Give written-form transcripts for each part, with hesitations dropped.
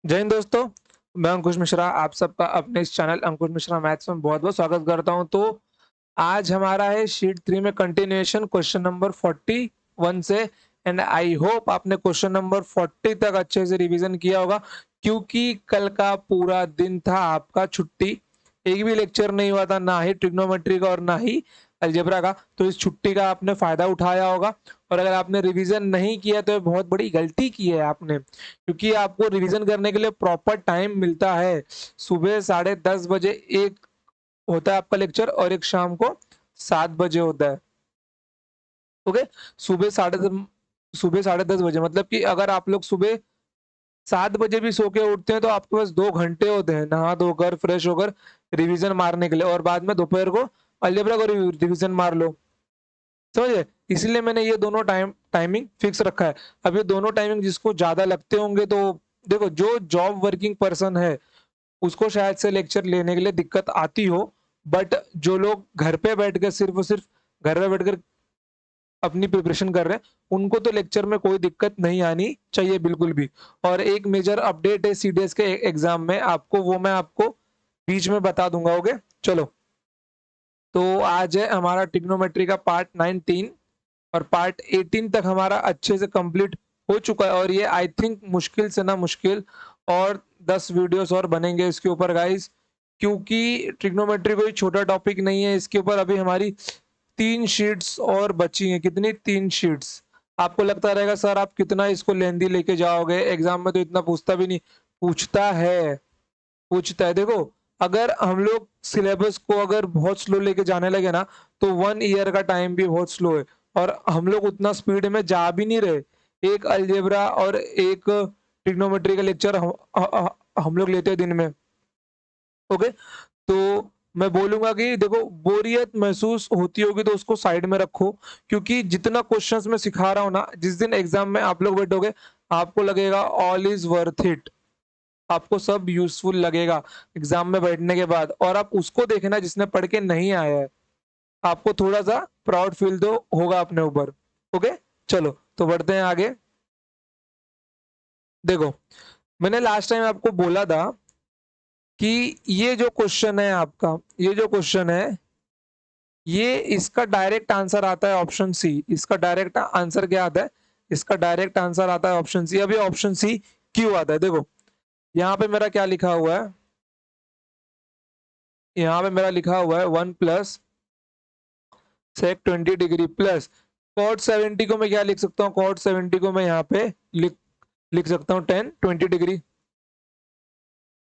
जय हिंद दोस्तों, मैं अंकुश मिश्रा आप सबका अपने इस चैनल अंकुश मिश्रा मैथ्स में बहुत-बहुत स्वागत करता हूं। तो आज हमारा है शीट 3 में कंटिन्यूएशन क्वेश्चन नंबर 41 से एंड आई होप आपने क्वेश्चन नंबर 40 तक अच्छे से रिवीजन किया होगा क्योंकि कल का पूरा दिन था आपका छुट्टी। एक भी लेक्चर नहीं हुआ था, ना ही ट्रिग्नोमेट्री का और ना ही अलजेब्रा का। तो इस छुट्टी का आपने फायदा उठाया होगा और अगर आपने रिवीजन नहीं किया तो ये बहुत बड़ी गलती की है आपने, क्योंकि आपको रिवीजन करने के लिए प्रॉपर टाइम मिलता है। सुबह 10:30 बजे एक होता है आपका लेक्चर और एक शाम को 7 बजे होता है। ओके, सुबह साढ़े सुबह 10:30 बजे मतलब कि अगर आप लोग सुबह 7 बजे भी सो के उठते हैं तो आपके पास 2 घंटे होते हैं नहा धोकर फ्रेश होकर रिवीजन मारने के लिए और बाद में दोपहर को अलजेब्रा को रिवीजन मार लो। समझे? इसलिए मैंने ये दोनों टाइमिंग फिक्स रखा है। अब ये दोनों टाइमिंग जिसको ज़्यादा लगते होंगे तो देखो, जो जॉब वर्किंग पर्सन है उसको शायद से लेक्चर लेने के लिए दिक्कत आती हो, बट जो लोग घर पे बैठ के सिर्फ और सिर्फ घर पे बैठकर अपनी प्रिपरेशन कर रहे हैं, उनको तो लेक्चर में कोई दिक्कत नहीं आनी चाहिए बिल्कुल भी। और एक मेजर अपडेट है सीडीएस के एग्जाम में, आपको वो मैं आपको बीच में बता दूंगा। ओके, चलो। तो आज है हमारा ट्रिग्नोमेट्री का पार्ट 19 और पार्ट 18 तक हमारा अच्छे से कंप्लीट हो चुका है और ये आई थिंक मुश्किल से ना मुश्किल और 10 वीडियोस और बनेंगे इसके ऊपर गाइस, क्योंकि ट्रिग्नोमेट्री कोई छोटा टॉपिक नहीं है। इसके ऊपर अभी हमारी 3 शीट्स और बची हैं। कितनी? 3 शीट्स। आपको लगता रहेगा सर आप कितना इसको लेंदी लेके जाओगे, एग्जाम में तो इतना पूछता भी नहीं। पूछता है देखो, अगर हम लोग सिलेबस को अगर बहुत स्लो लेके जाने लगे ना तो 1 ईयर का टाइम भी बहुत स्लो है और हम लोग उतना स्पीड में जा भी नहीं रहे। एक अलजेब्रा और एक ट्रिग्नोमेट्री का लेक्चर हम लोग लेते हैं दिन में। ओके, तो मैं बोलूंगा कि देखो, बोरियत महसूस होती होगी तो उसको साइड में रखो, क्योंकि जितना क्वेश्चंस मैं सिखा रहा हूं ना, जिस दिन एग्जाम में आप लोग बैठोगे आपको लगेगा ऑल इज वर्थ इट। आपको सब यूजफुल लगेगा एग्जाम में बैठने के बाद, और आप उसको देखना जिसने पढ़ के नहीं आया है। आपको थोड़ा सा प्राउड फील तो होगा अपने ऊपर। ओके, चलो तो बढ़ते हैं आगे। देखो, मैंने लास्ट टाइम आपको बोला था कि ये जो क्वेश्चन है आपका, ये जो क्वेश्चन है, ये इसका डायरेक्ट आंसर आता है ऑप्शन सी। इसका डायरेक्ट आंसर क्या आता है? इसका डायरेक्ट आंसर आता है ऑप्शन सी। अभी ऑप्शन सी क्यों आता है? देखो, यहाँ पे मेरा क्या लिखा हुआ है, यहाँ पे मेरा लिखा हुआ है 1 plus sec 20 degree plus cot 70 को मैं क्या लिख सकता हूँ? कॉट 70 को मैं यहाँ पे लिख लिख सकता हूँ 10 20 डिग्री।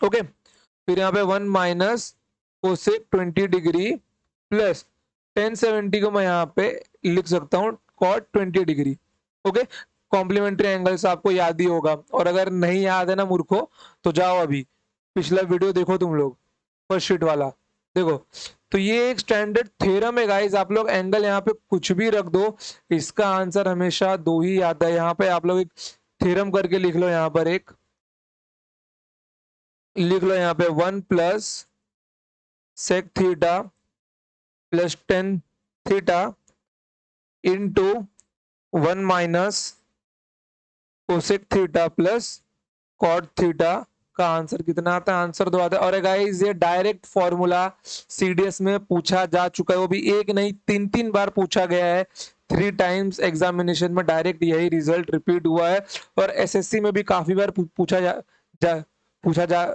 ओके, फिर यहाँ पे 1 माइनस कोसेक 20 डिग्री प्लस 1070 को मैं यहाँ पे लिख सकता हूँ cot 20 degree. Okay, complementary angles आपको याद ही होगा, और अगर नहीं याद है ना मूर्खो, तो जाओ अभी पिछला वीडियो देखो तुम लोग, फर्स्ट शीट वाला। देखो, तो ये एक स्टैंडर्ड थ्योरम है गाइस। आप लोग एंगल यहाँ पे कुछ भी रख दो, इसका आंसर हमेशा 2 ही आता है। यहाँ पे आप लोग एक थ्योरम करके लिख लो, यहाँ पर एक लिख लो, यहाँ पे 1 plus sec theta plus 10 theta into 1 minus cosec theta plus cot theta का आंसर कितना आता है? आंसर 2 आता है। और गाइस, ये डायरेक्ट फॉर्मूला सीडीएस में पूछा जा चुका है, वो भी एक नहीं 3 बार पूछा गया है। 3 टाइम्स एग्जामिनेशन में डायरेक्ट यही रिजल्ट रिपीट हुआ है और एसएससी में भी काफी बार जा, पूछा जा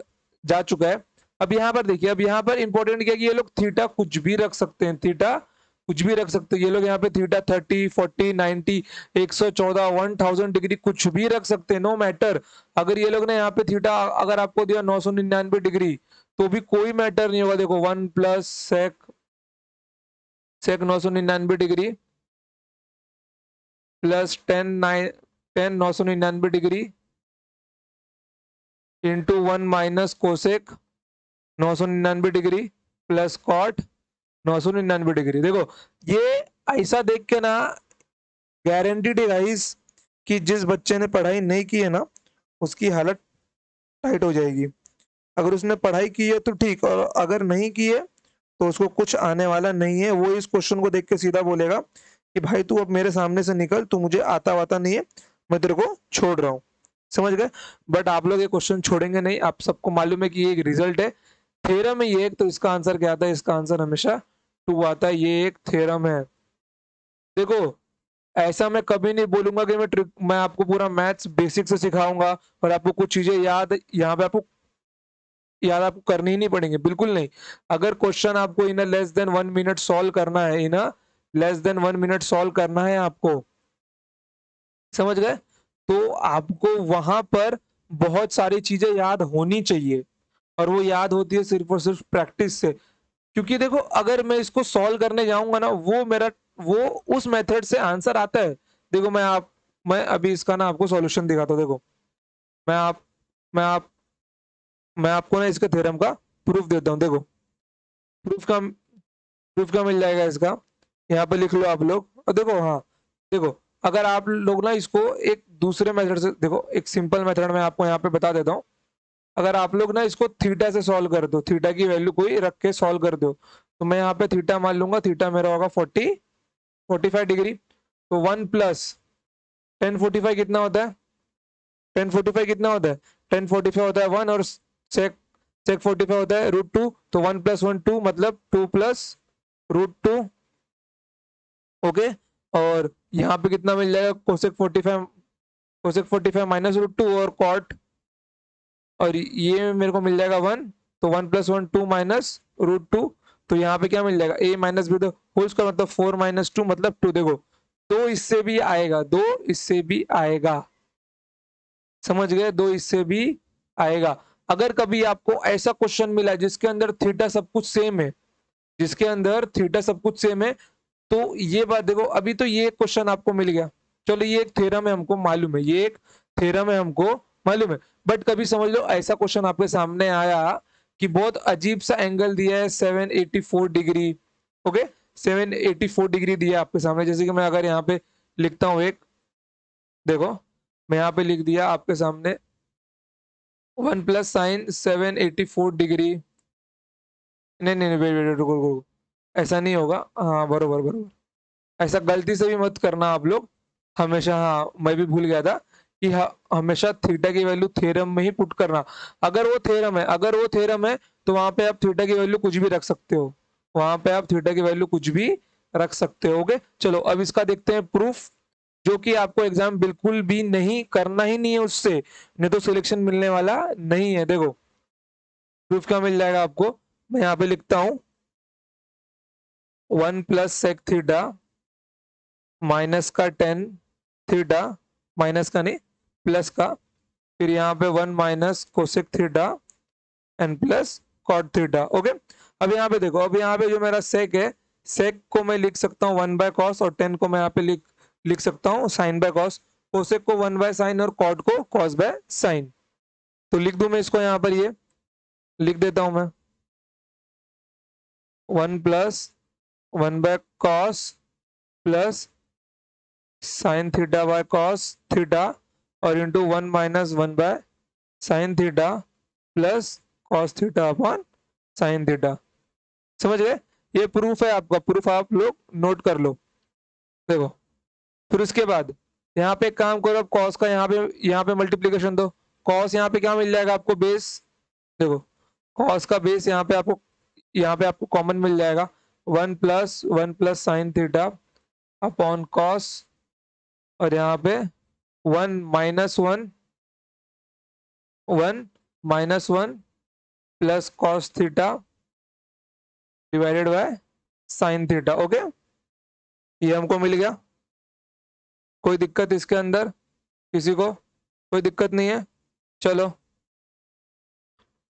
जा चुका है। अब यहाँ पर देखिए, अब यहाँ पर इंपॉर्टेंट क्या है कि ये लोग थीटा कुछ भी रख सकते हैं, थीटा कुछ भी रख सकते हैं ये लोग। यहाँ पे थीटा 30 40 90 114 1000 डिग्री कुछ भी रख सकते हैं, नो मैटर। अगर ये लोग ने यहाँ पे थीटा अगर आपको दिया 999 डिग्री तो भी कोई मैटर नहीं होगा। देखो, 1 plus sec sec 999 degree plus 10 999 degree into 1 minus cosec 999 degree plus cot 999 degree. देखो, ये ऐसा देख के ना गारंटीड है गाइस कि जिस बच्चे ने पढ़ाई नहीं की है ना उसकी हालत टाइट हो जाएगी। अगर उसने पढ़ाई की है तो ठीक, और अगर नहीं की है तो उसको कुछ आने वाला नहीं है। वो इस क्वेश्चन को देख के सीधा बोलेगा कि भाई तू अब मेरे सामने से निकल, तू मुझे आता वाता नहीं है, मैं तेरे को छोड़ रहा हूँ। समझ गए? बट आप लोग ये क्वेश्चन छोड़ेंगे नहीं, आप सबको मालूम है कि ये एक रिजल्ट है, थ्योरम है ये एक, तो इसका आंसर क्या आता है? इसका आंसर हमेशा 2 आता है, ये एक थ्योरम है। देखो, ऐसा मैं कभी नहीं बोलूंगा कि मैं आपको पूरा मैथ्स बेसिक से सिखाऊंगा और आपको कुछ चीजें याद यहाँ पे आपको याद आपको करनी ही नहीं पड़ेंगे, बिल्कुल नहीं। अगर क्वेश्चन आपको in less than 1 minute solve करना है, in less than 1 minute solve करना है आपको, समझ गए? तो आपको वहां पर बहुत सारी चीजें याद होनी चाहिए, और वो याद होती है सिर्फ और सिर्फ प्रैक्टिस से। क्योंकि देखो, अगर मैं इसको सॉल्व करने जाऊंगा ना, वो उस मेथड से आंसर आता है। देखो, मैं अभी इसका ना आपको सॉल्यूशन दिखाता हूँ। देखो, मैं आप मैं आप मैं आपको ना इसके थ्योरम का प्रूफ देता हूँ। देखो, प्रूफ का प्रूफ का मिल जाएगा इसका, यहाँ पे लिख लो आप लोग, और देखो, हाँ, देखो, अगर आप लोग ना इसको एक दूसरे मेथड से देखो, एक सिंपल मेथड में आपको यहाँ पे बता देता हूँ। अगर आप लोग ना इसको थीटा से सॉल्व कर दो, थीटा की वैल्यू कोई रख के सॉल्व कर दो, तो मैं यहाँ पे थीटा मान लूंगा, थीटा मेरा होगा 45 डिग्री। तो 1 + 1045 कितना होता है? 1045 कितना होता है? 1045 होता है 1, और सेक सेक 45 होता है √2। तो 1 + 1 2, मतलब 2 + √2। ओके, और यहाँ पे कितना मिल जाएगा? कोसेक 45 -√2, और कॉट, और ये मेरे को मिल जाएगा 1। तो 1 + 1 2 -√2। तो यहाँ पे क्या मिल जाएगा? a - b होल स्क्वायर, मतलब 4 - 2 मतलब 2। देखो, दो इससे भी आएगा, दो इससे भी आएगा, समझ गए? दो इससे भी आएगा। अगर कभी आपको ऐसा क्वेश्चन मिला जिसके अंदर थीटा सब कुछ सेम है, जिसके अंदर थीटा सब कुछ सेम है, तो ये बात देखो, अभी तो ये क्वेश्चन आपको मिल गया, चलो ये एक थ्योरम है, हमको मालूम है, ये एक थ्योरम है, हमको मालूम है। बट कभी समझ लो ऐसा क्वेश्चन आपके सामने आया कि बहुत अजीब सा एंगल दिया है 784 डिग्री। ओके, 784 डिग्री दिया है आपके सामने। जैसे कि मैं अगर यहाँ पे लिखता हूँ एक, देखो, मैं यहाँ पे लिख दिया आपके सामने 1 + sin 784 डिग्री। नहीं नहीं नहीं, वेट वेट, रुको रुको, ऐसा नहीं होगा। हाँ, बरोबर बरोबर, ऐसा गलती से भी मत करना आप लोग हमेशा। हाँ, मैं भी भूल गया था कि हमेशा थीटा की वैल्यू थ्योरम में ही पुट करना। अगर वो थ्योरम है तो वहां पे आप थीटा की वैल्यू कुछ भी रख सकते हो, वहां पे आप थीटा की वैल्यू कुछ भी रख सकते हो। ओके, चलो अब इसका देखते हैं प्रूफ, जो कि आपको एग्जाम बिल्कुल भी नहीं करना ही नहीं है उससे, नहीं तो सिलेक्शन मिलने वाला नहीं है। देखो, प्रूफ क्या मिल जाएगा आपको, मैं यहाँ पे लिखता हूँ 1 + sec थीटा माइनस का 10 थीटा, माइनस का नहीं, प्लस का, फिर यहाँ पे 1 - cosec theta and plus cot theta. Okay, अब यहाँ पे देखो, अब यहाँ पे जो मेरा सेक है, सेक को मैं लिख सकता हूँ 1/cos, और 10 को मैं यहाँ पे लिख सकता हूँ sin/cos, कोसेक को 1/sin, और कॉट को cos/sin। तो लिख दूं मैं इसको यहाँ पर, ये लिख देता हूं मैं, 1 + 1/cos प्लस sin θ/cos θ, और into 1 - 1/sin θ plus cos θ/sin θ। समझ गए? ये प्रूफ है आपका, प्रूफ आप लोग नोट कर लो। देखो, फिर उसके बाद यहाँ पे एक काम करो, अब कॉस का यहाँ पे मल्टीप्लीकेशन दो। कॉस यहाँ पे क्या मिल जाएगा आपको? बेस। देखो, कॉस का बेस यहाँ पे आपको कॉमन मिल जाएगा, 1 + 1 + sin θ अपॉन कॉस, और यहाँ पे 1 - 1 plus cos theta divided by sine theta. Okay, ये हमको मिल गया। कोई दिक्कत इसके अंदर किसी को? कोई दिक्कत नहीं है? चलो,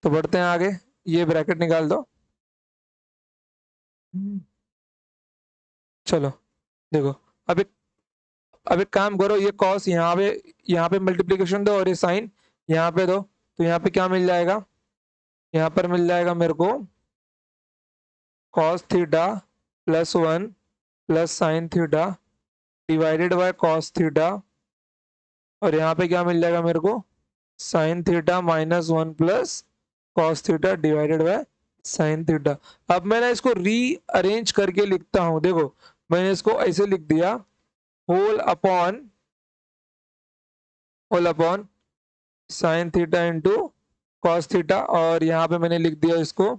तो बढ़ते हैं आगे। ये ब्रैकेट निकाल दो। चलो, देखो, अब एक काम करो, ये कॉस यहाँ पे मल्टीप्लीकेशन दो, और ये साइन यहाँ पे दो। तो यहाँ पे क्या मिल जाएगा? यहाँ पर मिल जाएगा मेरे को cos theta +1 plus sine theta divided by cos theta, और यहाँ पे क्या मिल जाएगा मेरे को? Sine theta -1 plus cos theta divided by sine theta. अब मैं ना इसको रीअरेंज करके लिखता हूं। देखो, मैंने इसको ऐसे लिख दिया, whole upon sine theta into cos theta, और यहाँ पे मैंने लिख दिया इसको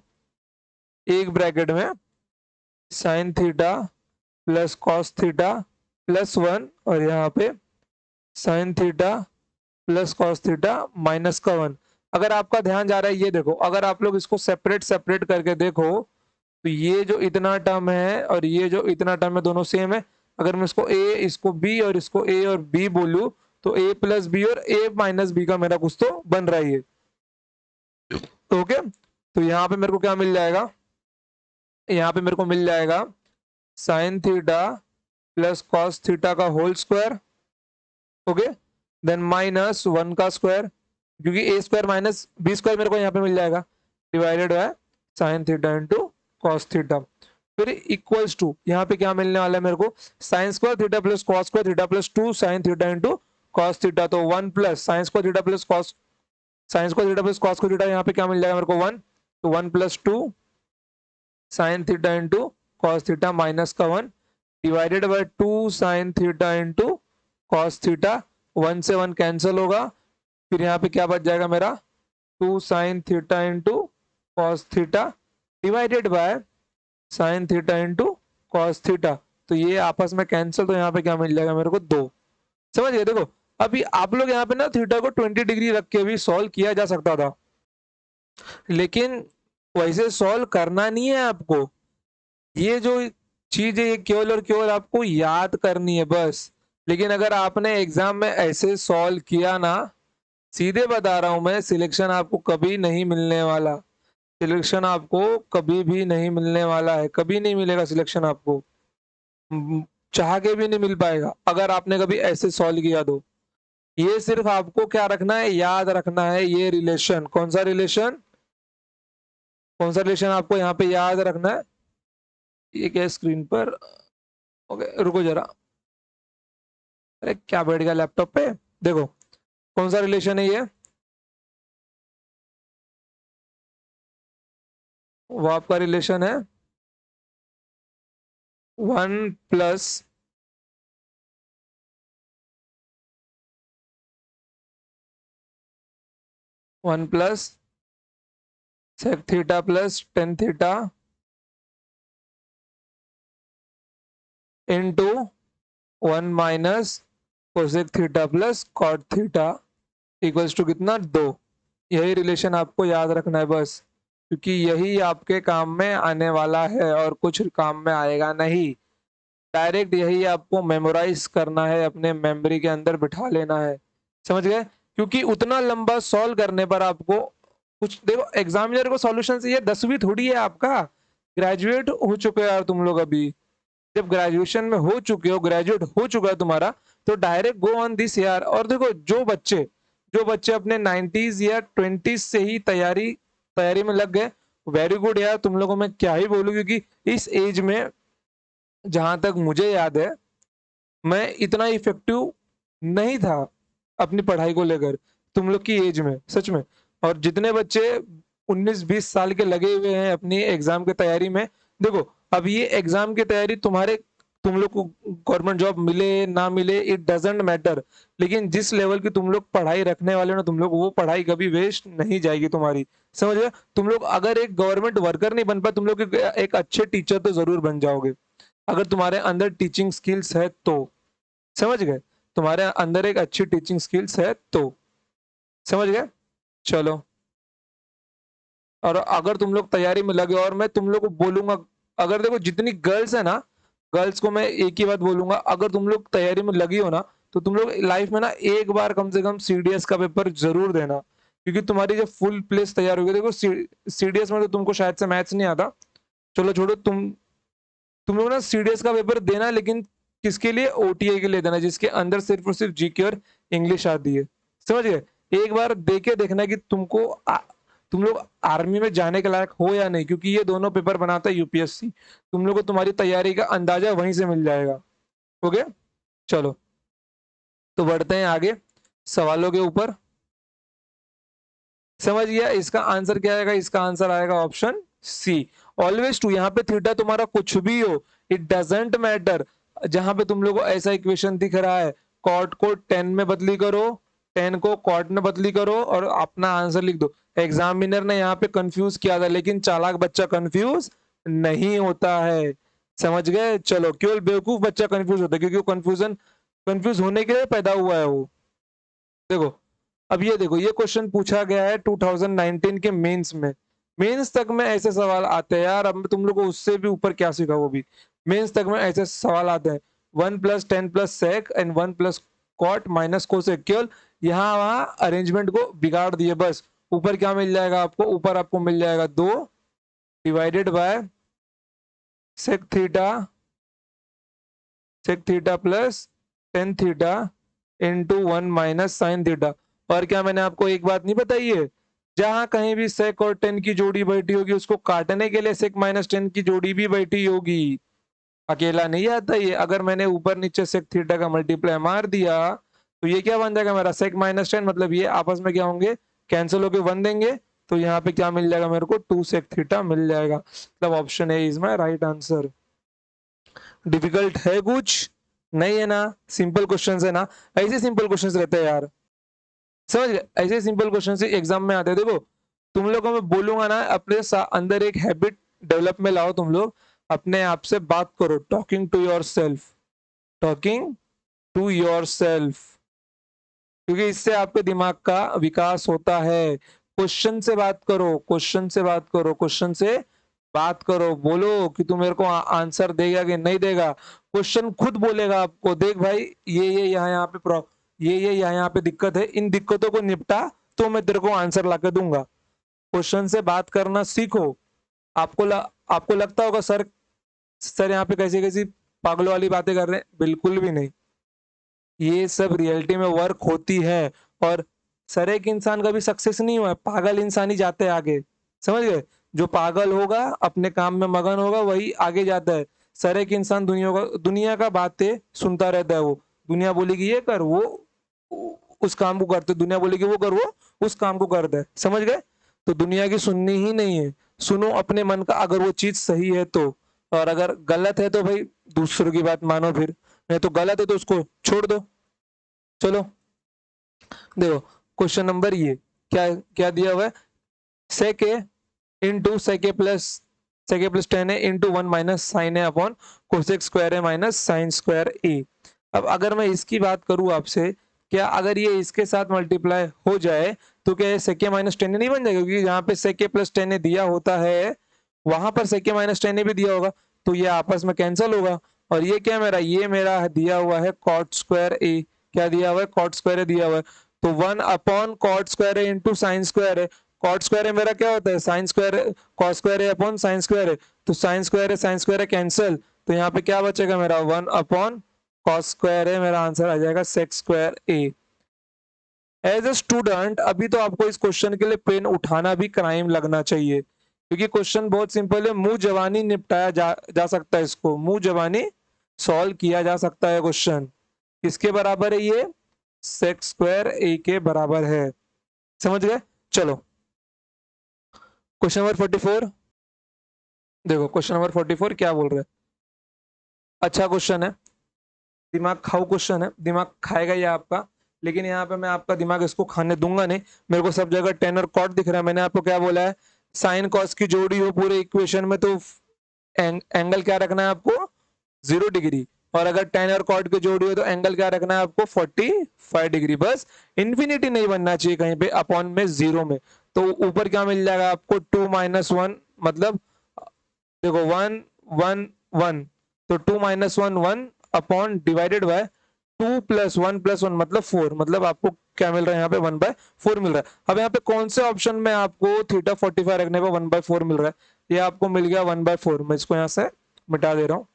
एक ब्रैकेट में sign theta plus cos theta plus 1, और यहाँ पे sign theta plus cos theta minus का 1। अगर आपका ध्यान जा रहा है ये देखो, अगर आप लोग इसको सेपरेट सेपरेट करके देखो तो ये जो इतना टर्म है और ये जो इतना टर्म है दोनों सेम है। अगर मैं इसको ए, इसको बी और इसको ए और बी बोलूं तो ए प्लस बी और ए माइनस बी का मेरा कुछ तो बन रहा है ये। ओके, तो यहाँ पे मेरे को क्या मिल जाएगा, यहाँ पे मेरे को मिल जाएगा sine theta plus cos theta का whole square, okay, then minus 1 का स्क्वायर, क्योंकि a square minus b square मेरे को यहाँ पे मिल जाएगा, divided by sine theta into cos theta. फिर इक्वल्स टू यहाँ पे क्या मिलने वाला है मेरे को, sine square theta plus cos square theta plus 2 sine theta into cos theta, तो 1 plus sine square theta plus cos, sign square theta plus cos square theta, यहाँ पे क्या मिल जाएगा मेरे को 1, तो 1 plus 2 sine theta into cos theta minus का 1 divided by 2 sine theta into cos theta, 1 से 1 कैंसिल होगा, फिर यहाँ पे क्या बच जाएगा मेरा 2 sine theta into cos theta divided by sine theta into cos theta, तो ये आपस में कैंसिल, तो यहाँ पे क्या मिल जाएगा मेरे को 2। समझ गए? देखो अभी आप लोग यहाँ पे ना थीटा को 20 डिग्री रख के भी सॉल्व किया जा सकता था, लेकिन वैसे सॉल्व करना नहीं है आपको। ये जो चीज है ये केवल और केवल आपको याद करनी है बस। लेकिन अगर आपने एग्जाम में ऐसे सॉल्व किया ना, सीधे बता रहा हूं मैं, सिलेक्शन आपको कभी नहीं मिलने वाला। सिलेक्शन आपको कभी भी नहीं मिलने वाला है, कभी नहीं मिलेगा सिलेक्शन आपको, चाह के भी नहीं मिल पाएगा अगर आपने कभी ऐसे सॉल्व किया तो। ये सिर्फ आपको क्या रखना है, याद रखना है ये रिलेशन। कौन सा रिलेशन, कौन सा रिलेशन आपको यहाँ पे याद रखना है। ये क्या स्क्रीन पर, ओके रुको जरा, अरे क्या बैठ गया लैपटॉप पे। देखो कौन सा रिलेशन है ये, वो आपका रिलेशन है 1 plus sec theta plus tan theta into 1 minus cosec theta plus cot theta equals to कितना 2। यही रिलेशन आपको याद रखना है बस, क्योंकि यही आपके काम में आने वाला है और कुछ काम में आएगा नहीं। डायरेक्ट यही आपको मेमोराइज करना है, अपने मेमोरी के अंदर बिठा लेना है। समझ गए? क्योंकि उतना लंबा सॉल्व करने पर आपको कुछ, देखो एग्जामिनर को सॉल्यूशन ये 10वीं थोड़ी है आपका, ग्रेजुएट हो चुके हो यार तुम लोग अभी। जब ग्रेजुएशन में हो चुके हो, ग्रेजुएट हो चुका है तुम्हारा, तो डायरेक्ट गो ऑन दिस यार। और देखो जो बच्चे अपने 90s या 20s से ही तैयारी तैयारी में लग गए, वेरी गुड यार, तुम लोगों में क्या ही बोलूं, क्योंकि इस एज में जहां तक मुझे याद है मैं इतना इफेक्टिव नहीं था अपनी पढ़ाई को लेकर तुम लोग की एज में, सच में। और जितने बच्चे 19-20 साल के लगे हुए हैं अपनी एग्जाम की तैयारी में, देखो अब ये एग्जाम की तैयारी तुम्हारे, तुम लोग को गवर्नमेंट जॉब मिले ना मिले इट डजेंट मैटर, लेकिन जिस लेवल की तुम लोग पढ़ाई रखने वाले हो ना तुम लोग, वो पढ़ाई कभी वेस्ट नहीं जाएगी तुम्हारी। समझ गए? तुम लोग अगर एक गवर्नमेंट वर्कर नहीं बन पाए, तुम लोग एक अच्छे टीचर तो जरूर बन जाओगे अगर तुम्हारे अंदर टीचिंग स्किल्स है तो। समझ गए? तुम्हारे अंदर एक अच्छी टीचिंग स्किल्स है तो। समझ गए? चलो, और अगर तुम लोग तैयारी में लगे, और मैं तुम लोग को बोलूंगा, अगर देखो जितनी गर्ल्स है ना, गर्ल्स को मैं एक ही बात बोलूंगा, अगर तुम लोग तैयारी में लगी हो ना, तो तुम लोग लाइफ में ना एक बार कम से कम सीडीएस का पेपर जरूर देना, क्योंकि तुम्हारी जब फुल प्लेस तैयार होगी, देखो सीडीएस में तो तुमको शायद से मैथ्स नहीं आता, चलो छोड़ो, तुम लोग ना सीडीएस का पेपर देना, लेकिन किसके लिए, ओटीए के लिए देना, जिसके अंदर सिर्फ और सिर्फ जीके और इंग्लिश आती है। समझ गए? एक बार देके देखना कि तुम लोग आर्मी में जाने के लायक हो या नहीं, क्योंकि ये दोनों पेपर बनाता है यूपीएससी। तुम लोग को तुम्हारी तैयारी का अंदाजा वहीं से मिल जाएगा। ओके, चलो तो बढ़ते हैं आगे सवालों के ऊपर। समझ गया? इसका आंसर क्या आएगा, इसका आंसर आएगा ऑप्शन सी, ऑलवेज टू। यहाँ पे थीटा तुम्हारा कुछ भी हो, इट डजेंट मैटर। जहां पे तुम लोग को ऐसा इक्वेशन दिख रहा है, कॉट को 10 में बदली करो, 10 को कॉट में बदली करो और अपना आंसर लिख दो। एग्जामिनर ने यहाँ पे कंफ्यूज किया था, लेकिन चालाक बच्चा कंफ्यूज नहीं होता है, समझ गए। चलो, केवल बेवकूफ बच्चा कंफ्यूज होता है, क्योंकि वो कंफ्यूज होने के लिए पैदा हुआ है वो। देखो, अब ये देखो, ये क्वेश्चन पूछा गया है 2019 के मेंस में। मेंस तक में ऐसे सवाल आते हैं यार। अब तुम लोग को उससे भी ऊपर क्या सीखा, वो भी मेंस तक में ऐसे सवाल आते हैं। 1+10+sec and 1+cot minus cosec. केवल यहाँ वहां अरेंजमेंट को बिगाड़ दिए बस। ऊपर क्या मिल जाएगा आपको, ऊपर आपको मिल जाएगा 2 divided by sec theta plus tan theta into 1 minus sine theta. और क्या मैंने आपको एक बात नहीं बताई है, जहां कहीं भी sec और tan की जोड़ी बैठी होगी, उसको काटने के लिए sec माइनस tan की जोड़ी भी बैठी होगी, अकेला नहीं आता ये। अगर मैंने ऊपर नीचे sec थीटा का मल्टीप्लाई मार दिया तो ये क्या बन जाएगा मेरा, sec माइनस tan, मतलब ये आपस में क्या होंगे, कैंसिल होके 1 देंगे। तो यहाँ पे क्या मिल जाएगा मेरे को, 2 sec थीटा मिल जाएगा। मतलब option A is my right answer. Difficult है कुछ नहीं है ना, सिंपल क्वेश्चन है ना। ऐसे सिंपल क्वेश्चन रहते हैं यार, समझ गए। ऐसे सिंपल क्वेश्चन से एग्जाम में आते हैं। देखो, तुम लोग को मैं बोलूंगा ना, अपने अंदर एक हैबिट डेवलप में लाओ। तुम लोग अपने आप से बात करो, talking to yourself, talking to yourself, क्योंकि इससे आपके दिमाग का विकास होता है। क्वेश्चन से बात करो, क्वेश्चन से बात करो, क्वेश्चन से बात करो। बोलो कि तू मेरे को आंसर देगा कि नहीं देगा। क्वेश्चन खुद बोलेगा आपको, देख भाई ये यहाँ पे ये यहाँ पे दिक्कत है, इन दिक्कतों को निपटा तो मैं तेरे को आंसर ला के दूंगा। क्वेश्चन से बात करना सीखो। आपको लगता होगा सर यहाँ पे कैसी कैसी पागलों वाली बातें कर रहे हैं, बिल्कुल भी नहीं। ये सब रियलिटी में वर्क होती है। और सर एक इंसान कभी सक्सेस नहीं हुआ है, पागल इंसान ही जाते हैं आगे, समझ गए। जो पागल होगा, अपने काम में मगन होगा, वही आगे जाता है। सर एक इंसान दुनिया का बातें सुनता रहता है। वो दुनिया बोलेगी ये कर, वो उस काम को करते, दुनिया बोलेगी वो कर, वो उस काम को करता है, समझ गए। तो दुनिया की सुननी ही नहीं है, सुनो अपने मन का, अगर वो चीज सही है तो। और अगर गलत है तो भाई दूसरों की बात मानो, फिर नहीं तो गलत है तो उसको छोड़ दो। चलो देखो, क्वेश्चन नंबर ये क्या क्या दिया हुआ है, सेक ए इंटू सेक ए प्लस 10 ए इंटू 1 माइनस साइन ए अपॉन कोसेक स्क्वायर ए माइनस साइन स्क्वायर ए। अब अगर मैं इसकी बात करूं आपसे, क्या अगर ये इसके साथ मल्टीप्लाई हो जाए तो क्या ये सेक ए माइनस 10 ए नहीं बन जाएगा, क्योंकि यहाँ पे सेक ए प्लस 10 ए दिया होता है, वहां पर सेक ए माइनस 10 ए भी दिया होगा, तो ये आपस में कैंसिल होगा। और ये मेरा दिया हुआ है कॉट स्क्वायर ए, क्या दिया हुआ है, कॉट स्क्वायर ए दिया हुआ है। तो 1 अपॉन कॉट स्क्वायर ए इंटू साइन स्क्वायर ए। कॉट स्क्वायर ए मेरा क्या होता है, साइन स्क्वायर, कॉस स्क्वायर ए अपॉन साइन स्क्वायर ए। तो साइन स्क्वायर ए कैंसिल, तो यहाँ पे क्या बचेगा मेरा, 1 अपॉन कॉस स्क्वायर ए। मेरा आंसर आ जाएगा sec square A. As a student अभी तो आपको इस क्वेश्चन के लिए पेन उठाना भी क्राइम लगना चाहिए, क्योंकि क्वेश्चन बहुत सिंपल है। मुंह जवानी निपटाया जा सकता है, इसको मुंह जवानी सॉल्व किया जा सकता है। क्वेश्चन किसके बराबर है, ये सेक स्क्वायर ए के बराबर है, समझ गए। चलो क्वेश्चन नंबर 44 देखो, क्वेश्चन नंबर 44 क्या बोल रहे हैं। अच्छा क्वेश्चन है, दिमाग खाओ क्वेश्चन है, दिमाग खाएगा ये आपका, लेकिन यहाँ पे मैं आपका दिमाग इसको खाने दूंगा नहीं। मेरे को सब जगह टेन और कॉट दिख रहा है। मैंने आपको क्या बोला है, साइन कॉस की जोड़ी हो पूरे इक्वेशन में तो एंगल क्या रखना है आपको, 0 डिग्री। और अगर टेन और कॉट की जोड़ी हो तो एंगल क्या रखना है आपको, 45 डिग्री। बस इन्फिनिटी नहीं बनना चाहिए कहीं पे, अपॉन में 0 में। तो ऊपर क्या मिल जाएगा आपको, 2 माइनस 1, मतलब देखो 1 1 1, तो 2 minus 1 1 upon divided by 2 plus 1 plus 1 मतलब 4, मतलब आपको क्या मिल रहा है यहाँ पे 1/4 मिल रहा है। अब यहाँ पे कौन से ऑप्शन में आपको थीटा 45 रखने पे 1/4 मिल रहा है, ये आपको मिल गया 1/4। मैं इसको यहाँ से मिटा दे रहा हूँ,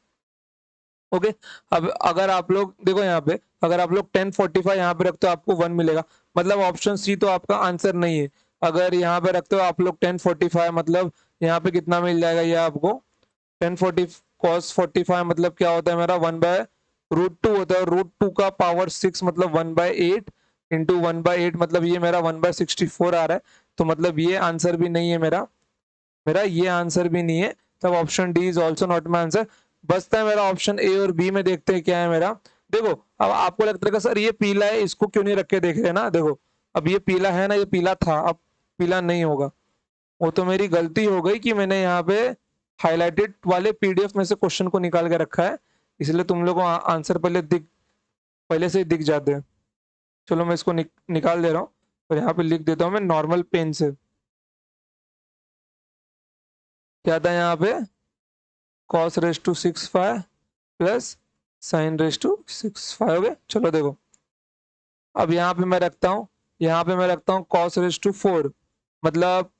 ओके। अब अगर आप लोग देखो यहाँ पे, अगर आप लोग 1045 यहाँ पे रखते हो आपको 1 मिलेगा, मतलब ऑप्शन सी तो आपका आंसर नहीं है। अगर यहाँ पे रखते हो आप लोग 1045, मतलब यहाँ पे कितना मिल जाएगा, ये आपको 1040 cos 45 मतलब क्या होता है मेरा, 1/√2 होता है। √2 का पावर 6 मतलब 1/8 इंटू 1/8, मतलब ये मेरा 1/64 आ रहा है। तो मतलब ये आंसर भी नहीं है मेरा, ये आंसर भी नहीं है। तब option D is also not my answer. बचता है मेरा ऑप्शन ए और बी में, देखते हैं क्या है मेरा। देखो अब आपको लगता है सर ये पीला है, इसको क्यों नहीं रख के देख रहे ना, देखो अब ये पीला है ना, ये पीला था, अब पीला नहीं होगा। वो तो मेरी गलती हो गई कि मैंने यहाँ पे हाइलाइटेड वाले पीडीएफ में से क्वेश्चन को निकाल के रखा है, इसलिए तुम लोगों को आंसर पहले से ही दिख जाते हैं। चलो मैं इसको निकाल दे रहा हूँ और यहाँ पे लिख देता हूँ मैं नॉर्मल पेन से। क्या था यहाँ पे, cos raise to 6 5 plus sine raise to 6 5 हो गए। चलो देखो अब यहाँ पे मैं रखता हूँ, यहाँ पे मैं रखता हूँ cos रेस टू 4, मतलब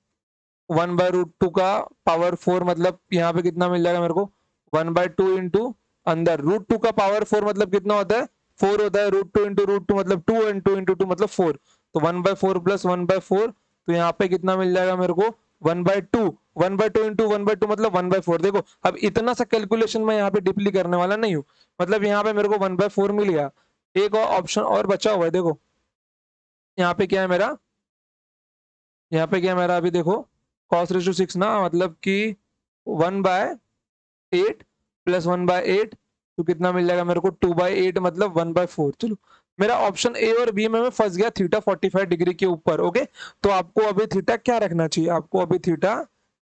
1/√2 का पावर 4, मतलब यहाँ पे कितना मिल जाएगा मेरे को 1/2 इंटू अंदर √2 का पावर 4 मतलब कितना होता है 4 होता है, √2 इंटू √2 मतलब 2 एंड 2 इंटू 2 मतलब 4, तो 1/4 प्लस 1/4, तो यहाँ पे कितना मिल जाएगा मेरे को 1/2, 1/2 इंटू 1/2 मतलब 1/4। देखो अब इतना सा कैलकुलेशन मैं यहाँ पे डीपली करने वाला नहीं हूँ, मतलब यहाँ पे मेरे को 1/4 मिल गया। एक और ऑप्शन और बचा हुआ है, देखो यहाँ पे क्या है मेरा, यहाँ पे क्या है मेरा, अभी देखो cos रेस टू 6 ना, मतलब कि 1/8 प्लस 1/8, तो कितना मिल जाएगा मेरे को 2/8 मतलब 1/4। चलो मेरा ऑप्शन ए और बी में मैं फंस गया थीटा 45 डिग्री के ऊपर। ओके, तो आपको अभी थीटा क्या रखना चाहिए, आपको अभी थीटा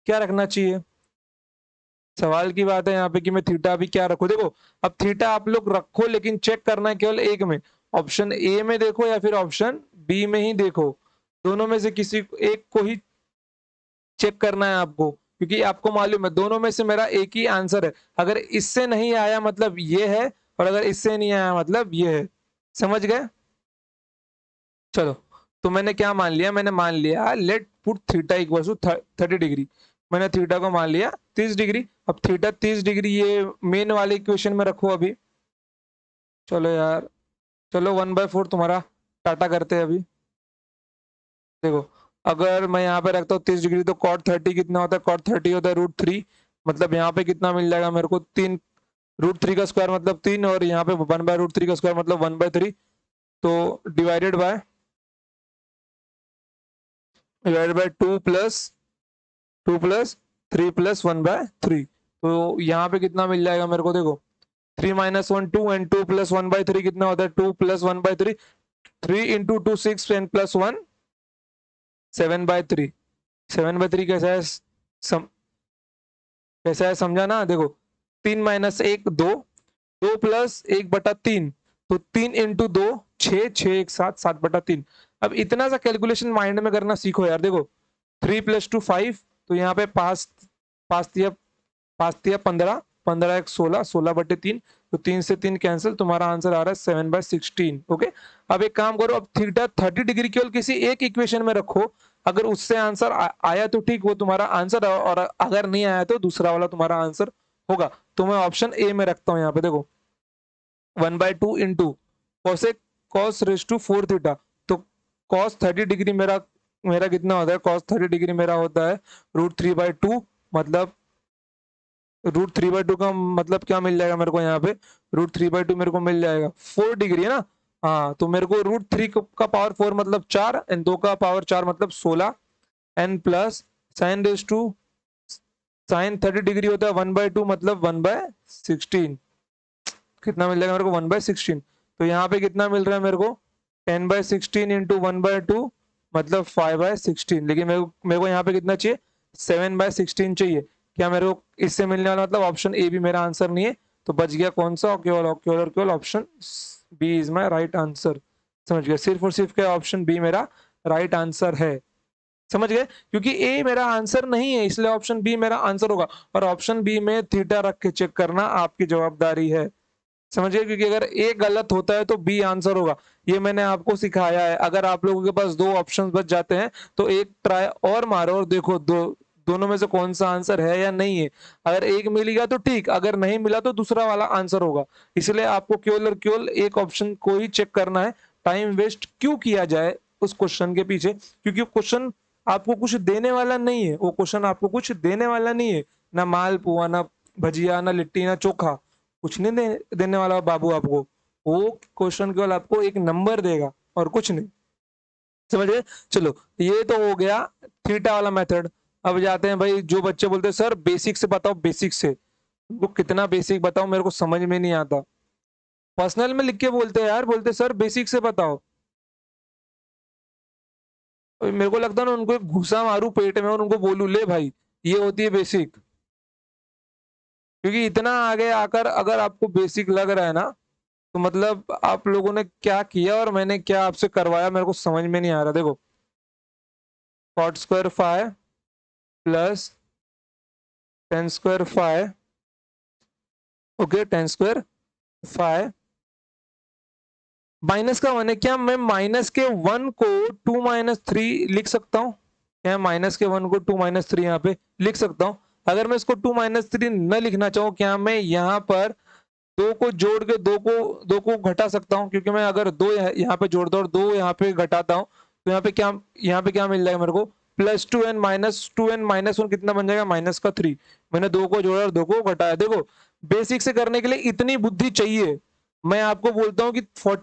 क्या रखना चाहिए, सवाल की बात है यहाँ पे कि मैं थीटा अभी क्या रखूं। देखो अब थीटा आप लोग रखो, लेकिन चेक करना है केवल एक में, ऑप्शन ए में देखो या फिर ऑप्शन बी में ही देखो, दोनों में से किसी एक को ही चेक करना है आपको, क्योंकि आपको मालूम है दोनों में से मेरा एक ही आंसर है। अगर इससे नहीं आया मतलब ये है, और अगर इससे नहीं आया मतलब ये है। समझ गए। चलो तो मैंने क्या मान लिया, मैंने मान लिया let put theta equal to 30 degree, मैंने थीटा को मान लिया 30 डिग्री। अब थीटा 30 डिग्री ये मेन वाले इक्वेशन में रखो अभी। चलो यार, चलो 1/4 तुम्हारा टाटा करते हैं अभी। देखो अगर मैं यहाँ पे रखता हूँ 30 डिग्री, तो कॉट 30 कितना होता है, कॉट 30 होता है √3, मतलब यहाँ पे कितना मिल जाएगा मेरे को 3, √3 का स्क्वायर मतलब 3, और यहाँ पे 1/√3 का स्क्वायर मतलब 1/3, तो डिवाइडेड बाय 2 प्लस 3 प्लस 1/3, तो यहाँ पे कितना मिल जाएगा मेरे को, देखो 3 - 1 2 एंड 2 प्लस 1/3 कितना होता है 2 प्लस 1/3, 3 इंटू 2 6 एंड प्लस 1 7/3। 7/3 कैसा है, सम, कैसा है समझा ना। देखो 3 - 1 2, 2+1/3, तो 3 इंटू 2 6, 6 1 7, 7/3। अब इतना सा कैलकुलेशन माइंड में करना सीखो यार। देखो 3 + 2 5, तो यहाँ पे पांच पांच तिया 15, 15 × 1 16, 16/3, तो 3 से 3 कैंसिल, तुम्हारा आंसर आ रहा है 7/16। ओके, अब एक काम करो, अब थीटा 30 डिग्री केवल किसी एक इक्वेशन में रखो, अगर उससे आंसर आया तो ठीक, वो तुम्हारा आंसर है, और अगर नहीं आया तो दूसरा वाला तुम्हारा आंसर होगा। तो मैं ऑप्शन ए में रखता हूँ यहाँ पे। देखो 1/2 into cos raise to 4 theta, तो cos 30 डिग्री मेरा मेरा कितना होता है, cos 30 डिग्री मेरा होता है √3/2, मतलब √3/2 का मतलब क्या मिल जाएगा मेरे को यहाँ पे, √3/2 मेरे को मिल जाएगा 4 डिग्री है ना। हाँ, तो मेरे को √3 का पावर 4 मतलब 4, एंड 2 का पावर 4 मतलब 16, एन प्लस साइन 30 डिग्री होता है 1/2 मतलब 1/16, कितना मिल जाएगा मेरे को 1/16। तो यहाँ पे कितना मिल रहा है मेरे को 10/16 इंटू 1/2 मतलब 5/16, लेकिन मेरे को यहाँ पे कितना चाहिए 7/16 चाहिए। क्या मेरे को इससे मिलने वाला मतलब ऑप्शन ए भी मेरा आंसर नहीं है, तो बच गया कौन सा, केवल केवल और केवल option B is my right answer. समझ गया, सिर्फ और सिर्फ क्या ऑप्शन बी मेरा राइट आंसर है। समझ गए, क्योंकि ए मेरा आंसर नहीं है इसलिए ऑप्शन बी मेरा आंसर होगा, और ऑप्शन बी में थीटा रख के चेक करना आपकी जवाबदारी है। समझिए, क्योंकि अगर ए गलत होता है तो बी आंसर होगा, ये मैंने आपको सिखाया है। अगर आप लोगों के पास 2 ऑप्शन बच जाते हैं तो एक ट्राई और मारो और देखो दोनों में से कौन सा आंसर है या नहीं है। अगर एक मिलेगा तो ठीक, अगर नहीं मिला तो दूसरा वाला आंसर होगा। इसलिए आपको केवल और केवल एक ऑप्शन को ही चेक करना है। टाइम वेस्ट क्यों किया जाए उस क्वेश्चन के पीछे, क्योंकि क्वेश्चन आपको कुछ देने वाला नहीं है, वो क्वेश्चन आपको कुछ देने वाला नहीं है, ना मालपुआ, ना भजिया, ना लिट्टी, ना चोखा, कुछ नहीं देने वाला बाबू आपको। वो क्वेश्चन केवल आपको एक नंबर देगा और कुछ नहीं। समझ गए। चलो ये तो हो गया थीटा वाला मेथड। अब जाते हैं भाई, जो बच्चे बोलते हैं सर बेसिक से बताओ, बेसिक से, वो कितना बेसिक बताओ, मेरे को समझ में नहीं आता। पर्सनल में लिख के बोलते हैं यार, बोलते सर बेसिक से बताओ। और मेरे को लगता है ना उनको एक घुसा मारू पेट में और उनको बोलूं ले भाई ये होती है बेसिक। क्योंकि इतना आगे आकर अगर आपको बेसिक लग रहा है ना, तो मतलब आप लोगों ने क्या किया और मैंने क्या आपसे करवाया मेरे को समझ में नहीं आ रहा। देखो cot square five plus tan square five, okay tan square five minus का वन है। क्या मैं माइनस के वन को टू माइनस थ्री लिख सकता हूँ? क्या माइनस के वन को टू माइनस थ्री यहाँ पे लिख सकता हूँ? अगर मैं इसको टू माइनस थ्री न लिखना चाहूँ, क्या मैं यहाँ पर दो को जोड़ के दो को घटा सकता हूँ? क्योंकि मैं अगर दो यहाँ पे जोड़ता हूँ और दो यहाँ पे घटाता हूँ तो यहाँ पे क्या मिल जाएगा मेरे को? Plus two n minus one कितना बन जाएगा? माइनस का थ्री। मैंने दो को जोड़ा और दो को घटाया। देखो बेसिक से करने के लिए इतनी बुद्धि चाहिए। मैं आपको बोलता हूँ कि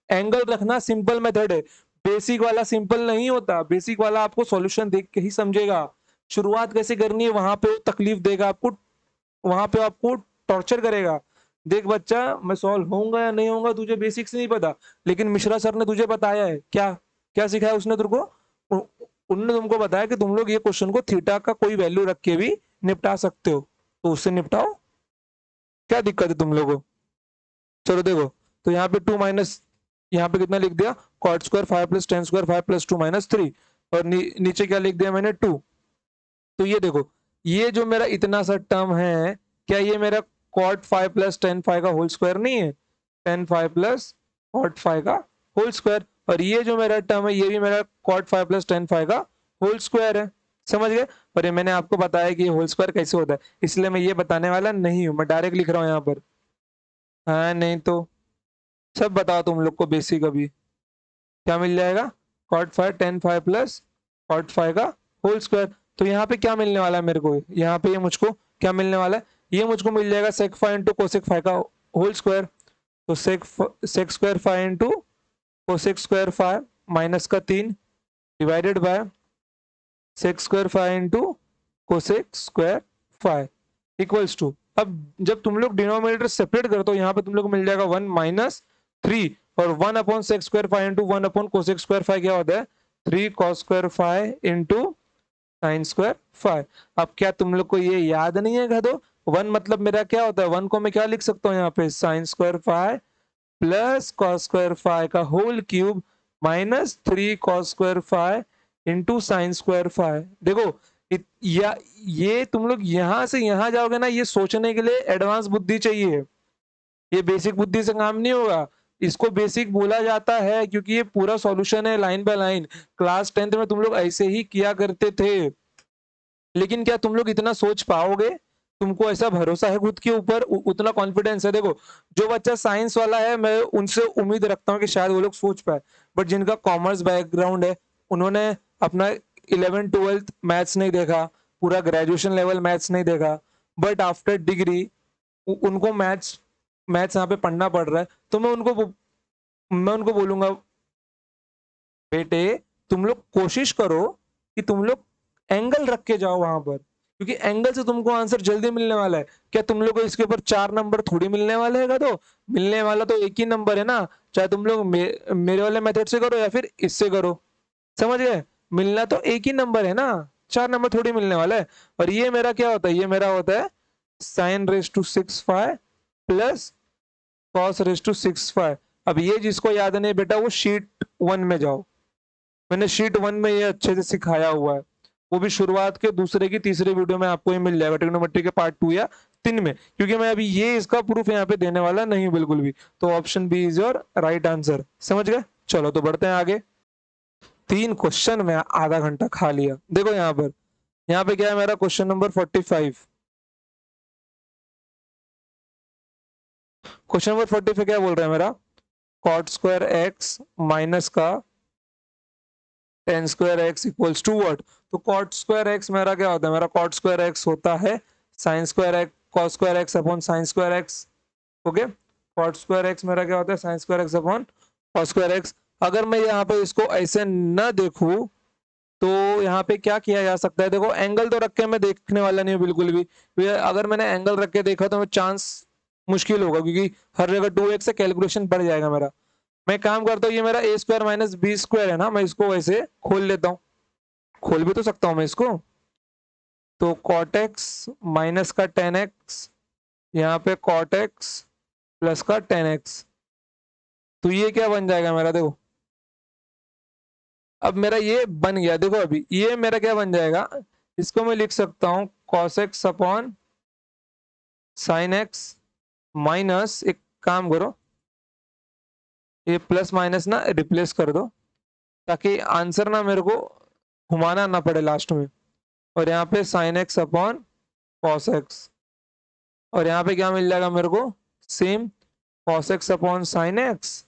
एंगल रखना सिंपल मेथड है, बेसिक वाला सिंपल नहीं होता। बेसिक वाला आपको सॉल्यूशन देख के ही समझेगा, शुरुआत कैसे करनी है वहां पे वो तकलीफ देगा आपको, वहां पे आपको टॉर्चर करेगा। देख बच्चा मैं सॉल्व होऊंगा या नहीं होऊंगा तुझे बेसिक से नहीं पता, लेकिन मिश्रा सर ने तुझे बताया है क्या, क्या सिखाया उसने तेरे को? उन्होंने तुमको बताया कि तुम लोग ये क्वेश्चन को थीटा का कोई वैल्यू रख के भी निपटा सकते हो, तो उससे निपटाओ, क्या दिक्कत है तुम लोगों को? चलो देखो, तो यहाँ पे टू माइनस, यहाँ पे कितना लिख दिया? Cot square five plus tan square five plus two minus three, और नीचे क्या लिख दिया मैंने? टू। तो ये देखो, ये जो मेरा इतना सा टर्म है, क्या ये मेरा cot five plus tan five का होल स्क्वायर नहीं है? Tan five plus cot five का होल स्क्वायर। और ये जो मेरा टर्म है ये भी मेरा cot five plus tan five का होल स्क्वायर है। समझ गए? और ये मैंने आपको बताया कि ये होल स्क्वायर कैसे होता है, इसलिए मैं ये बताने वाला नहीं हूं, मैं डायरेक्ट लिख रहा हूँ यहाँ पर। हाँ नहीं तो सब बताओ तुम लोग को बेसिक अभी क्या मिल जाएगा? Cot five tan five plus cot five का होल स्क्वायर। तो यहाँ पे क्या मिलने वाला है मेरे को? यहाँ पे ये मुझको क्या मिलने वाला है? ये मुझको मिल जाएगा sec five into cosec five का होल स्क्वायर। तो sec square five into cosec square five minus का तीन divided by sec square five into cosec square five equals to, अब जब तुम लोग डिनोमिनेटर सेपरेट करते हो यहाँ पे तुम लोग को मिल जाएगा वन माइनस थ्री, और one upon sex square five into one upon cosec square five क्या होता है? Three cos square five into sine square five. अब क्या तुम लोग को ये याद नहीं है गधो? वन मतलब मेरा क्या होता है? वन को मैं क्या लिख सकता हूँ यहाँ पे? Sine square five plus cos square five का whole cube minus three cos square five into sine square five. देखो या ये तुम लोग यहां से यहां जाओगे ना, ये सोचने के लिए एडवांस बुद्धि चाहिए, ये बेसिक बुद्धि से काम नहीं होगा। इसको बेसिक बोला जाता है क्योंकि ये पूरा सॉल्यूशन है line by line. Class tenth में तुम लोग ऐसे ही किया करते थे, लेकिन क्या तुम लोग इतना सोच पाओगे? तुमको ऐसा भरोसा है खुद के ऊपर, उतना कॉन्फिडेंस है? देखो जो बच्चा साइंस वाला है मैं उनसे उम्मीद रखता हूँ कि शायद वो लोग सोच पाए, बट जिनका कॉमर्स बैकग्राउंड है उन्होंने अपना 11th 12th मैथ्स नहीं देखा, पूरा ग्रेजुएशन लेवल मैथ्स नहीं देखा, बट आफ्टर डिग्री उनको मैथ्स मैथ्स यहाँ पे पढ़ना पड़ रहा है। तो मैं उनको बोलूंगा बेटे तुम लोग कोशिश करो कि तुम लोग एंगल रख के जाओ वहां पर, क्योंकि एंगल से तुमको आंसर जल्दी मिलने वाला है। क्या तुम लोग को इसके ऊपर चार नंबर थोड़ी मिलने वाले हैं? तो मिलने वाला तो एक ही नंबर है ना, चाहे तुम लोग मेरे वाले मेथड से करो या फिर इससे करो। समझ गए? मिलना तो एक ही नंबर है ना, चार नंबर थोड़ी मिलने वाला है। और ये मेरा क्या होता है? ये मेरा होता है sine raise to six five plus cos raise to six five. अब ये जिसको याद नहीं बेटा वो शीट वन में जाओ, मैंने शीट वन में ये अच्छे से सिखाया हुआ है, वो भी शुरुआत के दूसरे की तीसरे वीडियो में आपको ये मिल जाएगा, ट्रिग्नोमेट्री के पार्ट टू या तीन में, क्योंकि मैं अभी ये इसका प्रूफ यहाँ पे देने वाला नहीं हूं बिल्कुल भी। तो option B is your right answer. समझ गए? चलो तो बढ़ते हैं आगे। तीन क्वेश्चन में आधा घंटा खा लिया। देखो यहाँ पे क्या है मेरा क्वेश्चन नंबर 45। क्वेश्चन नंबर 45 क्या बोल रहा है मेरा? कॉट स्क्वायर एक्स माइनस का tan square x equals to what? तो कॉट स्क्वायर एक्स मेरा क्या होता है? मेरा कॉट स्क्वायर एक्स होता है sine square x cos square x upon sine square x. Okay, cot square x मेरा क्या होता है? Sine square x upon cos square x. अगर मैं यहाँ पे इसको ऐसे न देखूं तो यहाँ पे क्या किया जा सकता है? देखो एंगल तो रख के मैं देखने वाला नहीं हूँ बिल्कुल भी, अगर मैंने एंगल रख के देखा तो मैं चांस मुश्किल होगा, क्योंकि हर जगह 2x से कैलकुलेशन बढ़ जाएगा मेरा। मैं काम करता हूँ, ये मेरा a square minus b square है ना, मैं इसको वैसे खोल लेता हूँ, खोल भी तो सकता हूँ मैं इसको। तो कॉट एक्स माइनस का टेन एक्स, यहाँ पे कॉट एक्स प्लस का टेन एक्स, तो ये क्या बन जाएगा मेरा, देखो अब मेरा ये बन गया। देखो अभी ये मेरा क्या बन जाएगा, इसको मैं लिख सकता हूँ cos x upon sine x minus, एक काम करो ये प्लस माइनस ना रिप्लेस कर दो, ताकि आंसर ना मेरे को घुमाना ना पड़े लास्ट में। और यहाँ पे sine x upon cos x, और यहाँ पे क्या मिल जाएगा मेरे को, same cos x upon sine x,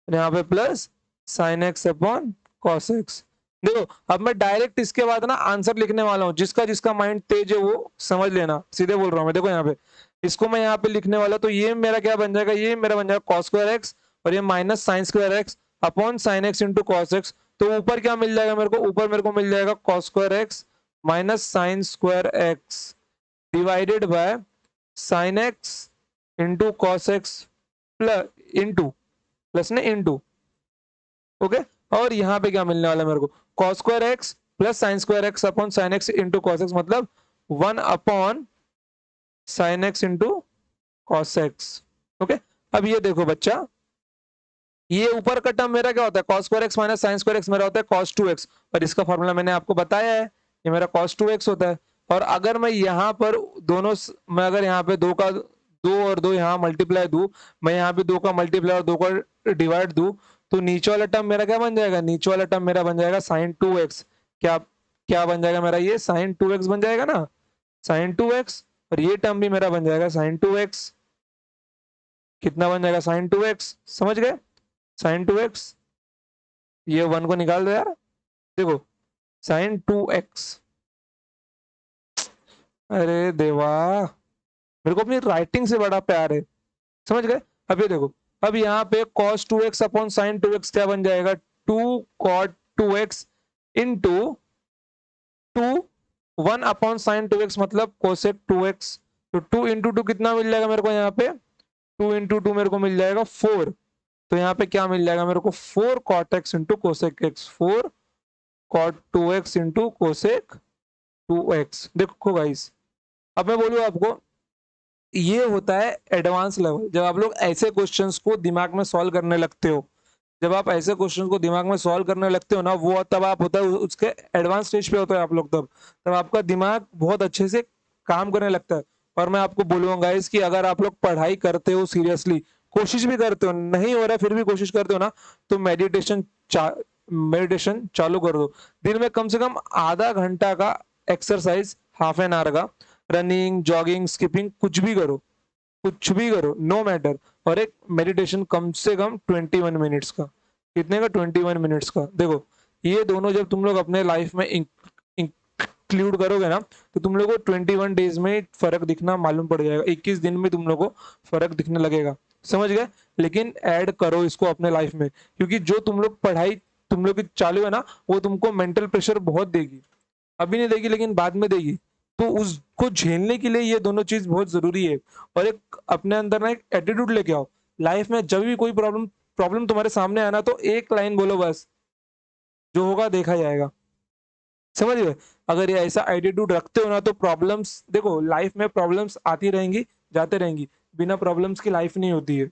यहाँ पे plus sine x upon cos x. देखो अब मैं डायरेक्ट इसके बाद ना आंसर लिखने वाला हूँ, जिसका जिसका माइंड तेज है वो समझ लेना, सीधे बोल रहा हूँ मैं। देखो यहाँ पे इसको मैं यहाँ पे लिखने वाला, तो ये मेरा क्या बन जाएगा, ये मेरा बन जाएगा कॉस स्क्वायर एक्स, और ये minus sign square x upon sine x into cos x. तो ऊपर क्या मिल जाएगा मेरे को, ऊपर मेरे को मिल जाएगा cos square x minus sign square x divided by sine x into cos x plus into plus ने इंटू, ओके। और यहाँ पे क्या मिलने वाला है मेरे को, cos square x plus sine square x upon sine x into cos x, मतलब 1 upon sine x into cos x, okay. अब ये देखो बच्चा, ये ऊपर का टर्म मेरा क्या होता है, cos square x minus sign square x मेरा होता है कॉस 2x, और इसका फॉर्मूला मैंने आपको बताया है, ये मेरा कॉस 2x होता है। और अगर मैं यहाँ पर दोनों मैं अगर यहाँ पे दो और दो यहाँ मल्टीप्लाई दू, मैं यहाँ पे दो का मल्टीप्लाई और दो का डिवाइड दू, तो नीचे वाला टर्म मेरा क्या बन जाएगा, नीचे वाला टर्म मेरा बन जाएगा साइन 2x। क्या क्या बन जाएगा मेरा, ये साइन 2x बन जाएगा ना, साइन 2x, और ये टर्म भी मेरा बन जाएगा साइन 2x। कितना बन जाएगा, साइन 2x, समझ गए, साइन 2x। ये वन को निकाल दो यार, देखो साइन 2x, अरे देवा, मेरे को अपनी राइटिंग से बड़ा प्यार है, समझ गए। अब ये देखो, अब यहाँ पे cos 2x upon sine 2x क्या बन जाएगा, 2 cot 2x into 1 upon sine 2x मतलब कोसेक 2x। तो 2 इंटू 2 कितना मिल जाएगा मेरे को, यहाँ पे 2 इंटू 2 मेरे को मिल जाएगा 4। तो यहाँ पे क्या मिल जाएगा मेरे को, 4 cot x into cosec x, 4 cot 2x into cosec 2x। देखो गाइस, अब मैं बोलूँ आपको, ये होता है एडवांस लेवल, जब आप लोग ऐसे क्वेश्चंस को दिमाग में सॉल्व करने लगते हो, जब आप ऐसे क्वेश्चन को दिमाग में सॉल्व करने लगते हो ना, वो तब आप होता है उसके एडवांस स्टेज पे होते हो आप लोग, तब तब आपका दिमाग बहुत अच्छे से काम करने लगता है। और मैं आपको बोलूंगा गाइस कि अगर आप लोग पढ़ाई करते हो सीरियसली, कोशिश भी करते हो, नहीं हो रहा है फिर भी कोशिश करते हो ना, तो मेडिटेशन चालू कर दो। दिन में कम से कम आधा घंटा का एक्सरसाइज, हाफ एन आवर का, रनिंग जॉगिंग स्किपिंग कुछ भी करो, कुछ भी करो, नो मैटर। और एक मेडिटेशन कम से कम 21 मिनट्स का, कितने का, 21 मिनट्स का। देखो ये दोनों जब तुम लोग अपने लाइफ में इंक्लूड करोगे ना, तो तुम लोग को 21 डेज में फर्क दिखना मालूम पड़ जाएगा, 21 दिन में तुम लोग को फर्क दिखने लगेगा, समझ गए। लेकिन ऐड करो इसको अपने लाइफ में, क्योंकि जो तुम लोग पढ़ाई तुम लोग की चालू है ना, वो तुमको मेंटल प्रेशर बहुत देगी, अभी नहीं देगी लेकिन बाद में देगी। तो उसको झेलने के लिए ये दोनों चीज बहुत जरूरी है। और एक अपने अंदर ना एक एटीट्यूड लेके आओ लाइफ में, जब भी कोई प्रॉब्लम प्रॉब्लम तुम्हारे सामने आना, तो एक लाइन बोलो बस, जो होगा देखा जाएगा, समझ गए। अगर ये ऐसा एटीट्यूड रखते हो ना, तो प्रॉब्लम्स, देखो लाइफ में प्रॉब्लम्स आती रहेंगी जाते रहेंगी, बिना प्रॉब्लम्स की लाइफ नहीं होती है।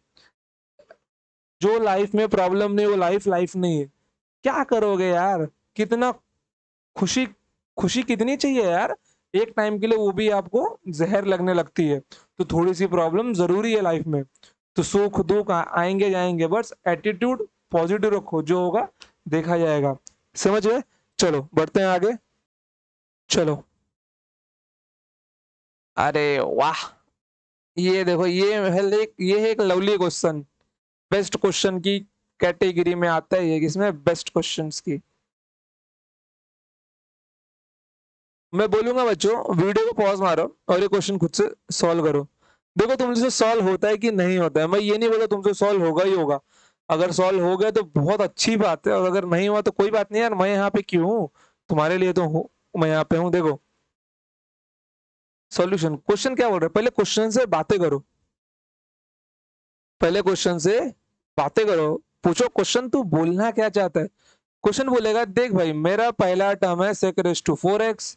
जो लाइफ में प्रॉब्लम नहीं, वो लाइफ लाइफ नहीं है। क्या करोगे यार, कितना खुशी, खुशी कितनी चाहिए यार, एक टाइम के लिए वो भी आपको जहर लगने लगती है। तो थोड़ी सी प्रॉब्लम जरूरी है लाइफ में, तो सुख दुख आएंगे जाएंगे, बस एटीट्यूड पॉजिटिव रखो, जो होगा देखा जाएगा, समझ गए। चलो बढ़ते हैं आगे, चलो। अरे वाह, ये देखो ये है एक लवली क्वेश्चन, बेस्ट क्वेश्चन की कैटेगरी में आता है ये, किसमें, बेस्ट क्वेश्चंस की। मैं बोलूंगा बच्चों, वीडियो को पॉज मारो और ये क्वेश्चन खुद से सॉल्व करो। देखो तुमसे सॉल्व होता है कि नहीं होता है, मैं ये नहीं बोला तुमसे सॉल्व होगा ही होगा। अगर सॉल्व हो गया तो बहुत अच्छी बात है, और अगर नहीं हुआ तो कोई बात नहीं यार, मैं यहाँ पे क्यों हूँ, तुम्हारे लिए तो हूँ, मैं यहाँ पे हूँ। देखो सॉल्यूशन, क्वेश्चन क्या बोल रहे हैं, पहले क्वेश्चन से बातें करो, पहले क्वेश्चन से बातें करो, पूछो क्वेश्चन तू बोलना क्या चाहता है। क्वेश्चन बोलेगा देख भाई मेरा पहला टर्म है sec रेस टू 4x,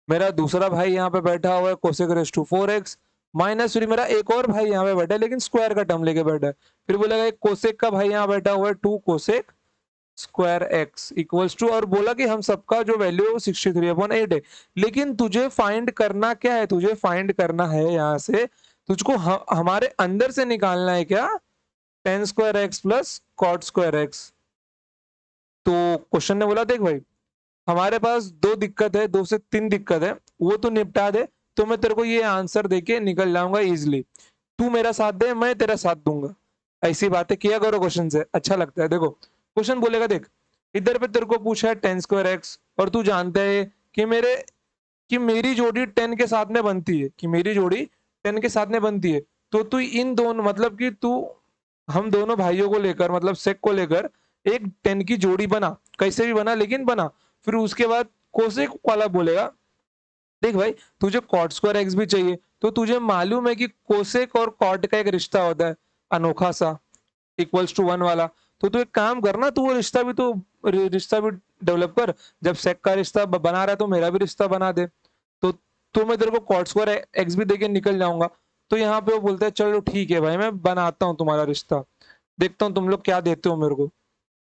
मेरा दूसरा भाई यहाँ पे बैठा हुआ है cosec raise to 4x, minus फिर मेरा एक और भाई यहाँ पे बैठा है लेकिन स्क्वायर का टर्म लेके बैठा है। फिर बोलेगा एक कोसेक का भाई यहाँ बैठा हुआ है 2 cosec square x equals to, और बोला कि हम सबका जो वैल्यू है वो 63/8 है। लेकिन तुझे फाइंड करना क्या है, तुझे फाइंड करना है यहाँ से तुझको हमारे अंदर से निकालना है क्या, tan square x plus cot square x. तो क्वेश्चन ने बोला देख भाई हमारे पास दो दिक्कत है, दो से तीन दिक्कत है, वो तो निपटा दे तो मैं तेरे को ये आंसर देके निकल जाऊंगा इजिली। तू मेरा साथ दे मैं तेरा साथ दूंगा। ऐसी बातें किया करो क्वेश्चन से, अच्छा लगता है। देखो क्वेश्चन बोलेगा देख इधर पे तेरे को पूछा है टेन स्क्वायर एक्स, और तू जानता है कि मेरी जोड़ी 10 के साथ में बनती है, कि मेरी जोड़ी 10 के साथ में बनती है। तो तू इन दोनों मतलब कि तू हम दोनों भाइयों को लेकर मतलब सेक को लेकर एक 10 की जोड़ी बना, कैसे भी बना लेकिन बना। फिर उसके बाद कोसेक वाला बोलेगा देख भाई तुझे कॉट स्क्वायर एक्स भी चाहिए, तो तुझे मालूम है कि कोसेक और कॉट का एक रिश्ता होता है अनोखा सा, इक्वल्स टू 1 वाला। तो तू एक काम करना, तू वो रिश्ता भी डेवलप कर। जब सेक का रिश्ता बना रहा है तो मेरा भी रिश्ता बना दे। तो मैं तेरे को कॉट स्क्वायर एक्स भी देके निकल जाऊंगा। तो यहाँ पे वो बोलता है चलो ठीक है भाई मैं बनाता हूँ तुम्हारा रिश्ता, देखता हूँ तुम लोग क्या देते हो मेरे को।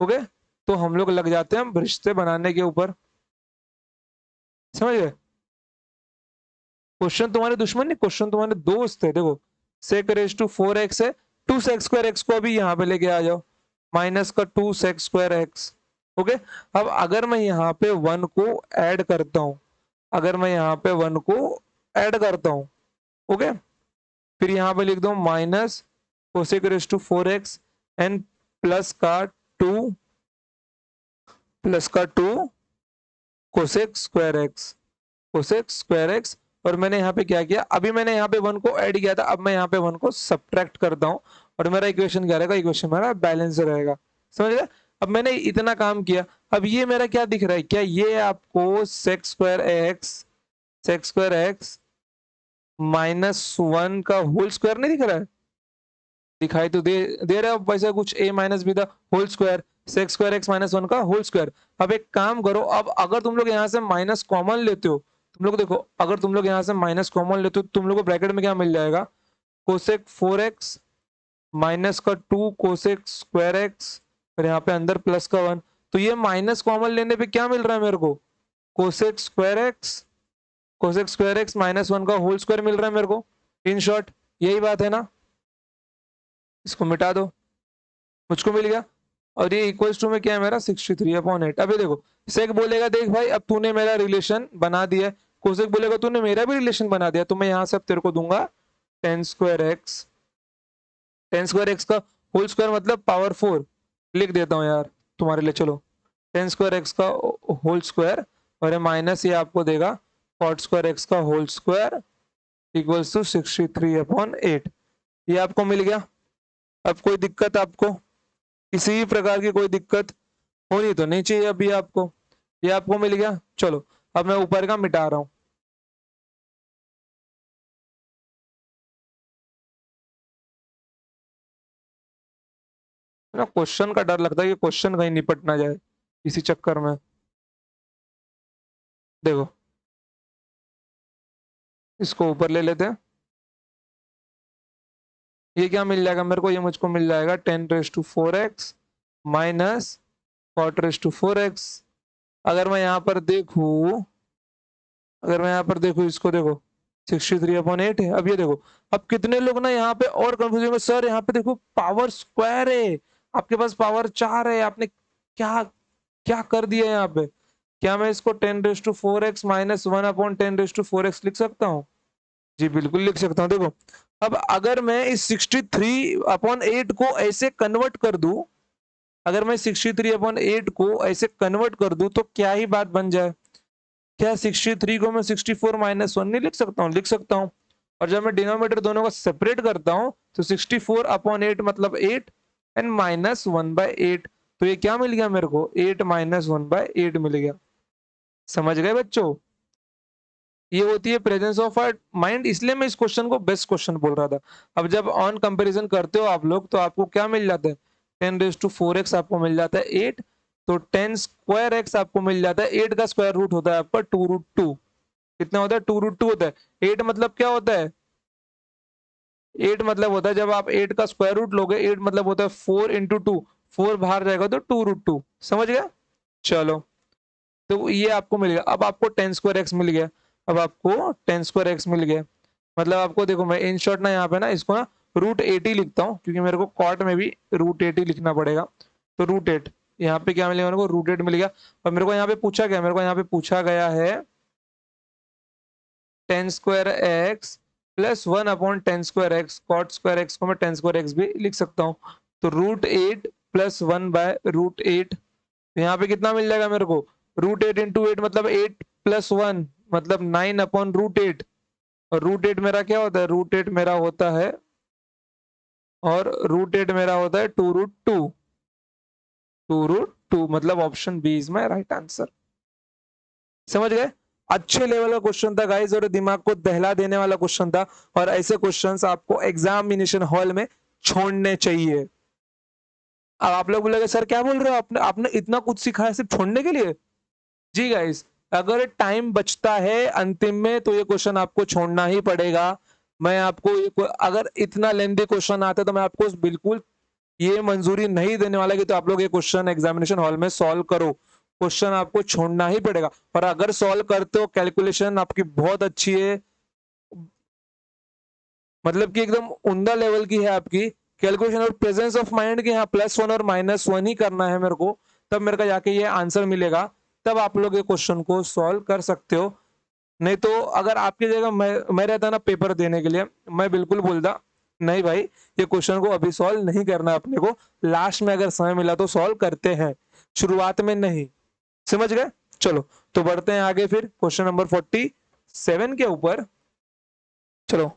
ओके, तो हम लोग लग जाते हैं रिश्ते बनाने के ऊपर। समझ गए? क्वेश्चन तुम्हारे दुश्मन नहीं, क्वेश्चन तुम्हारे दोस्त है। देखो सेक रेज टू 4x है, 2 सेक स्क्वायर एक्स को अभी यहाँ पे लेके आ जाओ, माइनस का 2 सेक स्क्वायर एक्स। ओके, अब अगर मैं यहाँ पे 1 को ऐड करता हूँ, अगर मैं यहाँ पे 1 को ऐड करता हूँ, ओके, फिर यहाँ पे लिख दो minus cosec raise to 4x and plus का 2 cosec square x, cosec square x. और मैंने यहाँ पे क्या किया, अभी मैंने यहाँ पे 1 को ऐड किया था, अब मैं यहाँ पे 1 को सब्ट्रैक्ट करता हूँ और मेरा इक्वेशन क्या रहेगा, इक्वेशन मेरा बैलेंस रहेगा। समझ गए? अब मैंने इतना काम किया, अब ये मेरा क्या दिख रहा है, क्या ये आपको सेक स्क्वायर एक्स -1 का होल स्क्वायर नहीं दिख रहा है? दिखाई तो दे रहा है वैसा कुछ, a minus b the whole square, sec square x -1 का होल स्क्वायर। अब एक काम करो, अब अगर तुम लोग यहाँ से माइनस कॉमन लेते हो, तुम लोग देखो अगर तुम लोग यहाँ से माइनस कॉमन लेते हो तुम लोग को ब्रैकेट में क्या मिल जाएगा, कोसेक 4x माइनस का 2 कोसेक स्क्वायर एक्स, फिर यहाँ पे अंदर प्लस का 1। तो ये माइनस कॉमन लेने पे क्या मिल रहा है मेरे को, cosec square x, cosec square x -1 का होल स्क्वायर मिल रहा है मेरे को। इन शॉर्ट यही बात है ना, इसको मिटा दो, मुझको मिल गया। और ये इक्वल्स टू में क्या है मेरा 63/8। अभी देखो सेक बोलेगा देख भाई अब तूने मेरा रिलेशन बना दिया, कोसेक बोलेगा तूने मेरा भी रिलेशन बना दिया, तो मैं यहाँ से अब तेरे को दूंगा ten square x, ten square x का होल स्क्वायर मतलब पावर 4 लिख देता हूँ यार तुम्हारे लिए, चलो टेन स्क्वायर एक्स का होल स्क्वायर, और ये माइनस ये आपको देगा कॉट स्क्वायर एक्स का होल स्क्वायर इक्वल्स टू 63/8। ये आपको मिल गया। अब कोई दिक्कत आपको, किसी भी प्रकार की कोई दिक्कत होनी तो नहीं चाहिए अभी आपको, ये आपको मिल गया। चलो अब मैं ऊपर का मिटा रहा हूं। ना क्वेश्चन का डर लगता है कि क्वेश्चन कहीं निपट ना जाए इसी चक्कर में। देखो इसको ऊपर ले लेते हैं, ये क्या मिल जाएगा मेरे को, ये मुझको मिल जाएगा 10⁻⁴x माइनस cot⁻⁴x। अगर मैं यहाँ पर देखूं, अगर मैं यहाँ पर देखूं इसको देखो 63/8 है। अब ये देखो, अब कितने लोग ना यहाँ पे और कंफ्यूज होंगे, सर यहाँ पे देखो पावर स्क्वायर है, आपके पास पावर 4 है, आपने क्या क्या कर दिया यहाँ पे। क्या मैं इसको 10⁻⁴x -1/10⁻⁴x लिख सकता हूँ? जी बिल्कुल लिख सकता हूँ। देखो अब अगर मैं इस 63/8 को ऐसे कन्वर्ट कर दूं, अगर मैं 63/8 को ऐसे कन्वर्ट कर दूं तो क्या ही बात बन जाए, क्या 63 को मैं 64-1 नहीं लिख सकता हूँ? लिख सकता हूँ। और जब मैं डिनोमिनेटर दोनों को सेपरेट करता हूँ तो 64/8 मतलब 8 एंड -1/8। तो ये क्या मिल गया मेरे को, 8 - 1/8 मिल गया। समझ गए बच्चों? ये होती है प्रेजेंस ऑफ अ माइंड, इसलिए मैं इस क्वेश्चन को बेस्ट क्वेश्चन बोल रहा था। अब जब ऑन कंपैरिजन करते हो आप लोग तो आपको क्या मिल जाता है, 10⁴x आपको मिल जाता है 8, तो 10² x आपको मिल जाता है, 8 का स्क्वायर रूट होता है आपका 2√2। कितना होता है, 2√2 होता है। 8 मतलब क्या होता है, 8 मतलब होता है जब आप 8 का स्क्वायर रूट लोगे, 8 मतलब होता है 4 × 2, 4 बाहर जाएगा तो 2√2, समझ गया। चलो, तो ये आपको मिल गया। अब आपको 10²x मिल गया, अब आपको 10²x मिल गया, मतलब आपको देखो मैं इन शॉर्ट ना यहाँ पे ना इसको ना √80 लिखता हूँ, क्योंकि मेरे को कॉट में भी √80 लिखना पड़ेगा। तो √8 यहाँ पे क्या मिलेगा मेरे को, √8 मिल गया। और मेरे को यहाँ पे पूछा गया, मेरे को यहाँ पे पूछा गया है 10² x प्लस 1/10²x, cot²x को मैं 10²x भी लिख सकता हूँ। तो √8 प्लस 1/√8, यहाँ पे कितना मिल जाएगा मेरे को, √8 × 8 मतलब 8 प्लस 1 मतलब 9/√8। और √8 मेरा क्या होता है, √8 मेरा होता है, और √8 मेरा होता है 2√2। 2√2 मतलब option B is my right answer. समझ गए। अच्छे लेवल का क्वेश्चन था गाइस, और दिमाग को दहला देने वाला क्वेश्चन था। और ऐसे क्वेश्चंस आपको एग्जामिनेशन हॉल में छोड़ने चाहिए। अब आप लोग बोलेंगे सर क्या बोल रहे हो, आपने आपने इतना कुछ सिखाया सिर्फ छोड़ने के लिए। जी गाइस, अगर टाइम बचता है अंतिम में तो ये क्वेश्चन आपको छोड़ना ही पड़ेगा। मैं आपको अगर इतना लेंथी क्वेश्चन आता है तो मैं आपको बिल्कुल ये मंजूरी नहीं देने वाला कि तो आप लोग ये क्वेश्चन एग्जामिनेशन हॉल में सॉल्व करो। क्वेश्चन आपको छोड़ना ही पड़ेगा, और अगर सॉल्व करते हो कैलकुलेशन आपकी बहुत अच्छी है, मतलब कि एकदम उम्दा लेवल की है आपकी कैलकुलेशन, और प्रेजेंस ऑफ माइंड के यहाँ +1 और -1 ही करना है मेरे को, तब मेरे को जाके ये आंसर मिलेगा। तब आप लोग ये क्वेश्चन को सॉल्व कर सकते हो। नहीं तो अगर आपकी जगह मैं रहता ना पेपर देने के लिए, मैं बिल्कुल बोलता नहीं भाई, ये क्वेश्चन को अभी सॉल्व नहीं करना अपने को, लास्ट में अगर समय मिला तो सॉल्व करते हैं, शुरुआत में नहीं। समझ गए। चलो, तो बढ़ते हैं आगे फिर क्वेश्चन नंबर 47 के ऊपर। चलो,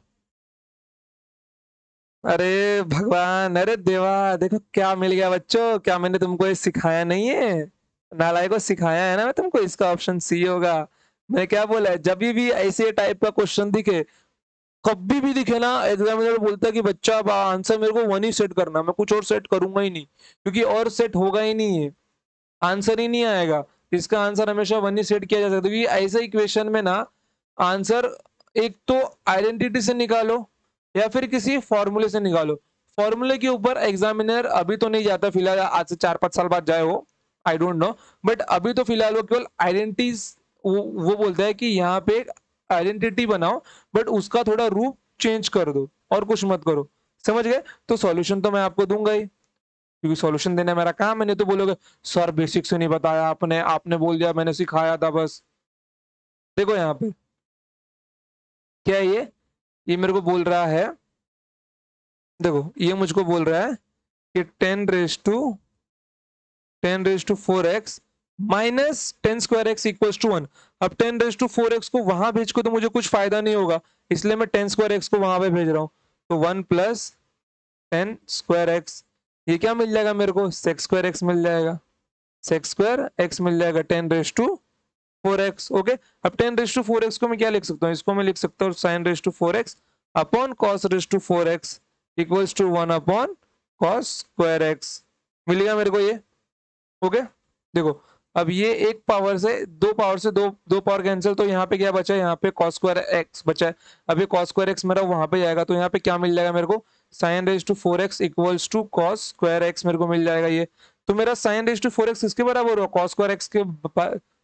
अरे भगवान, अरे देवा, देखो क्या मिल गया बच्चों, क्या मैंने तुमको ये सिखाया नहीं है, नालायक को सिखाया है ना मैं तुमको, इसका ऑप्शन सी होगा। मैं क्या बोला है, जब भी ऐसे टाइप का क्वेश्चन दिखे, कभी भी दिखे ना, एग्जामिनर बोलता है कि बच्चा अब आंसर मेरे को 1 ही सेट करना, मैं कुछ और सेट करूंगा ही नहीं, क्योंकि और सेट होगा ही नहीं है, आंसर ही नहीं आएगा। इसका आंसर हमेशा 1 ही सेट किया जा सकता है, क्योंकि ऐसे इक्वेशन में ना आंसर एक तो आइडेंटिटी से निकालो या फिर किसी फॉर्मूले से निकालो। फॉर्मूले के ऊपर एग्जामिनर अभी तो नहीं जाता फिलहाल, आज से 4-5 साल बाद जाए वो, आई डोंट नो, बट अभी तो फिलहाल वो केवल आइडेंटिटीज, वो बोलता है कि यहाँ पे एक आइडेंटिटी बनाओ, बट उसका थोड़ा रूप चेंज कर दो और कुछ मत करो। समझ गए। तो सॉल्यूशन तो मैं आपको दूंगा ही, क्योंकि सॉल्यूशन देना मेरा काम है। नहीं तो बोलोगे सर बेसिक से नहीं बताया आपने, आपने बोल दिया मैंने सिखाया था बस। देखो यहाँ पे क्या है, ये मेरे को बोल रहा है, देखो ये मुझको बोल रहा है कि 10⁴x minus 10² x equals to 1। अब 10⁴x को वहां भेज को तो मुझे कुछ फायदा नहीं होगा, इसलिए मैं 10² x को वहां पे भेज रहा हूं। तो 1 + 10²x, ये क्या मिल जाएगा मेरे को, sec²x मिल जाएगा, sec²x मिल जाएगा 10⁴x। ओके, अब 10⁴x को मैं क्या लिख सकता हूँ, इसको मैं लिख सकता हूँ sin⁴x upon cos⁴x equals to 1/cos²x। मिल गया मेरे को ये। ओके, देखो अब ये एक पावर से दो पावर से दो पावर कैंसिल, तो यहाँ पे क्या बचा है, यहाँ पे cos²x बचा है। अब ये cos²x मेरा वहां पे जाएगा, तो यहाँ पे क्या मिल जाएगा मेरे को, sin⁴x इक्वल्स टू cos²x मेरे को मिल जाएगा ये। तो मेरा sin⁴x किसके बराबर हुआ,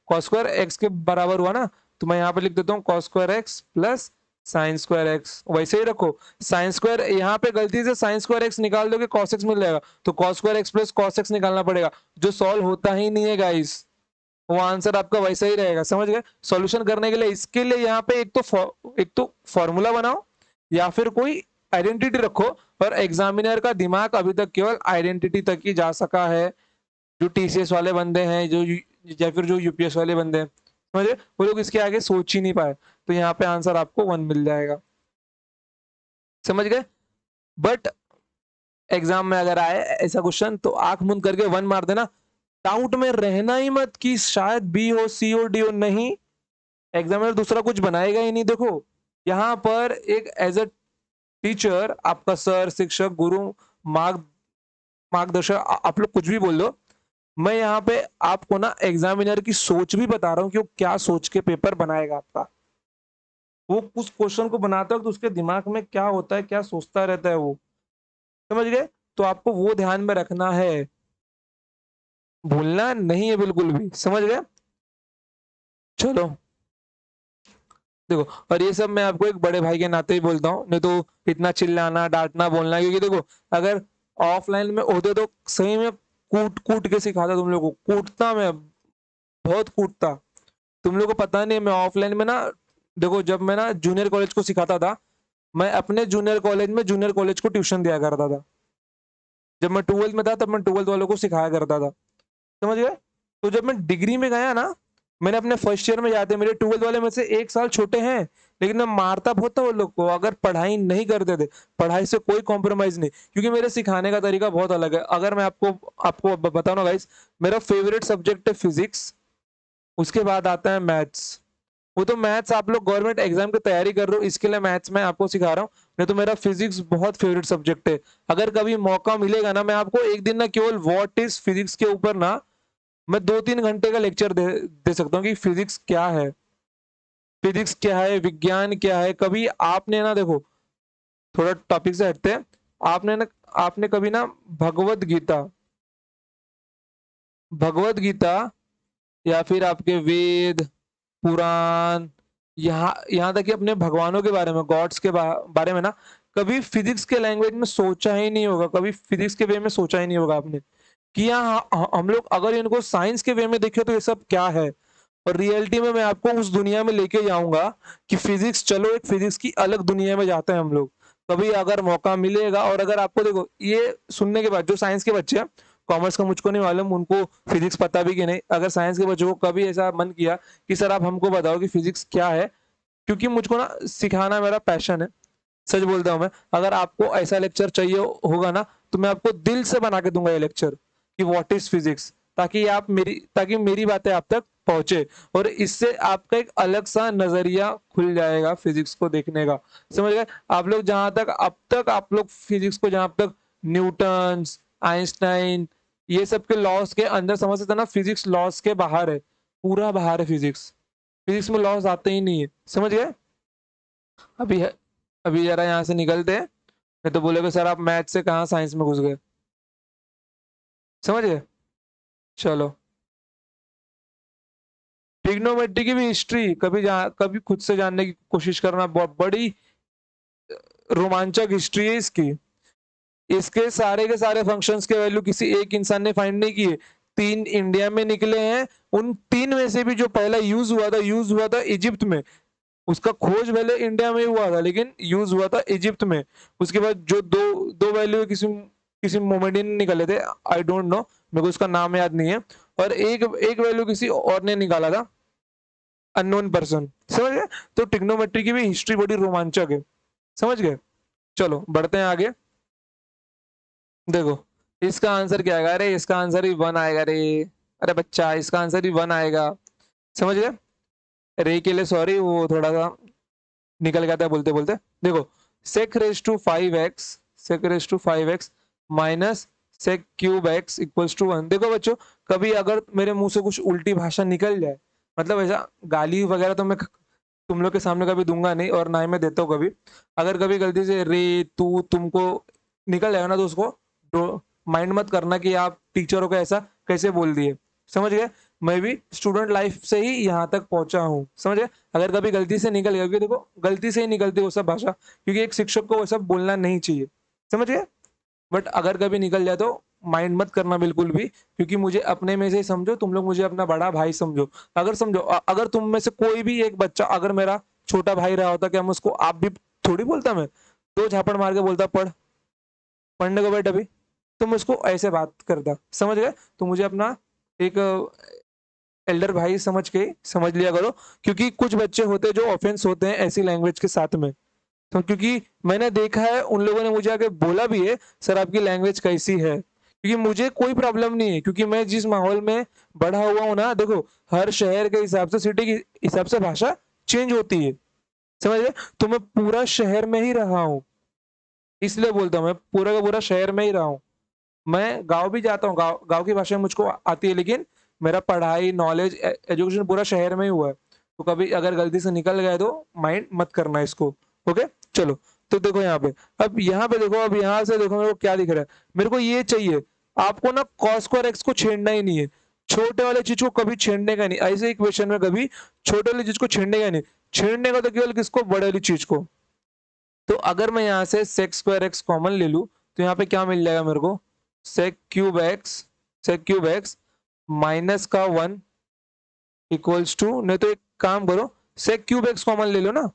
cos²x के बराबर हुआ ना। तो मैं यहाँ पे लिख देता हूँ cos²x प्लस sin²x, वैसे ही रखो। sin² यहाँ पे गलती से sin²x निकाल दोगे cos x मिल जाएगा, तो cos² प्लस cos x निकालना पड़ेगा, जो सॉल्व होता ही नहीं है गाइस, वो आंसर आपका वैसा ही रहेगा। समझ गए। सॉल्यूशन करने के लिए इसके लिए यहाँ पे एक तो फॉर्मूला बनाओ या फिर कोई आइडेंटिटी रखो, और एग्जामिनर का दिमाग अभी तक केवल आइडेंटिटी तक ही जा सका है। जो टीसीएस वाले बंदे हैं, या फिर जो यूपीएस वाले बंदे हैं, समझे, वो लोग इसके आगे सोच ही नहीं पाए। तो यहाँ पे आंसर आपको 1 मिल जाएगा। समझ गए। बट एग्जाम में अगर आए ऐसा क्वेश्चन तो आंख मुंद करके 1 मार देना, डाउट में रहना ही मत कि शायद बी हो, सी हो, डी हो, नहीं, एग्जामिनर दूसरा कुछ बनाएगा ही नहीं। देखो यहाँ पर एक एज अ टीचर, आपका सर, शिक्षक, गुरु, मार्ग मार्गदर्शक, आप लोग कुछ भी बोल दो, मैं यहाँ पे आपको ना एग्जामिनर की सोच भी बता रहा हूँ कि वो क्या सोच के पेपर बनाएगा आपका। वो उस क्वेश्चन को बनाता है तो उसके दिमाग में क्या होता है, क्या सोचता रहता है वो, समझ गए? तो आपको वो ध्यान में रखना है, भूलना नहीं है बिल्कुल भी, समझ गए? चलो देखो, और ये सब मैं आपको एक बड़े भाई के नाते ही बोलता हूँ, नहीं तो इतना चिल्लाना, डांटना, बोलना, क्योंकि देखो अगर ऑफलाइन में होते तो सही में कूट कूट के सिखाता तुम लोगों को, कूटता मैं, बहुत कूटता। तुम लोगों को पता नहीं है, मैं ऑफलाइन में ना, देखो जब मैं ना जूनियर कॉलेज को सिखाता था, मैं अपने जूनियर कॉलेज में जूनियर कॉलेज को ट्यूशन दिया करता था। जब मैं 12th में था तब मैं 12th वालों को सिखाया करता था, समझ गए? तो जब मैं डिग्री में गया ना, मैंने अपने फर्स्ट ईयर में जाते, मेरे 12th वाले में से 1 साल छोटे हैं, लेकिन मैं मारता बहुत था वो लोग को अगर पढ़ाई नहीं करते थे। पढ़ाई से कोई कॉम्प्रोमाइज नहीं, क्योंकि मेरे सिखाने का तरीका बहुत अलग है। अगर मैं आपको आपको बताऊं ना गाइस, मेरा फेवरेट सब्जेक्ट है फिजिक्स, उसके बाद आता है मैथ्स। वो तो मैथ्स आप लोग गवर्नमेंट एग्जाम की तैयारी कर रहे हो, इसके लिए मैथ्स मैं आपको सिखा रहा हूँ, नहीं तो मेरा फिजिक्स बहुत फेवरेट सब्जेक्ट है। अगर कभी मौका मिलेगा ना, मैं आपको एक दिन ना केवल व्हाट इज फिजिक्स के ऊपर ना मैं 2-3 घंटे का लेक्चर दे सकता हूँ कि फिजिक्स क्या है, फिजिक्स क्या है, विज्ञान क्या है। कभी आपने ना, देखो थोड़ा टॉपिक से हटते हैं, आपने कभी ना भगवत गीता, भगवत गीता या फिर आपके वेद, पुराण, यहाँ यहाँ तक कि अपने भगवानों के बारे में, गॉड्स के बारे में ना कभी फिजिक्स के लैंग्वेज में सोचा ही नहीं होगा, कभी फिजिक्स के वे में सोचा ही नहीं होगा आपने कि यहाँ हम लोग अगर इनको साइंस के वे में देखें तो ये सब क्या है। और रियलिटी में मैं आपको उस दुनिया में लेके जाऊंगा कि फिजिक्स, चलो एक फिजिक्स की अलग दुनिया में जाते हैं हम लोग, कभी अगर मौका मिलेगा। और अगर आपको, देखो ये सुनने के बाद जो साइंस के बच्चे हैं, कॉमर्स का मुझको नहीं मालूम उनको फिजिक्स पता भी कि नहीं, अगर साइंस के बच्चों को कभी ऐसा मन किया कि सर आप हमको बताओ कि फिजिक्स क्या है, क्योंकि मुझको ना सिखाना मेरा पैशन है, सच बोलता हूँ मैं। अगर आपको ऐसा लेक्चर चाहिए होगा ना, तो मैं आपको दिल से बना के दूंगा ये लेक्चर कि व्हाट इज फिजिक्स, ताकि मेरी बातें आप तक पहुंचे, और इससे आपका एक अलग सा नजरिया खुल जाएगा फिजिक्स को देखने का, समझ गए? आप लोग जहां तक अब तक आप लोग फिजिक्स को जहां तक न्यूटन, आइंस्टाइन, ये सब के लॉस के अंदर समझते थे ना, फिजिक्स लॉस के बाहर है, पूरा बाहर है फिजिक्स। फिजिक्स में लॉस आते ही नहीं है, समझ गए? अभी अभी जरा यहाँ से निकलते हैं, नहीं तो बोलोगे सर आप मैथ से कहाँ साइंस में घुस गए, समझ गए? चलो, ट्रिग्नोमेट्री की भी हिस्ट्री कभी खुद से जानने की कोशिश करना, बहुत बड़ी रोमांचक हिस्ट्री है इसकी। इसके सारे के सारे फंक्शंस के वैल्यू किसी एक इंसान ने फाइंड नहीं किए, 3 इंडिया में निकले हैं। उन 3 में से भी जो पहला यूज हुआ था इजिप्ट में, उसका खोज पहले इंडिया में ही हुआ था लेकिन यूज हुआ था इजिप्ट में। उसके बाद जो दो दो वैल्यू किसी किसी मोमेडियन ने निकाले थे, आई डोंट नो, मेरे को उसका नाम याद नहीं है, और एक एक वैल्यू किसी और ने निकाला था, अननोन पर्सन, समझ गए? तो टिग्नोमेट्री की भी हिस्ट्री बड़ी रोमांचक है, समझ गए? चलो बढ़ते हैं आगे। देखो इसका आंसर क्या आएगा, अरे इसका आंसर ही 1 आएगा रे, अरे बच्चा इसका आंसर ही 1 आएगा, समझ गए? रे के लिए सॉरी, वो थोड़ा सा निकल गया था बोलते बोलते। देखो sec raise to 5x, sec raise to 5x minus sec cube x equals to 1। देखो बच्चों, कभी अगर मेरे मुंह से कुछ उल्टी भाषा निकल जाए, मतलब ऐसा गाली वगैरह तो मैं तुम लोग के सामने कभी दूंगा नहीं, और ना ही मैं देता हूँ कभी। अगर कभी गलती से रे, तू, तुमको निकल जाएगा ना, तो उसको माइंड मत करना कि आप टीचरों को ऐसा कैसे बोल दिए, समझ गए? मैं भी स्टूडेंट लाइफ से ही यहाँ तक पहुंचा हूँ, समझ गए? अगर कभी गलती से निकल गया, क्योंकि देखो गलती से ही निकलती है वो सब भाषा, क्योंकि एक शिक्षक को वो सब बोलना नहीं चाहिए, समझ गए? बट अगर कभी निकल जाए तो माइंड मत करना बिल्कुल भी, क्योंकि मुझे अपने में से ही समझो, तुम लोग मुझे अपना बड़ा भाई समझो। अगर समझो अगर तुम में से कोई भी एक बच्चा अगर मेरा छोटा भाई रहा होता, क्या मैं उसको आप भी थोड़ी बोलता, मैं 2 झापड़ मार के बोलता पढ़, पढ़ने को बैठ अभी, तो मैं उसको ऐसे बात करता, समझ गए? तो मुझे अपना एक एल्डर भाई समझ के समझ लिया करो, क्योंकि कुछ बच्चे होते हैं जो ऑफेंस होते हैं ऐसी लैंग्वेज के साथ में। तो क्योंकि मैंने देखा है, उन लोगों ने मुझे आके बोला भी है, सर आपकी लैंग्वेज कैसी है, क्योंकि मुझे कोई प्रॉब्लम नहीं है, क्योंकि मैं जिस माहौल में बड़ा हुआ हूँ ना, देखो हर शहर के हिसाब से, सिटी के हिसाब से भाषा चेंज होती है, समझ गए? तो मैं पूरा शहर में ही रहा हूँ, इसलिए बोलता हूँ मैं पूरा का पूरा शहर में ही रहा हूँ। मैं गाँव भी जाता हूँ, गाँव गाँव की भाषा मुझको आती है, लेकिन मेरा पढ़ाई, नॉलेज, एजुकेशन पूरा शहर में ही हुआ है। तो कभी अगर गलती से निकल गए तो माइंड मत करना इसको, ओके? चलो, तो देखो यहाँ पे, अब यहाँ पे देखो, अब यहाँ से देखो मेरे को क्या दिख रहा है, मेरे को ये चाहिए। आपको ना कॉस स्क्वायर एक्स को छेड़ना ही नहीं है, छोटे वाले चीज को कभी छेड़ने का नहीं, ऐसे इक्वेशन में कभी छोटे वाली चीज को छेड़ने का नहीं, छेड़ने का तो केवल किसको, बड़े वाली चीज को। तो अगर मैं यहाँ से सेक स्क्वायर एक्स कॉमन ले लूं, तो यहाँ पे क्या मिल जाएगा मेरे को, सेक क्यूब एक्स माइनस का 1 इक्वल्स टू, नहीं तो एक काम करो, सेक क्यूब एक्स कॉमन ले लो ना,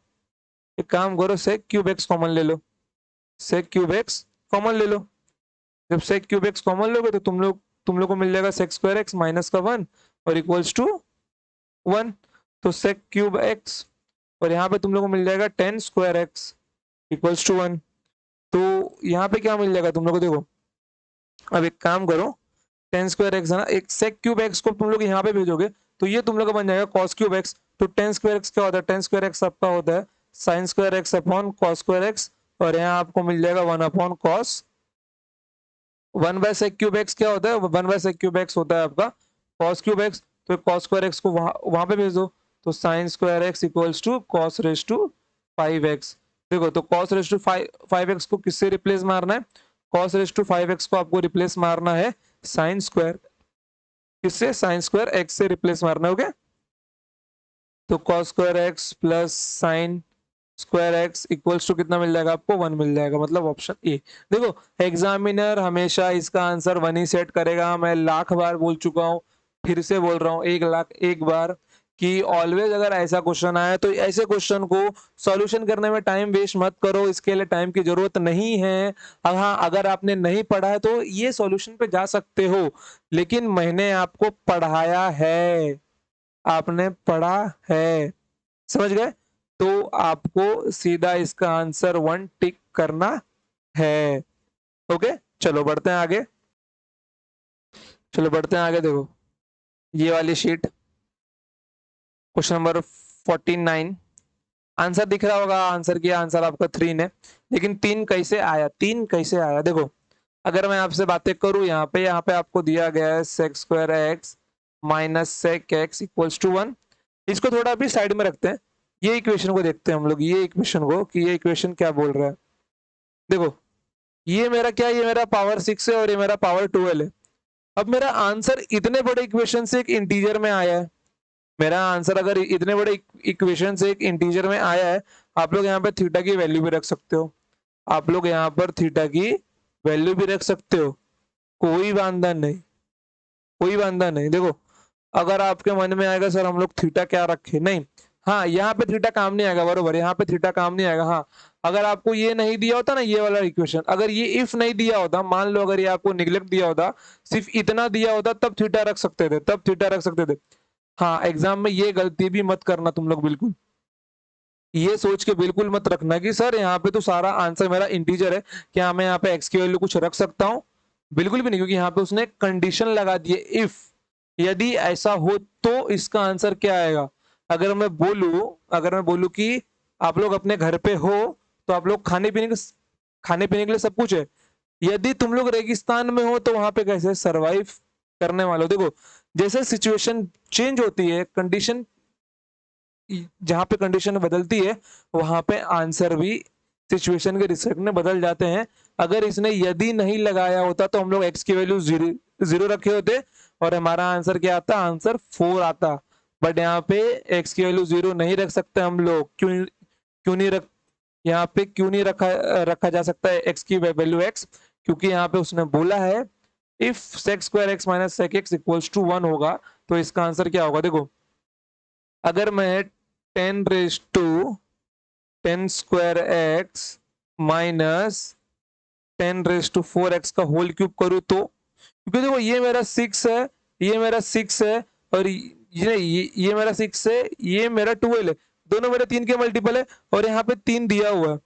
एक काम करो, सेक क्यूब एक्स कॉमन ले लो, सेक क्यूब एक्स कॉमन ले लो। जब सेक क्यूब एक्स कॉमन लोगे तो तुम लोग को मिल जाएगा सेक स्क्वायर एक्स माइनस का 1 और इक्वल्स टू 1। तो सेक क्यूब एक्स, और यहाँ पे तुम लोग को मिल जाएगा tan square x equals to 1। तो यहाँ पे क्या मिल जाएगा तुम लोग को, देखो अब एक काम करो, टेन स्क्वायर एक्स है ना, एक सेक क्यूब एक्स को तुम लोग यहाँ पे भेजोगे तो ये तुम लोग का बन जाएगा कॉस क्यूब एक्स। तो टेन स्क्वायर एक्स क्या होता है, टेन स्क्वायर एक्स आपका होता है sine square x upon cos square x, और यहाँ आपको मिल जाएगा 1 upon cos. 1 by sec cube x क्या होता है, 1 बाय सेक क्यूब एक्स होता है आपका कॉस क्यूब एक्स। तो कॉस स्क्वायर एक्स को वहां पे भेज दो, तो sine square x equals to cos raise to 5x। देखो, तो कॉस रेस टू 5x को किससे रिप्लेस मारना है, कॉस रेस टू 5x को आपको रिप्लेस मारना है साइन स्क्वायर, किससे, साइन स्क्वायर एक्स से रिप्लेस मारना है, ओके? तो cos square x plus sine square x equals to कितना मिल जाएगा आपको, 1 मिल जाएगा, मतलब ऑप्शन ए। देखो, एग्जामिनर हमेशा इसका आंसर 1 ही सेट करेगा, मैं लाख बार बोल चुका हूँ, फिर से बोल रहा हूँ 1,00,001 बार, कि ऑलवेज अगर ऐसा क्वेश्चन आया तो ऐसे क्वेश्चन को सॉल्यूशन करने में टाइम वेस्ट मत करो, इसके लिए टाइम की जरूरत नहीं है। अब हाँ, अगर आपने नहीं पढ़ा है तो ये सॉल्यूशन पे जा सकते हो, लेकिन मैंने आपको पढ़ाया है, आपने पढ़ा है, समझ गए? तो आपको सीधा इसका आंसर 1 टिक करना है, ओके? चलो बढ़ते हैं आगे, चलो बढ़ते हैं आगे। देखो ये वाली शीट, क्वेश्चन नंबर 49, आंसर दिख रहा होगा, आंसर किया, आंसर आपका 3 ने, लेकिन 3 कैसे आया, 3 कैसे आया? देखो, अगर मैं आपसे बातें करूं, यहाँ पे आपको दिया गया है sec square x minus sec x equals to 1। इसको थोड़ा अभी साइड में रखते हैं, ये इक्वेशन को देखते हैं हम लोग, ये इक्वेशन को, कि ये इक्वेशन क्या बोल रहा है। देखो, ये मेरा क्या है, ये मेरा पावर 6 है और ये मेरा पावर 12 है। अब मेरा आंसर इतने बड़े इक्वेशन से एक इंटीजर में आया है, मेरा आंसर अगर इतने बड़े इक्वेशन से एक इंटीजर में आया है, आप लोग यहाँ पे थीटा की वैल्यू भी रख सकते हो, आप लोग यहाँ पर थीटा की वैल्यू भी रख सकते हो, कोई बांधा नहीं, कोई बांधा नहीं। देखो, अगर आपके मन में आएगा सर हम लोग थीटा क्या रखे, नहीं, हाँ यहाँ पे थीटा काम नहीं आएगा, बरोबर, यहाँ पे थीटा काम नहीं आएगा। हाँ, अगर आपको ये नहीं दिया होता ना, ये वाला इक्वेशन, अगर ये इफ नहीं दिया होता, मान लो अगर ये आपको निगलेक्ट दिया होता, सिर्फ इतना दिया होता, तब थीटा रख सकते थे, तब थीटा रख सकते थे। हाँ, एग्जाम में ये गलती भी मत करना तुम लोग, बिल्कुल ये सोच के बिल्कुल मत रखना कि सर यहाँ पे तो सारा आंसर मेरा इंटीजर है, क्या मैं यहाँ पे एक्स की वैल्यू कुछ रख सकता हूँ? बिल्कुल भी नहीं, क्योंकि यहाँ पे उसने कंडीशन लगा दी है, इफ, यदि ऐसा हो तो इसका आंसर क्या आएगा। अगर मैं बोलूं कि आप लोग अपने घर पे हो, तो आप लोग खाने पीने के लिए सब कुछ है, यदि तुम लोग रेगिस्तान में हो तो वहां पे कैसे सरवाइव करने वाले हो? देखो, जैसे सिचुएशन चेंज होती है, कंडीशन, जहां पे कंडीशन बदलती है वहां पे आंसर भी सिचुएशन के रिस्पेक्ट में बदल जाते हैं। अगर इसने यदि नहीं लगाया होता तो हम लोग एक्स की वैल्यू जीरो रखे होते और हमारा आंसर क्या आता, आंसर 4 आता। बट यहाँ पे एक्स की वैल्यू 0 नहीं रख सकते हम लोग, क्यों क्यों नहीं रख यहाँ पे क्यों नहीं रखा जा सकता है एक्स की वैल्यू एक्स, क्योंकि यहाँ पे उसने बोला है if sec square x minus sec x equals to 1 होगा, तो इसका आंसर क्या होगा? देखो, अगर मैं 10 raise to 10 square x minus 10 raise to 4x का होल क्यूब करूं, तो क्योंकि देखो ये मेरा 6 है, ये मेरा 6 है, और ये मेरा 6 है, ये मेरा 12 है, दोनों मेरे 3 के मल्टीपल है, और यहाँ पे 3 दिया हुआ है।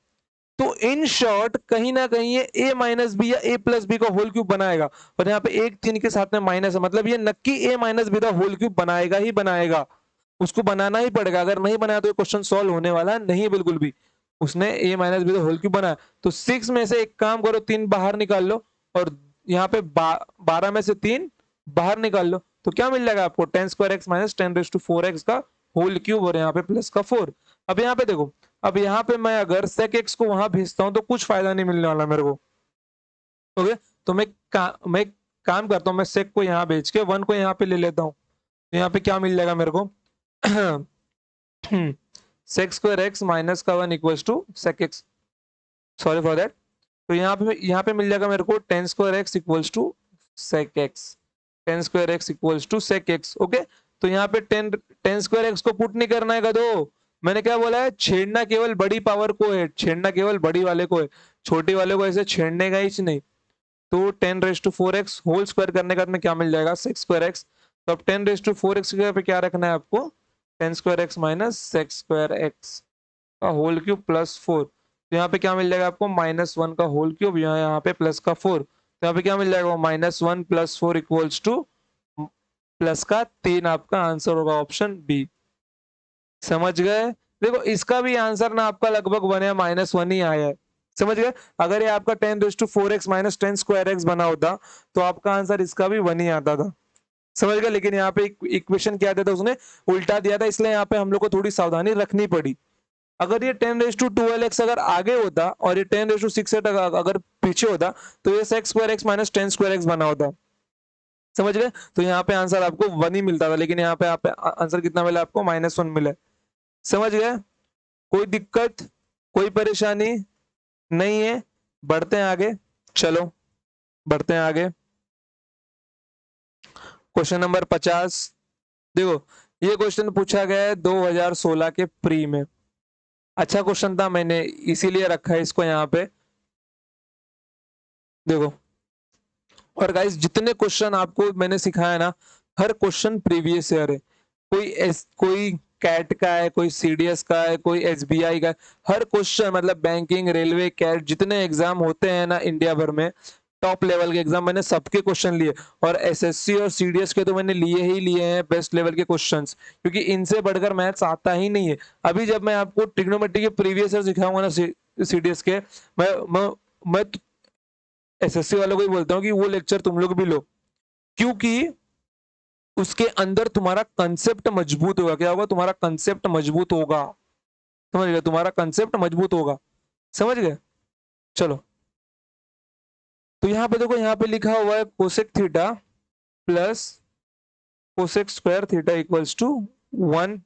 तो इन शॉर्ट कहीं ना कहीं ये a माइनस बी या a प्लस बी का होल क्यूब बनाएगा, और यहाँ पे एक 3 के साथ में माइनस है, मतलब ये नक्की a माइनस बी का होल क्यूब बनाएगा ही बनाएगा, उसको बनाना ही पड़ेगा। अगर नहीं बनाया तो ये क्वेश्चन सॉल्व होने वाला नहीं बिल्कुल भी। उसने a माइनस बी का होल क्यूब बनाया, तो 6 में से एक काम करो, 3 बाहर निकाल लो, और यहाँ पे 12 में से 3 बाहर निकाल लो, तो क्या मिल जाएगा आपको 10 स्क्वायर एक्स माइनस 10⁴x का होल क्यूब, और यहाँ पे प्लस का 4। अब यहाँ पे देखो, अब यहाँ पे मैं अगर sec x को वहां भेजता हूं तो कुछ फायदा नहीं मिलने वाला मेरे को। ओके, तो मैं काम करता हूँ, मैं sec को यहाँ भेज के 1 को यहाँ पे ले लेता हूँ, तो यहाँ पे क्या मिल जाएगा मेरे को sec स्क्वायर एक्स माइनस का 1 equals to sec x, sorry for that. तो यहाँ पे मिल जाएगा मेरे को 10 square x equals to sec x, 10 square x equals to sec x। Okay, तो यहाँ पे 10 स्क्वायर एक्स को पुट नहीं करना है गधो, मैंने क्या बोला है, छेड़ना केवल बड़ी पावर को है, छेड़ना केवल बड़ी वाले को है, छोटी वाले को ऐसे छेड़ने का ही नहीं। तो 10⁴x होल स्क्वायर करने का में क्या मिल जाएगा sec स्क्वायर एक्स, तो अब 10⁴x के पे क्या रखना है आपको, 10 square x minus sec square x का होल क्यूब प्लस 4। तो यहाँ पे क्या मिल जाएगा आपको -1 का होल क्यूब, यहाँ पे प्लस का 4, तो यहाँ पे क्या मिल जाएगा -1 + 4 इक्वल्स टू प्लस का 3, आपका आंसर होगा ऑप्शन बी। समझ गए? देखो इसका भी आंसर ना आपका लगभग बने -1 ही आया है, समझ गए? अगर ये आपका 10⁴x माइनस 10 स्क्वायर एक्स बना होता तो आपका आंसर इसका भी 1 ही आता था, समझ गए? लेकिन यहाँ पे इक्वेशन क्या दिया था उसने, उल्टा दिया था, इसलिए यहाँ पे हम लोग को थोड़ी सावधानी रखनी पड़ी। अगर ये 10⁻12x अगर आगे होता और ये 10⁻6 अगर पीछे होता तो ये sec square x minus 10 square x बना होता, समझ गए? तो यहाँ पे आंसर आपको 1 ही मिलता था, लेकिन यहाँ पे आंसर कितना मिला आपको, -1 मिला। समझ गए? कोई दिक्कत, कोई परेशानी नहीं है? बढ़ते हैं आगे, चलो बढ़ते हैं आगे। Question number 50। देखो ये क्वेश्चन पूछा गया है 2016 के प्री में, अच्छा क्वेश्चन था, मैंने इसीलिए रखा है इसको यहाँ पे। देखो, और गाइस जितने क्वेश्चन आपको मैंने सिखाया ना, हर क्वेश्चन प्रीवियस ईयर है, कोई कैट का है, कोई सीडीएस का है, कोई एसबीआई का है, हर क्वेश्चन मतलब बैंकिंग, रेलवे, कैट, जितने एग्जाम होते हैं ना इंडिया भर में, टॉप लेवल के एग्जाम, मैंने सबके क्वेश्चन लिए, और एसएससी और सीडीएस के तो मैंने लिए ही लिए हैं बेस्ट लेवल के क्वेश्चंस, क्योंकि इनसे बढ़कर मैथ्स आता ही नहीं है। अभी जब मैं आपको ट्रिग्नोमेट्री के प्रीवियस ईयर सिखाऊंगा ना सीडीएस के, मैं एसएससी वालों को ही बोलता हूँ कि वो लेक्चर तुम लोग भी लो, क्योंकि उसके अंदर तुम्हारा कंसेप्ट मजबूत होगा। क्या होगा? तुम्हारा कंसेप्ट मजबूत होगा, समझ गए? तुम्हारा कंसेप्ट मजबूत होगा, समझ गए? चलो, तो यहाँ पे देखो, यहाँ पे लिखा हुआ है cosec theta plus cosec square theta equals to 1,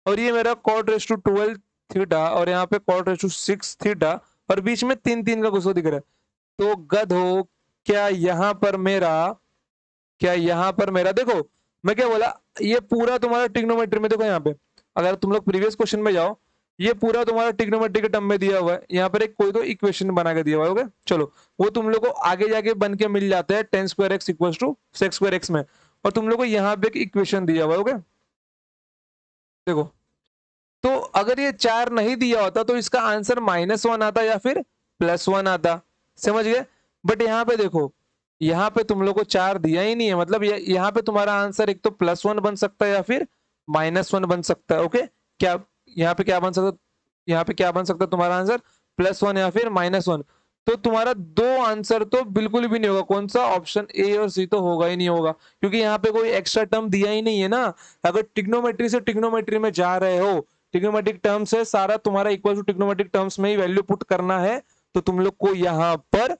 और ये मेरा कॉट रेस टू 12 थीटा, और यहाँ पे कॉट रेस टू 6 थीटा, और बीच में 3 का गुस्सा दिख रहा है। तो गधो, क्या यहाँ पर मेरा क्या यहाँ पर मेरा देखो, मैं क्या बोला, ये पूरा तुम्हारा ट्रिग्नोमेट्री में, देखो यहाँ पे अगर तुम लोग प्रीवियस क्वेश्चन में जाओ, ये पूरा तुम्हारा ट्रिग्नोमेट्री के टर्म में दिया हुआ है, यहाँ पर एक कोई तो इक्वेशन बना के दिया हुआ है। ओके, चलो वो तुम लोग को आगे जाके बन के मिल जाता है 10 square x equals to sec square x में, और तुम लोग को यहाँ पे एक इक्वेशन दिया हुआ है। ओके, देखो, तो अगर ये 4 नहीं दिया होता तो इसका आंसर -1 आता या फिर +1 आता, समझ गए? बट यहाँ पे देखो, यहाँ पे तुम लोग को 4 दिया ही नहीं है, मतलब यहाँ पे तुम्हारा आंसर एक तो +1 बन सकता है या फिर -1 बन सकता है। ओके, क्या यहाँ पे क्या बन सकता, यहाँ पे क्या बन सकता है तुम्हारा आंसर, +1 या फिर -1। तो तुम्हारा 2 आंसर तो बिल्कुल भी नहीं होगा, कौन सा, ऑप्शन ए और सी तो होगा ही नहीं होगा, क्योंकि यहाँ पे कोई एक्स्ट्रा टर्म दिया ही नहीं है ना। अगर टिग्नोमेट्री से टिग्नोमेट्री में जा रहे हो, टिग्नोमेट्रिक टर्म्स है, सारा तुम्हारा इक्वल टू टिग्नोमेट्रिक टर्म्स में ही वैल्यू पुट करना है, तो तुम लोग को यहाँ पर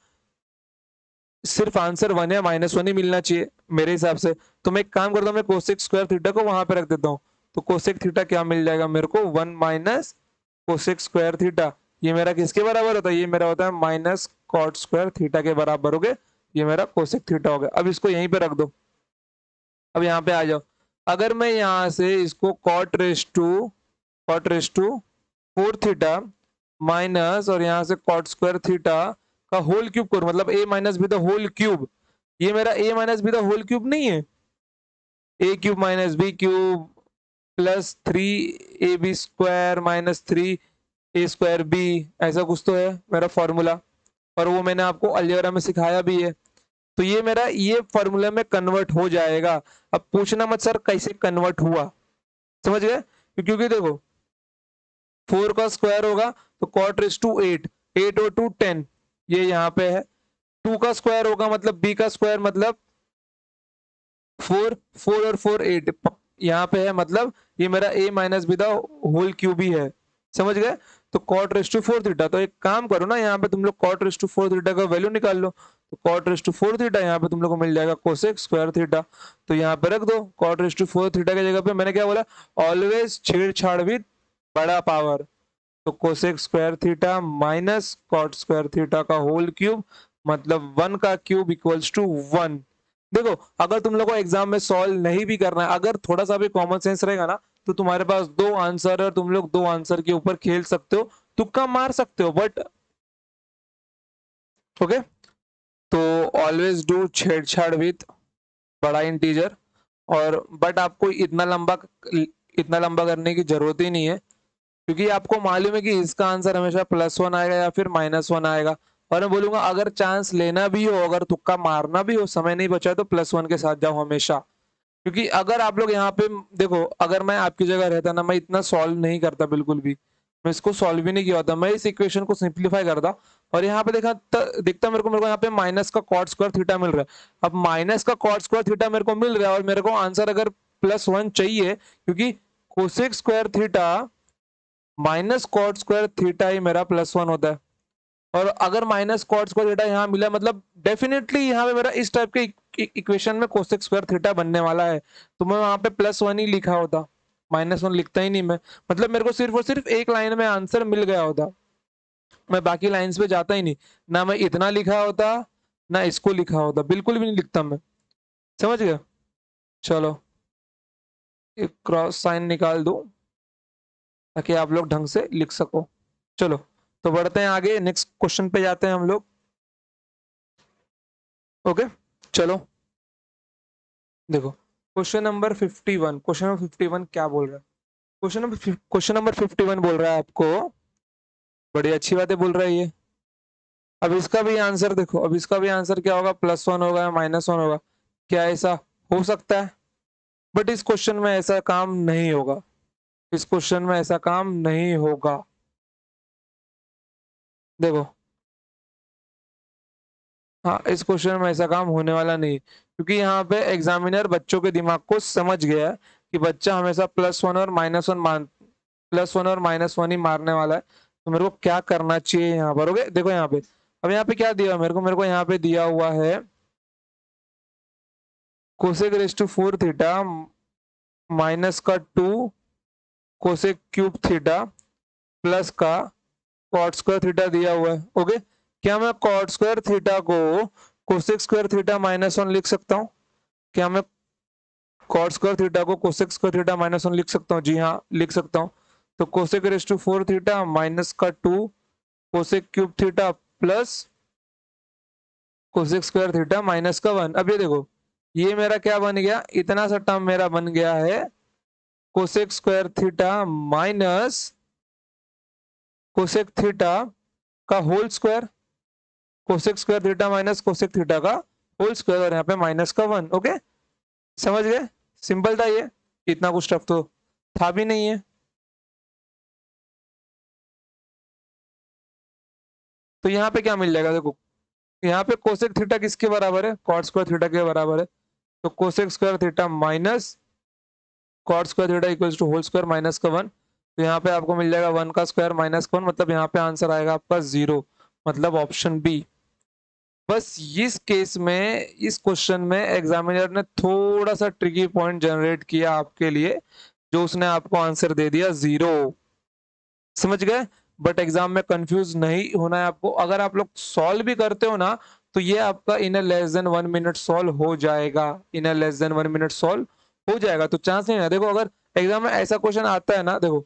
सिर्फ आंसर 1 या -1 ही मिलना चाहिए मेरे हिसाब से। तो मैं एक काम करता हूँ, मैं कोसेक स्क्वायर थीटा को वहां पे रख देता हूँ, तो कोसेक थीटा क्या मिल जाएगा मेरे को, 1 माइनस कोसेक स्क्वायर थीटा। ये मेरा किसके बराबर होता है, ये मेरा होता है माइनस कॉट स्क्वायर थीटा के बराबर हो गए, ये मेरा कोसेक थीटा हो गया। अब इसको यहीं पे रख दो, अब यहाँ पे आ जाओ, अगर मैं यहाँ से इसको cot raise to 4 theta minus, और यहाँ से कॉट स्क्वायर थीटा का होल क्यूब करूं, मतलब a minus b the whole cube, ये मेरा a minus b the whole cube नहीं है, a cube minus b cube plus 3ab square minus 3 a square b, ऐसा कुछ तो है मेरा फॉर्मूला, और वो मैंने आपको अलजेब्रा में सिखाया भी है। तो ये मेरा ये फॉर्मूला में कन्वर्ट हो जाएगा। अब पूछना मत सर कैसे कन्वर्ट हुआ, समझ गए? क्योंकि देखो 4 का स्क्वायर होगा तो cot रेज टू 8, 8 और 2 10, ये यहाँ पे है। 2 का स्क्वायर होगा मतलब b का स्क्वायर मतलब 4, 4 और 4 8, यहाँ पे है मतलब ये मेरा a minus b the whole cube ही है, समझ गए? तो cot रेज टू 4 थीटा, तो एक काम करो ना, यहाँ पे तुम लोग cot रेज टू 4 थीटा का वैल्यू निकाल लो। तो cot रेज टू 4 थीटा यहाँ पे तुम लोग को मिल जाएगा कोसेक स्क्वायर थीटा। तो यहाँ पे रख दो cot रेज टू 4 थीटा की जगह पे मैंने क्या बोला, ऑलवेज छेड़छाड़ विद बड़ा पावर। तो cosec square theta minus cot square theta का होल क्यूब मतलब 1 का क्यूब इक्वल्स टू 1। देखो अगर तुम लोग को एग्जाम में सॉल्व नहीं भी करना है, अगर थोड़ा सा भी कॉमन सेंस रहेगा ना, तो तुम्हारे पास 2 आंसर है और तुम लोग 2 आंसर के ऊपर खेल सकते हो, तुक्का मार सकते हो, बट ओके। तो ऑलवेज डू छेड़छाड़ विथ बड़ा इंटीजर, और बट आपको इतना लंबा करने की जरूरत ही नहीं है, क्योंकि आपको मालूम है कि इसका आंसर हमेशा +1 आएगा या फिर -1 आएगा। और मैं बोलूंगा अगर चांस लेना भी हो, अगर तुक्का मारना भी हो, समय नहीं बचा है, तो +1 के साथ जाओ हमेशा। क्योंकि अगर आप लोग यहाँ पे देखो, अगर मैं आपकी जगह रहता ना, मैं इतना सॉल्व नहीं करता बिल्कुल भी, मैं इसको सॉल्व भी नहीं किया होता, मैं इस इक्वेशन को सिंप्लीफाई करता। और यहाँ पे दिखता मेरे को यहाँ पे माइनस का कॉट स्क्वायर थीटा मिल रहा है। अब माइनस का कॉट स्क्वायर थीटा मेरे को मिल रहा है और मेरे को आंसर अगर +1 चाहिए, क्योंकि cosec square theta minus cot square theta ही मेरा +1 होता है। और अगर माइनस कॉट स्क्वायर थीटा यहाँ मिला मतलब डेफिनेटली यहाँ पे मेरा इस टाइप के इक्वेशन में कोसेक स्क्वायर थीटा बनने वाला है, तो मैं वहां पे +1 ही लिखा होता, -1 लिखता ही नहीं मैं। मतलब मेरे को सिर्फ और सिर्फ एक लाइन में आंसर मिल गया होता, मैं बाकी लाइंस पे जाता ही नहीं, ना मैं इतना लिखा होता ना इसको लिखा होता, बिल्कुल भी नहीं लिखता मैं, समझ गया? चलो एक क्रॉस साइन निकाल दो ताकि आप लोग ढंग से लिख सको। चलो तो बढ़ते हैं आगे, नेक्स्ट क्वेश्चन पे जाते हैं हम लोग। ओके चलो देखो क्वेश्चन नंबर 51 क्या बोल रहा है? क्वेश्चन नंबर 51 बोल रहा है आपको, बड़ी अच्छी बातें बोल रहा है ये। अब इसका भी आंसर देखो, अब इसका भी आंसर क्या होगा, +1 होगा या -1 होगा? क्या ऐसा हो सकता है? बट इस क्वेश्चन में ऐसा काम नहीं होगा, इस क्वेश्चन में ऐसा काम नहीं होगा। देखो हाँ, इस क्वेश्चन में ऐसा काम होने वाला नहीं, क्योंकि यहाँ पे एग्जामिनर बच्चों के दिमाग को समझ गया है कि बच्चा हमेशा +1 और -1 ही मारने वाला है। तो मेरे को क्या करना चाहिए यहाँ पर? ओके देखो यहाँ पे, अब यहाँ पे क्या दिया मेरे को यहाँ पे दिया हुआ है cosec raise to 4 theta minus का 2 कोसेक क्यूब थीटा प्लस का कॉट स्क्वायर थीटा दिया हुआ है। ओके, क्या मैं कॉट स्क्वायर थीटा को कोसेक स्क्वायर थीटा -1 लिख सकता हूँ? क्या मैं कॉट स्क्वायर थीटा को कोसेक स्क्वायर थीटा -1 लिख सकता हूँ? जी हाँ लिख सकता हूँ। तो cosec raise to 4 theta minus का 2 cosec cube theta plus cosec square theta minus का 1। अब ये देखो, ये मेरा क्या बन गया, इतना सा टर्म मेरा बन गया है cosec square theta minus cosec theta का whole square, cosec square theta minus cosec theta का होल स्क्वायर, और यहाँ पे -1। ओके समझ गए? सिंपल था ये, इतना कुछ टफ तो था भी नहीं है। तो यहाँ पे क्या मिल जाएगा देखो, यहाँ पे कोसेक थीटा किसके बराबर है, कॉट स्क्वायर थीटा के बराबर है। तो cosec square theta minus cot square theta equals to whole square -1। तो यहाँ पे आपको मिल जाएगा 1 का स्क्वायर -1, मतलब यहाँ पे आंसर आएगा आपका 0, मतलब ऑप्शन बी। बस इस केस में, इस क्वेश्चन में एग्जामिनर ने थोड़ा सा ट्रिकी पॉइंट जनरेट किया आपके लिए, जो उसने आपको आंसर दे दिया 0, समझ गए? बट एग्जाम में कंफ्यूज नहीं होना है आपको, अगर आप लोग सॉल्व भी करते हो ना, तो ये आपका in less than 1 minute solve हो जाएगा, in less than 1 minute solve हो जाएगा। तो चांस नहीं है, देखो अगर एग्जाम में ऐसा क्वेश्चन आता है ना, देखो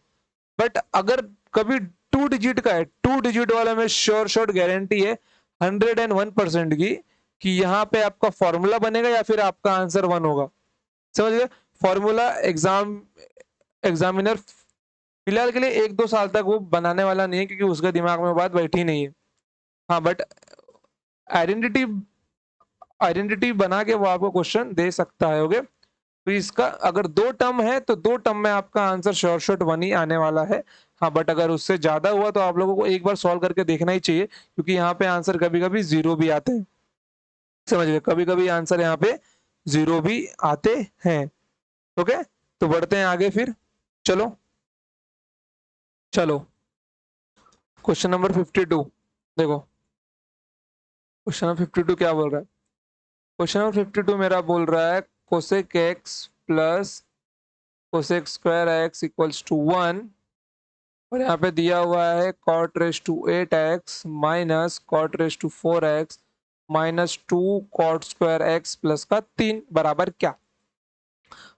बट अगर कभी 2 डिजिट का है, 2 डिजिट वाला में श्योर गारंटी है 101% की कि यहाँ पे आपका फॉर्मूला बनेगा या फिर आपका आंसर 1 होगा, समझ गए? फॉर्मूला एग्जामिनर फिलहाल के लिए 1-2 साल तक वो बनाने वाला नहीं है, क्योंकि उसके दिमाग में वो बात बैठी नहीं है। हाँ, बट आइडेंटिटी आइडेंटिटी बना के वो आपको क्वेश्चन दे सकता है। ओके, तो इसका अगर 2 टर्म है तो 2 टर्म में आपका आंसर श्योर शॉट 1 ही आने वाला है। हाँ, बट अगर उससे ज़्यादा हुआ तो आप लोगों को एक बार सॉल्व करके देखना ही चाहिए, क्योंकि यहाँ पे आंसर कभी-कभी 0 भी आते हैं। समझ गए? कभी-कभी आंसर यहाँ पे 0 भी आते हैं। ओके? तो बढ़ते हैं आगे फिर। चलो, चलो। क्वेश्चन नंबर 52 देखो, क्वेश्चन नंबर 52 क्या बोल रहा है? क्वेश्चन नंबर 52 मेरा बोल रहा है cosec x plus cosec square x equals to 1, और यहाँ पे दिया हुआ है cot raise to 8x minus cot raise to 4x minus 2 cot square x plus का 3 बराबर क्या?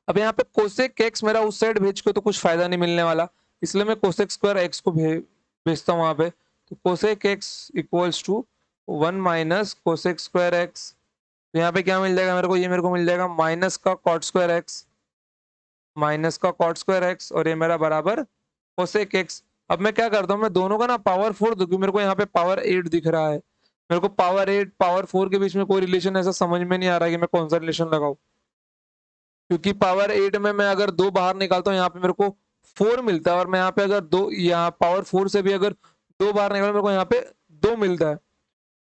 अब यहाँ पे कोसेक एक्स मेरा उस साइड भेज के तो कुछ फायदा नहीं मिलने वाला, इसलिए मैं कोसेक स्क्वायर एक्स को भेजता हूँ वहां पे। तो cosec x equals to 1 minus cosec square x. तो यहाँ पे क्या मिल जाएगा मेरे को? ये मेरे को मिल जाएगा माइनस का कॉट स्क्वायर एक्स, माइनस का कॉट स्क्वायर एक्स, और ये मेरा बराबर कोसेक एक्स। अब मैं क्या करता हूँ, मैं दोनों का ना पावर 4 दूं, क्योंकि मेरे को यहाँ पे पावर 8 दिख रहा है। मेरे को पावर 8 पावर 4 के बीच में कोई रिलेशन ऐसा समझ में नहीं आ रहा है कि मैं कौन सा रिलेशन लगाऊं, क्योंकि पावर 8 में मैं अगर 2 बाहर निकालता हूँ यहाँ पे मेरे को 4 मिलता है, और मैं यहाँ पे अगर 2 यहाँ पावर 4 से भी अगर 2 बाहर निकालता मेरे को यहाँ पे 2 मिलता है।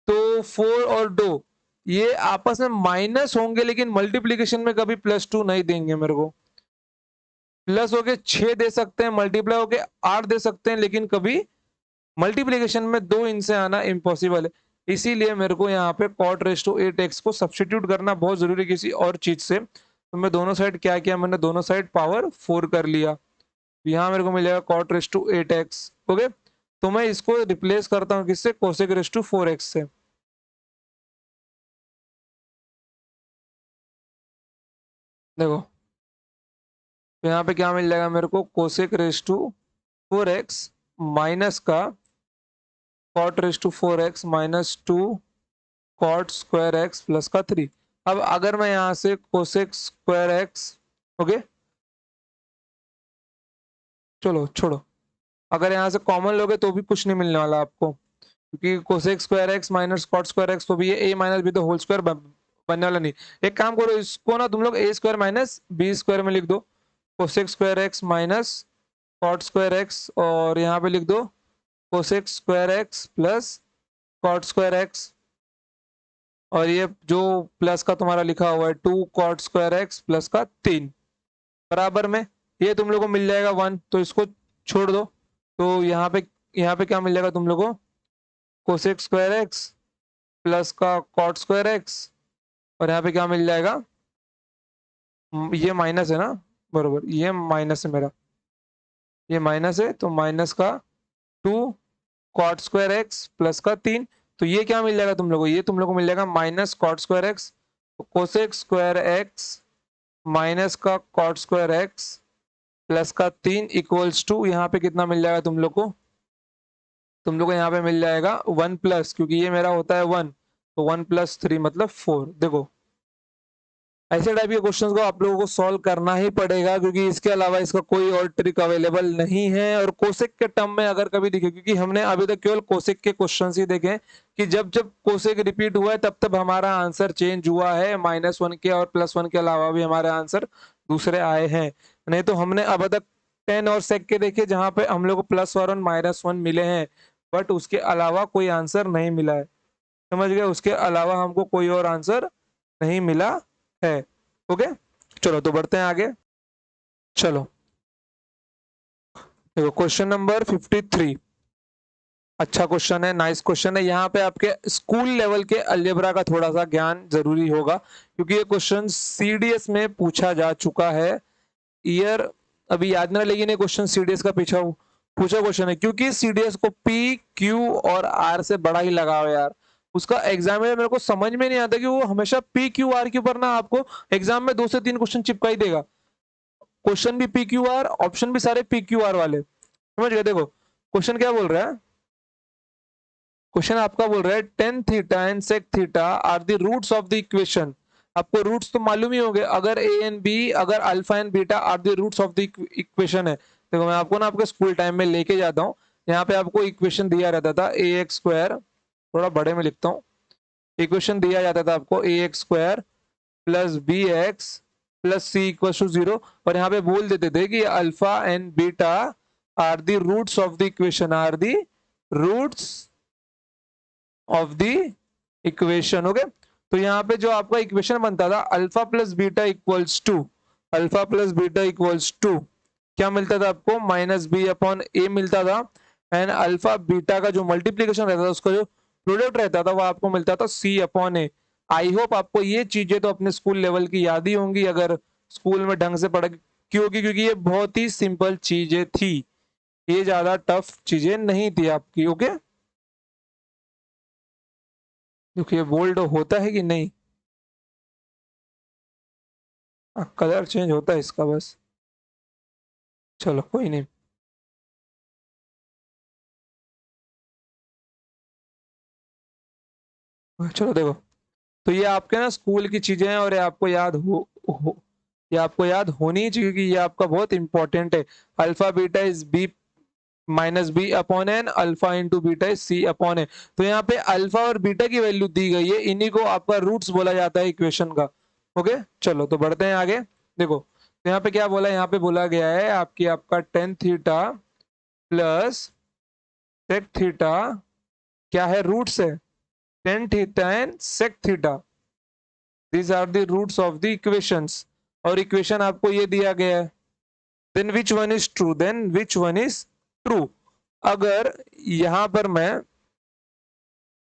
तो 4 और 2 ये आपस में माइनस होंगे, लेकिन मल्टीप्लीकेशन में कभी +2 नहीं देंगे मेरे को। प्लस होके 6 दे सकते हैं, मल्टीप्लाई होके 8 दे सकते हैं, लेकिन कभी मल्टीप्लिकेशन में 2 इनसे आना इम्पॉसिबल है। इसीलिए मेरे को यहाँ पे कॉट रेस टू 8x को सब्स्टिट्यूट करना बहुत जरूरी है किसी और चीज से। तो मैं दोनों साइड क्या किया, मैंने दोनों साइड पावर 4 कर लिया। यहाँ मेरे को मिलेगा cot raise to 8x। Okay, तो मैं इसको रिप्लेस करता हूँ किससे? कोसेक रेस टू 4x से। देखो, तो यहाँ पे क्या मिल जाएगा मेरे को? Cosec raise to 4x minus का cot raise to 4x minus 2 cot square x plus का 3। अब अगर मैं यहां से कोसेक स्क्वायर एक्स, ओके चलो छोड़ो, अगर यहां से कॉमन लोगे तो भी कुछ नहीं मिलने वाला आपको, क्योंकि cosec square x minus cot square x तो भी ये a माइनस बी तो होल स्क्वायर बनने वाला नहीं। एक काम करो, इसको ना तुम लोग a square minus b square में लिख दो, cosec square x minus cot square x, और यहाँ पे लिख दो cosec square x plus cot square x, और ये जो प्लस का तुम्हारा लिखा हुआ है 2 कॉट स्क्वायर एक्स प्लस का 3 बराबर में, ये तुम लोग को मिल जाएगा 1, तो इसको छोड़ दो। तो यहाँ पे क्या मिल जाएगा तुम लोग को? कोसेक स्क्वायर एक्स प्लस का कॉट स्क्वायर एक्स, और यहाँ पे क्या मिल जाएगा? ये माइनस है ना, बरोबर, ये माइनस है मेरा, ये माइनस है, तो माइनस का 2 कॉट स्क्वायर एक्स प्लस का 3। तो ये क्या मिल जाएगा तुम लोग को? ये तुम लोग को मिल जाएगा minus cot square x, cosec square x minus का कॉट स्क्वायर एक्स प्लस का 3 इक्वल्स टू, यहाँ पे कितना मिल जाएगा तुम लोग को? तुम लोग को यहाँ पे मिल जाएगा 1 प्लस, क्योंकि ये मेरा होता है 1, तो 1 प्लस 3 मतलब 4। देखो, ऐसे टाइप के क्वेश्चंस को आप लोगों को सॉल्व करना ही पड़ेगा, क्योंकि इसके अलावा इसका कोई और ट्रिक अवेलेबल नहीं है। और कोसेक के टर्म में अगर कभी दिखे, क्योंकि हमने अभी तक केवल कोसेक के क्वेश्चंस ही देखे हैं, कि जब जब कोसेक रिपीट हुआ है तब तब हमारा आंसर चेंज हुआ है, -1 के और +1 के अलावा भी हमारे आंसर दूसरे आए हैं। नहीं तो हमने अब तक 10 और सेक के देखे जहां पे हम लोग को +1 और -1 मिले हैं, बट उसके अलावा कोई आंसर नहीं मिला है। समझ गए? उसके अलावा हमको कोई और आंसर नहीं मिला है। ओके, चलो तो बढ़ते हैं आगे। चलो, देखो क्वेश्चन नंबर 53, अच्छा क्वेश्चन है, नाइस क्वेश्चन है। यहाँ पे आपके स्कूल लेवल के अलजेब्रा का थोड़ा सा ज्ञान जरूरी होगा, क्योंकि ये क्वेश्चन सीडीएस में पूछा जा चुका है। ईयर अभी याद ना, लेकिन ये क्वेश्चन सीडीएस का पीछा पूछा क्वेश्चन है, क्योंकि सीडीएस को पी क्यू और आर से बड़ा ही लगाओ यार। उसका एग्जाम में मेरे को समझ में नहीं आता कि वो हमेशा पी क्यू आर के ऊपर ना आपको एग्जाम में 2 से 3 क्वेश्चन चिपका ही देगा। क्वेश्चन भी पी क्यू आर, ऑप्शन भी सारे पी क्यू आर वाले। समझ गए? देखो क्वेश्चन क्या बोल रहा है, क्वेश्चन आपका बोल रहा है tan theta and sec theta are the roots of the equation. आपको रूट्स तो मालूम ही होंगे, अगर ए एंड बी, अगर alpha and beta are the roots of the equation है, देखो मैं आपको ना आपके स्कूल टाइम में लेके जाता हूँ। यहाँ पे आपको इक्वेशन दिया रहता था ए एक्स स्क्वायर, थोड़ा बड़े में लिखता हूँ। इक्वेशन दिया जाता था आपको a x square plus b x plus c equal to 0, और यहाँ पे बोल देते थे कि alpha and beta are the roots of the equation, are the roots of the equation. Okay, तो यहाँ पे जो आपका इक्वेशन बनता था alpha plus beta equals to, alpha plus beta equals to क्या मिलता था आपको, माइनस बी अपॉन ए मिलता था। एंड अल्फा बीटा का जो मल्टीप्लीकेशन रहता था, उसका जो प्रोडक्ट रहता था वो आपको मिलता था सी अपॉन ए। आई होप आपको ये चीजें तो अपने स्कूल लेवल की याद ही होंगी अगर स्कूल में ढंग से पढ़ा, क्योंकि ये बहुत ही सिंपल चीजें थी, ये ज्यादा टफ चीजें नहीं थी आपकी। ओके, देखिए बोल्ड होता है कि नहीं, कलर चेंज होता है इसका बस, चलो कोई नहीं। चलो देखो, तो ये आपके ना स्कूल की चीजें हैं और ये आपको याद हो ये आपको याद होनी ही चाहिए, क्योंकि ये आपका बहुत इंपॉर्टेंट है। Alpha beta is b minus b upon n, alpha into beta is c upon a. तो यहाँ पे अल्फा और बीटा की वैल्यू दी गई है, इन्हीं को आपका रूट्स बोला जाता है इक्वेशन का। ओके, चलो तो बढ़ते हैं आगे। देखो तो यहाँ पे क्या बोला, यहाँ पे बोला गया है आपकी आपका tan theta plus sec theta क्या है, रूट्स है tan theta and sec theta, these are the roots of the equations। और इक्वेशन आपको ये दिया गया है, then which one is true, then which one is true। अगर यहां पर मैं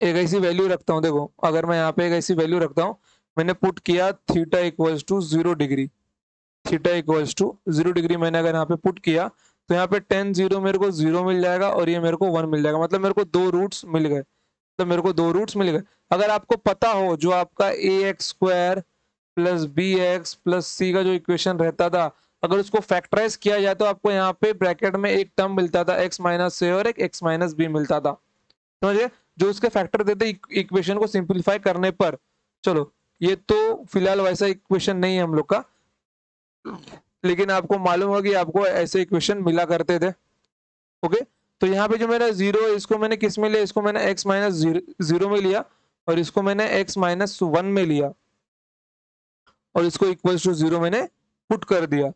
एक ऐसी वैल्यू रखता हूं, देखो अगर मैं यहाँ पे एक ऐसी वैल्यू रखता हूं, मैंने पुट किया theta equals to 0 degree, theta equals to 0 degree मैंने अगर यहाँ पे पुट किया, तो यहाँ पे टेन जीरो मेरे को 0 मिल जाएगा और ये मेरे को 1 मिल जाएगा, मतलब मेरे को दो रूट्स मिल गए, तो मेरे को दो रूट्स मिल गए। अगर आपको पता हो जो आपका a x square plus b x plus c का जो इक्वेशन रहता था, अगर उसको फैक्टराइज किया जाए तो आपको यहाँ पे ब्रैकेट में एक टर्म मिलता था एक्स माइनस ए और एक एक्स माइनस बी मिलता था, समझे, जो उसके फैक्टर देते इक्वेशन को सिंप्लीफाई करने पर। चलो ये तो फिलहाल वैसा इक्वेशन नहीं है हम लोग का, लेकिन आपको मालूम होगा कि आपको ऐसे इक्वेशन मिला करते थे। ओके, तो यहाँ पे जो मेरा जीरो है इसको मैंने किस में लिया, इसको मैंने एक्स माइनस जीरो में लिया और इसको मैंने एक्स माइनस वन में लिया और इसको इक्वल टू 0 मैंने पुट कर दिया,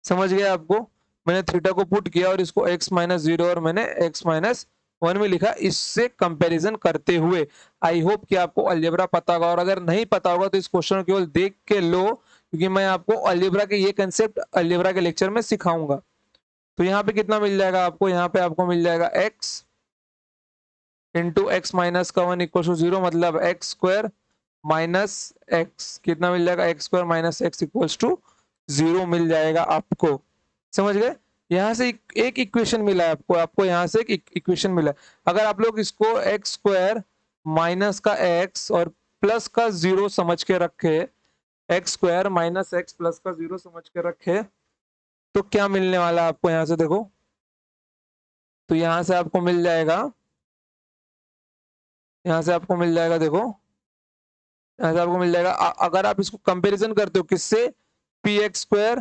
समझ गया आपको। मैंने थीटा को पुट किया और इसको x माइनस जीरो और मैंने x माइनस वन में लिखा, इससे कंपैरिजन करते हुए। आई होप कि आपको अलजेब्रा पता होगा, और अगर नहीं पता होगा तो इस क्वेश्चन को केवल देख के लो, क्योंकि मैं आपको अलजेब्रा के ये कंसेप्ट अलजेब्रा के लेक्चर में सिखाऊंगा। तो यहाँ पे कितना मिल जाएगा आपको, यहाँ पे आपको मिल जाएगा x इंटू एक्स माइनस का वन इक्वल टू 0, मतलब एक्स स्क्वायर माइनस एक्स कितना मिल जाएगा, x square minus x equals to 0 मिल जाएगा आपको, समझ गए। यहाँ से एक इक्वेशन मिला है आपको, आपको यहाँ से एक इक्वेशन मिला है। अगर आप लोग इसको एक्स स्क्वायर माइनस का एक्स और प्लस का 0 समझ के रखे, x square minus x plus का 0 समझ के रखे, तो क्या मिलने वाला है आपको यहाँ से, देखो तो यहाँ से आपको मिल जाएगा, यहाँ से आपको मिल जाएगा, देखो यहाँ से आपको मिल जाएगा। अगर आप इसको कंपैरिजन करते हो किससे, p x square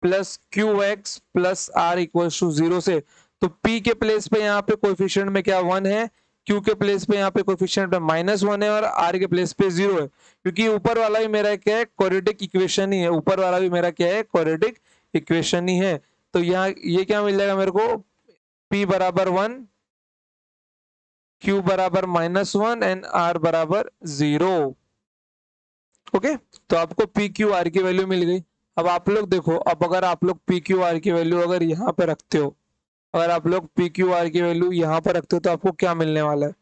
plus q x plus r equal to 0 से, तो p के प्लेस पे यहाँ पे कोएफिशिएंट में क्या 1 है, q के प्लेस पे यहाँ पे कोएफिशिएंट में -1 है और r के प्लेस पे 0 है, क्योंकि ऊपर वाला भी मेरा क्या है, क्वाड्रेटिक इक्वेशन ही है, ऊपर वाला भी मेरा क्या है, क्वाड्रेटिक इक्वेशन ही है। तो यहाँ ये क्या मिल जाएगा मेरे को, p बराबर 1, q बराबर -1 एंड r बराबर 0। ओके, तो आपको पी क्यू आर की वैल्यू मिल गई। अब आप लोग देखो, अब अगर आप लोग पी क्यू आर की वैल्यू अगर यहाँ पे रखते हो, अगर आप लोग पी क्यू आर की वैल्यू यहाँ पर रखते हो तो आपको क्या मिलने वाला है,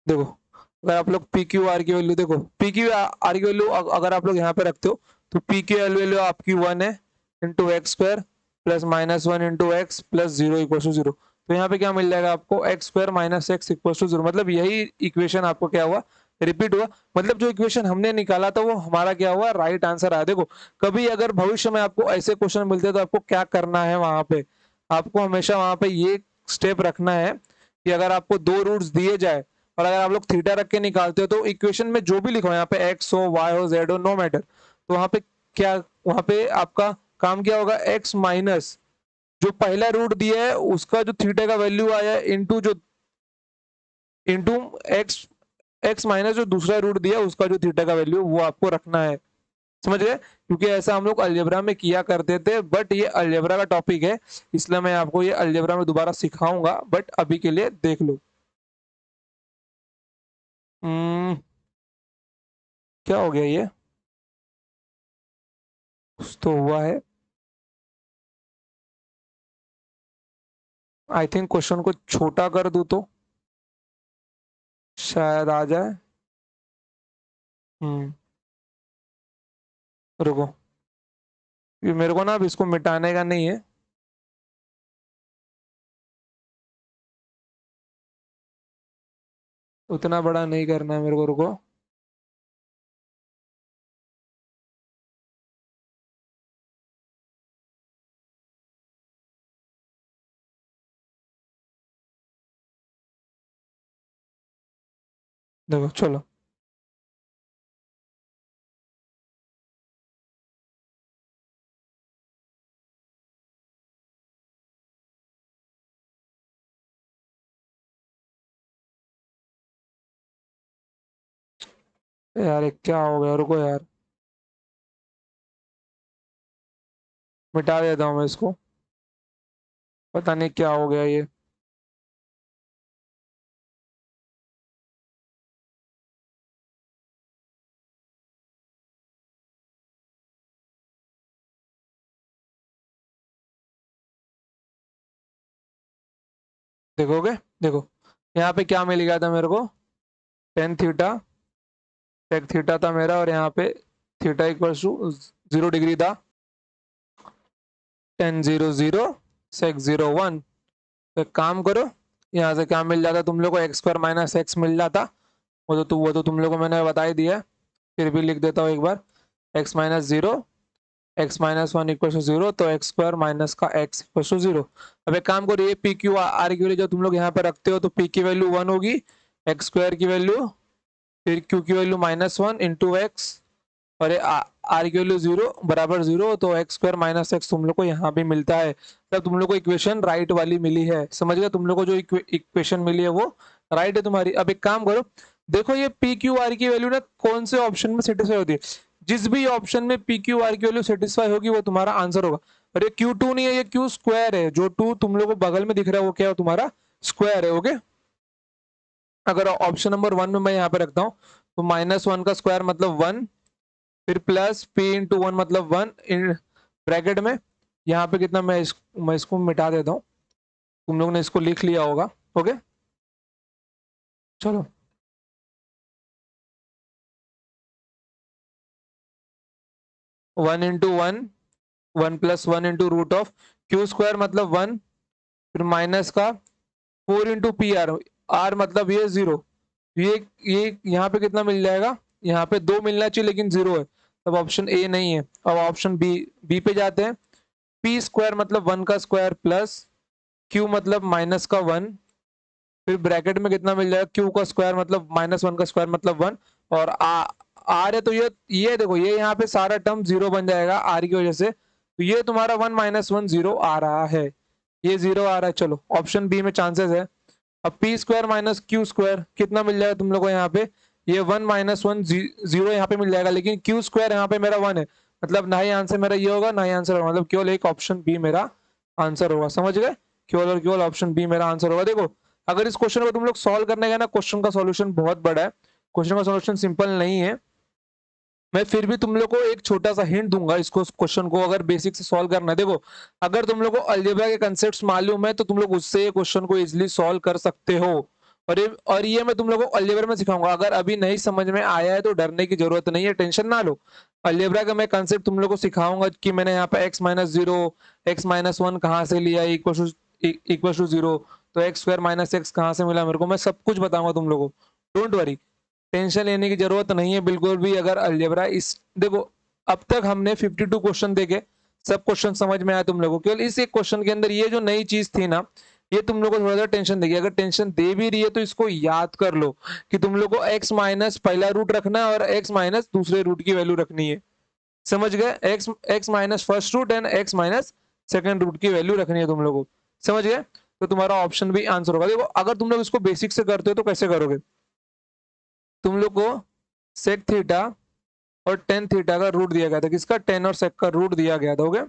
देखो अगर आप लोग पी क्यू आर की वैल्यू, देखो पी क्यू आर की वैल्यू अगर आप लोग यहाँ पे रखते हो, तो पी क्यू आर वैल्यू आपकी 1 है into x square plus -1 into x plus 0 equal to 0। तो यहाँ पे क्या मिल जाएगा आपको, x square minus x equal to 0, मतलब यही इक्वेशन आपको क्या हुआ, रिपीट हुआ, मतलब जो इक्वेशन हमने निकाला था वो हमारा क्या हुआ, राइट आंसर आया। देखो कभी अगर भविष्य में आपको ऐसे क्वेश्चन मिलते हैं तो आपको क्या करना है, वहां पे आपको हमेशा वहां पे ये स्टेप रखना है कि अगर आपको दो रूट्स दिए जाए और अगर आप लोग थीटा रख के निकालते हो, तो इक्वेशन में जो भी लिखो यहाँ पे एक्स हो वाई हो जेड हो नो मैटर, तो वहां पे क्या, वहां पे आपका काम क्या होगा, एक्स माइनस जो पहला रूट दिया है उसका जो थीटा का वैल्यू आया है इंटू एक्स माइनस जो दूसरा रूट दिया उसका जो थीटा का वैल्यू वो आपको रखना है। समझ गए? क्योंकि ऐसा हम लोग अलजेब्रा में किया करते थे, बट ये अलजेब्रा का टॉपिक है, इसलिए मैं आपको ये अलजेब्रा में दोबारा सिखाऊंगा, बट अभी के लिए देख लो। क्या हो गया ये? कुछ तो हुआ है। आई थिंक क्वेश्चन को छोटा कर दूं तो शायद आ जाए। हम्म रुको, ये मेरे को ना अब इसको मिटाने का नहीं है। उतना बड़ा नहीं करना है मेरे को, रुको। देखो चलो। यार ये क्या हो गया, रुको यार, मिटा देता हूँ मैं इसको। पता नहीं क्या हो गया ये। देखोगे? देखो, यहाँ पे क्या मिल गया था मेरे को? टेन थीटा, टेक थीटा था मेरा, और यहाँ पे थीटा इक्वल टू 0 डिग्री था। 10 0 0 6 0 1। तो एक काम करो, यहाँ से क्या मिल जाता तुम लोग को? एक्स स्क्वायर माइनस एक्स मिल जाता। वो तो तुम लोग को मैंने बता ही दिया है, फिर भी लिख देता हूँ एक बार। X minus zero, x minus one equal to zero, तो एक्स स्क्वायर माइनस का एक्स इक्वल टू जीरो। अब एक काम करो, ये पी क्यू आर की वैल्यू जो तुम लोग यहाँ पे रखते हो, तो पी की वैल्यू 1 होगी, एक्स स्क्वायर की वैल्यू, फिर क्यू की वैल्यू -1 इंटू एक्स, और आर की वैल्यू 0 बराबर 0, तो एक्स स्क्वायर माइनस एक्स तुम लोग को यहाँ भी मिलता है। तब तुम लोग को इक्वेशन राइट वाली मिली है। समझ गए? तुम लोग को जो इक्वेशन मिली है वो राइट है तुम्हारी। अब एक काम करो, देखो ये पी क्यू आर की वैल्यू ना कौन से ऑप्शन में सेटिस्फाई होती है? जिस भी ऑप्शन में पी क्यू आर की वैल्यू सेटिस्फाई होगी वो तुम्हारा आंसर होगा। और ये क्यू टू नहीं है, ये क्यू स्क्वायर है। जो टू तुम लोग को बगल में दिख रहा है वो क्या है? तुम्हारा स्क्वायर है। ओके, अगर ऑप्शन नंबर 1 में मैं यहाँ पे रखता हूँ, तो -1 का स्क्वायर मतलब 1, फिर प्लस पी इंटू 1 मतलब 1 इन ब्रैकेट में। यहाँ पे कितना, मैं इसको मिटा देता हूँ, तुम लोग ने इसको लिख लिया होगा। ओके चलो, 1 into 1, 1 plus 1 into root of q square मतलब 1, फिर माइनस का 4 इंटू पी आर, आर मतलब ये 0। ये यहाँ पे कितना मिल जाएगा? यहाँ पे 2 मिलना चाहिए लेकिन 0 है, तब ऑप्शन ए नहीं है। अब ऑप्शन बी, बी पे जाते हैं। पी स्क्वायर मतलब 1 का स्क्वायर प्लस क्यू मतलब -1, फिर ब्रैकेट में कितना मिल जाएगा? क्यू का स्क्वायर मतलब -1 का स्क्वायर मतलब 1, और आर है, तो ये देखो, ये यहाँ पे सारा टर्म 0 बन जाएगा आर की वजह से, तो ये तुम्हारा 1 -1 0 आ रहा है, ये 0 आ रहा है। चलो ऑप्शन बी में चांसेस है। अब P square minus Q square कितना मिल जाएगा तुम लोग को? यहाँ पे ये 1 -1 0 यहाँ पे मिल जाएगा, लेकिन क्यू स्क्वायर यहाँ पे मेरा 1 है, मतलब ना ही आंसर मेरा ये होगा ना ही आंसर होगा, मतलब केवल एक ऑप्शन बी मेरा आंसर होगा। समझ गए? केवल और केवल ऑप्शन बी मेरा आंसर होगा। देखो, अगर इस क्वेश्चन को तुम लोग सॉल्व करने गए ना, क्वेश्चन का सॉल्यूशन बहुत बड़ा है, क्वेश्चन का सॉल्यूशन सिंपल नहीं है। मैं फिर भी तुम लोग को एक छोटा सा हिंट दूंगा, इसको क्वेश्चन को अगर बेसिक से सॉल्व करना है। देखो, अगर तुम लोग को अलजेब्रा के कंसेप्ट्स मालूम है तो तुम लोग उससे क्वेश्चन को इजीली सॉल्व कर सकते हो। और ये मैं तुम लोग को अलजेब्रा में सिखाऊंगा। अगर अभी नहीं समझ में आया है तो डरने की जरूरत नहीं है, टेंशन ना लो। अलजेब्रा का मैं कंसेप्ट तुम लोग को सिखाऊंगा कि मैंने यहाँ पे x-0, x-1 कहाँ से लिया, इक्वल टू 0, तो एक्स स्क्वायर माइनस एक्स कहाँ से मिला मेरे को, मैं सब कुछ बताऊंगा तुम लोग को। डोंट वरी, टेंशन लेने की जरूरत नहीं है बिल्कुल भी। अगर अलजेब्रा इस, देखो, अब तक हमने 52 क्वेश्चन देखे, सब क्वेश्चन समझ में आया तुम लोगों को। केवल इस एक क्वेश्चन के अंदर ये जो नई चीज थी ना, ये तुम लोग को थोड़ा सा टेंशन देगी। अगर टेंशन दे भी रही है तो इसको याद कर लो कि तुम लोग को एक्स माइनस पहला रूट रखना है और एक्स माइनस दूसरे रूट की वैल्यू रखनी है। समझ गए? X x minus first root and x minus second root की वैल्यू रखनी है तुम लोगों को। समझ गए? तो तुम्हारा ऑप्शन भी आंसर होगा। देखो अगर तुम लोग इसको बेसिक से करते हो तो कैसे करोगे? तुम लोग को सेक थीटा और टेन थीटा का रूट दिया गया था। किसका? टेन और सेक का रूट दिया गया था। ओके,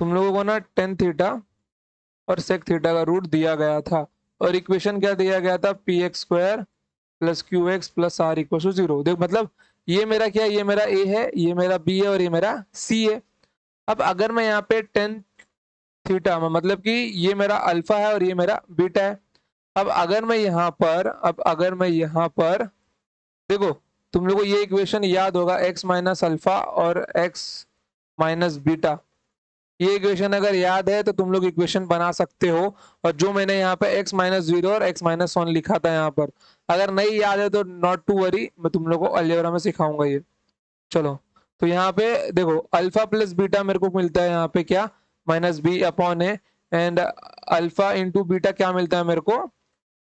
तुम लोगों को ना टेन थीटा और सेक थीटा का रूट दिया गया था और इक्वेशन क्या दिया गया था? P x square plus q x plus r equal to zero. देख मतलब ये मेरा क्या है? ये मेरा ए है, ये मेरा बी है और ये मेरा सी है। अब अगर मैं यहाँ पे टेन थीटा में मतलब कि ये मेरा अल्फा है और ये मेरा बीटा है। अब अगर मैं यहाँ पर देखो, तुम लोग को ये इक्वेशन याद होगा, एक्स माइनस अल्फा और एक्स माइनस बीटा। ये इक्वेशन अगर याद है तो तुम लोग इक्वेशन बना सकते हो। और जो मैंने यहाँ पे x माइनस जीरो और x माइनस वन लिखा था यहाँ पर, अगर नहीं याद है तो नॉट टू वरी, मैं तुम लोग को अलजेब्रा में सिखाऊंगा ये। चलो, तो यहाँ पे देखो अल्फा प्लस बीटा मेरे को मिलता है यहाँ पे क्या? Minus b upon a. And alpha into beta क्या मिलता है मेरे को?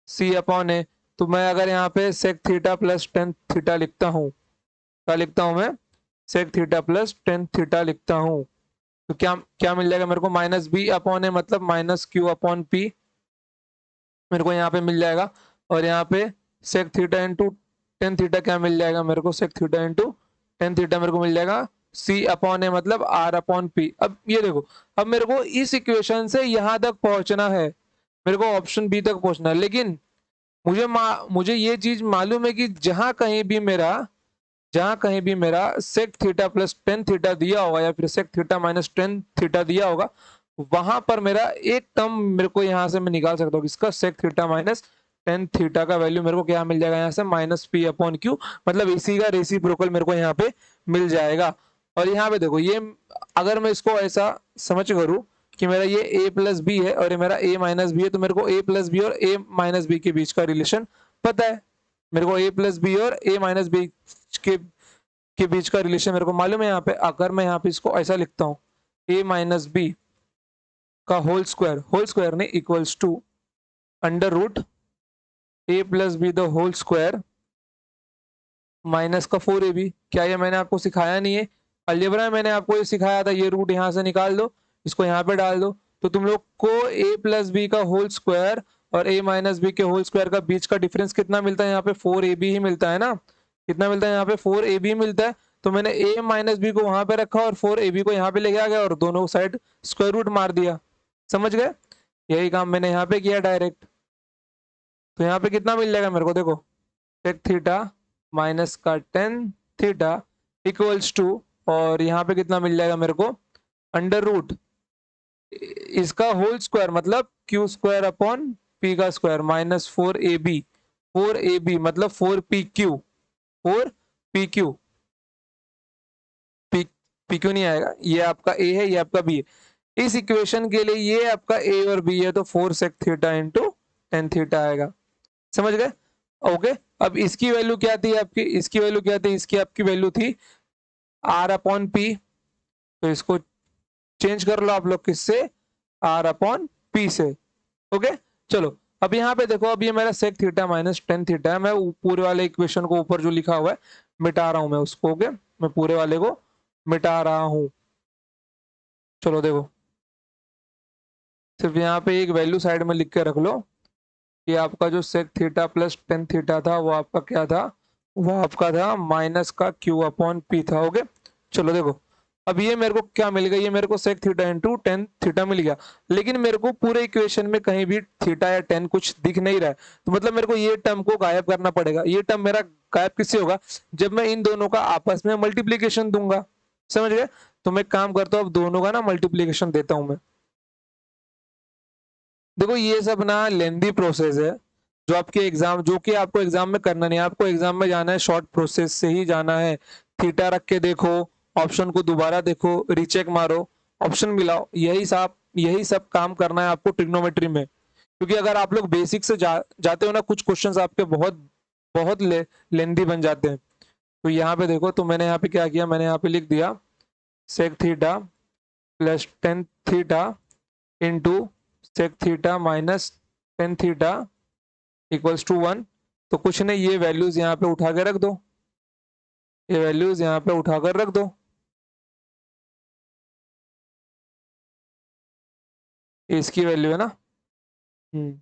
C upon a. तो मैं अगर यहाँ पे sec theta plus tan theta लिखता हूँ, क्या लिखता हूँ मैं? Sec theta plus tan theta लिखता हूँ। तो क्या क्या मिल जाएगा मेरे को? माइनस बी अपॉन ए मतलब माइनस क्यू अपॉन पी मेरे को यहाँ पे मिल जाएगा। और यहाँ पे sec theta into tan theta क्या मिल जाएगा मेरे को? Sec theta into tan theta मेरे को मिल जाएगा सी अपॉन ए मतलब आर अपॉन पी। अब ये देखो, अब मेरे को इस इक्वेशन से यहाँ तक पहुंचना है, मेरे को ऑप्शन बी तक पहुंचना है। लेकिन मुझे ये चीज मालूम है कि जहां कहीं भी मेरा sec theta plus tan theta दिया होगा या फिर sec theta minus tan theta दिया होगा, वहां पर मेरा एक टर्म मेरे को यहां से मैं निकाल सकता हूँ। इसका sec theta minus tan theta का वैल्यू मेरे को क्या मिल जाएगा? यहाँ से माइनस पी अपॉन क्यू, मतलब इसी का रेसिप्रोकल मेरे को यहाँ पे मिल जाएगा। और यहाँ पे देखो, ये अगर मैं इसको ऐसा समझ करूँ कि मेरा ये a प्लस बी है और ये मेरा a माइनस बी है, तो मेरे को a प्लस बी और a माइनस बी के बीच का रिलेशन पता है। मेरे को a प्लस बी और a माइनस बी के के बीच का रिलेशन मेरे को मालूम है। यहाँ पे अगर मैं यहाँ पे इसको ऐसा लिखता हूँ, a माइनस बी का होल स्क्वायर नहीं equals to under root a plus b the whole square minus का फोर ए बी। क्या ये मैंने आपको सिखाया नहीं है? अलजेब्रा में मैंने आपको ये सिखाया था, ये रूट यहाँ से निकाल दो, इसको यहाँ पे डाल दो, तो तुम लोग को a प्लस बी का होल स्क्वायर और a माइनस बी के होल स्क्वायर का बीच का डिफरेंस कितना मिलता है? यहाँ पे फोर ए बी ही मिलता है ना। कितना मिलता है? यहाँ पे फोर ए बी मिलता है। तो मैंने a माइनस बी को वहां पे रखा और फोर ए बी को यहाँ पे लेके आ गया और दोनों साइड स्क्वायर रूट मार दिया। समझ गए? यही काम मैंने यहाँ पे किया डायरेक्ट। तो यहाँ पे कितना मिल जाएगा मेरे को? देखो, टेक थीटा माइनस का टेन थीटा इक्वल्स टू, और यहाँ पे कितना मिल जाएगा मेरे को? अंडर रूट इसका होल स्क्वायर मतलब क्यू स्क्वायर अपॉन पी का square minus four a b मतलब four p q p q नहीं आएगा, ये आपका ए है, ये आपका बी है। इस इक्वेशन के लिए ये आपका ए और बी है, तो four sec theta into tan theta आएगा। समझ गए? ओके, अब इसकी वैल्यू क्या थी आपकी? इसकी आपकी वैल्यू थी आर अपॉन पी। तो इसको चेंज कर लो आप लोग, किससे? आर अपॉन पी से। ओके, चलो अब यहाँ पे देखो, अब ये मेरा sec theta minus tan theta है। मैं पूरे वाले इक्वेशन को ऊपर जो लिखा हुआ है मिटा रहा हूं मैं उसको। ओके, मैं पूरे वाले को मिटा रहा हूं। चलो देखो, सिर्फ यहाँ पे एक वैल्यू साइड में लिख के रख लो कि आपका जो sec theta plus tan theta था वो आपका क्या था? वो आपका था माइनस का क्यू अपॉन पी था। ओके, चलो देखो, अब ये मेरे को क्या मिल गया? ये मेरे को sec theta into tan theta मिल गया। लेकिन मेरे को पूरे इक्वेशन में कहीं भी थीटा या टेन कुछ दिख नहीं रहा है, तो मतलब मेरे को ये टर्म को गायब करना पड़ेगा। ये टर्म मेरा गायब किससे होगा? जब मैं इन दोनों का आपस में मल्टीप्लीकेशन दूंगा। समझ गए? तो मैं काम करता हूँ, अब दोनों का ना मल्टीप्लीकेशन देता हूं मैं। देखो ये सब ना लेंदी प्रोसेस है, जो कि आपको एग्जाम में करना नहीं है। आपको एग्जाम में जाना है शॉर्ट प्रोसेस से ही जाना है। थीटा रख के देखो, ऑप्शन को दोबारा देखो, रीचेक मारो, ऑप्शन मिलाओ, यही सब काम करना है आपको ट्रिग्नोमेट्री में। क्योंकि अगर आप लोग बेसिक से जाते हो ना, कुछ क्वेश्चंस आपके बहुत बहुत लेंदी बन जाते हैं। तो यहाँ पे देखो, तो मैंने यहाँ पे क्या किया? मैंने यहाँ पे लिख दिया sec theta plus tan theta into sec theta minus tan theta equals to one. तो कुछ नहीं, ये वैल्यूज यहाँ पे उठा के रख दो। ये वैल्यूज यहाँ पे उठाकर रख दो। ये इसकी वैल्यू है ना। हम्म।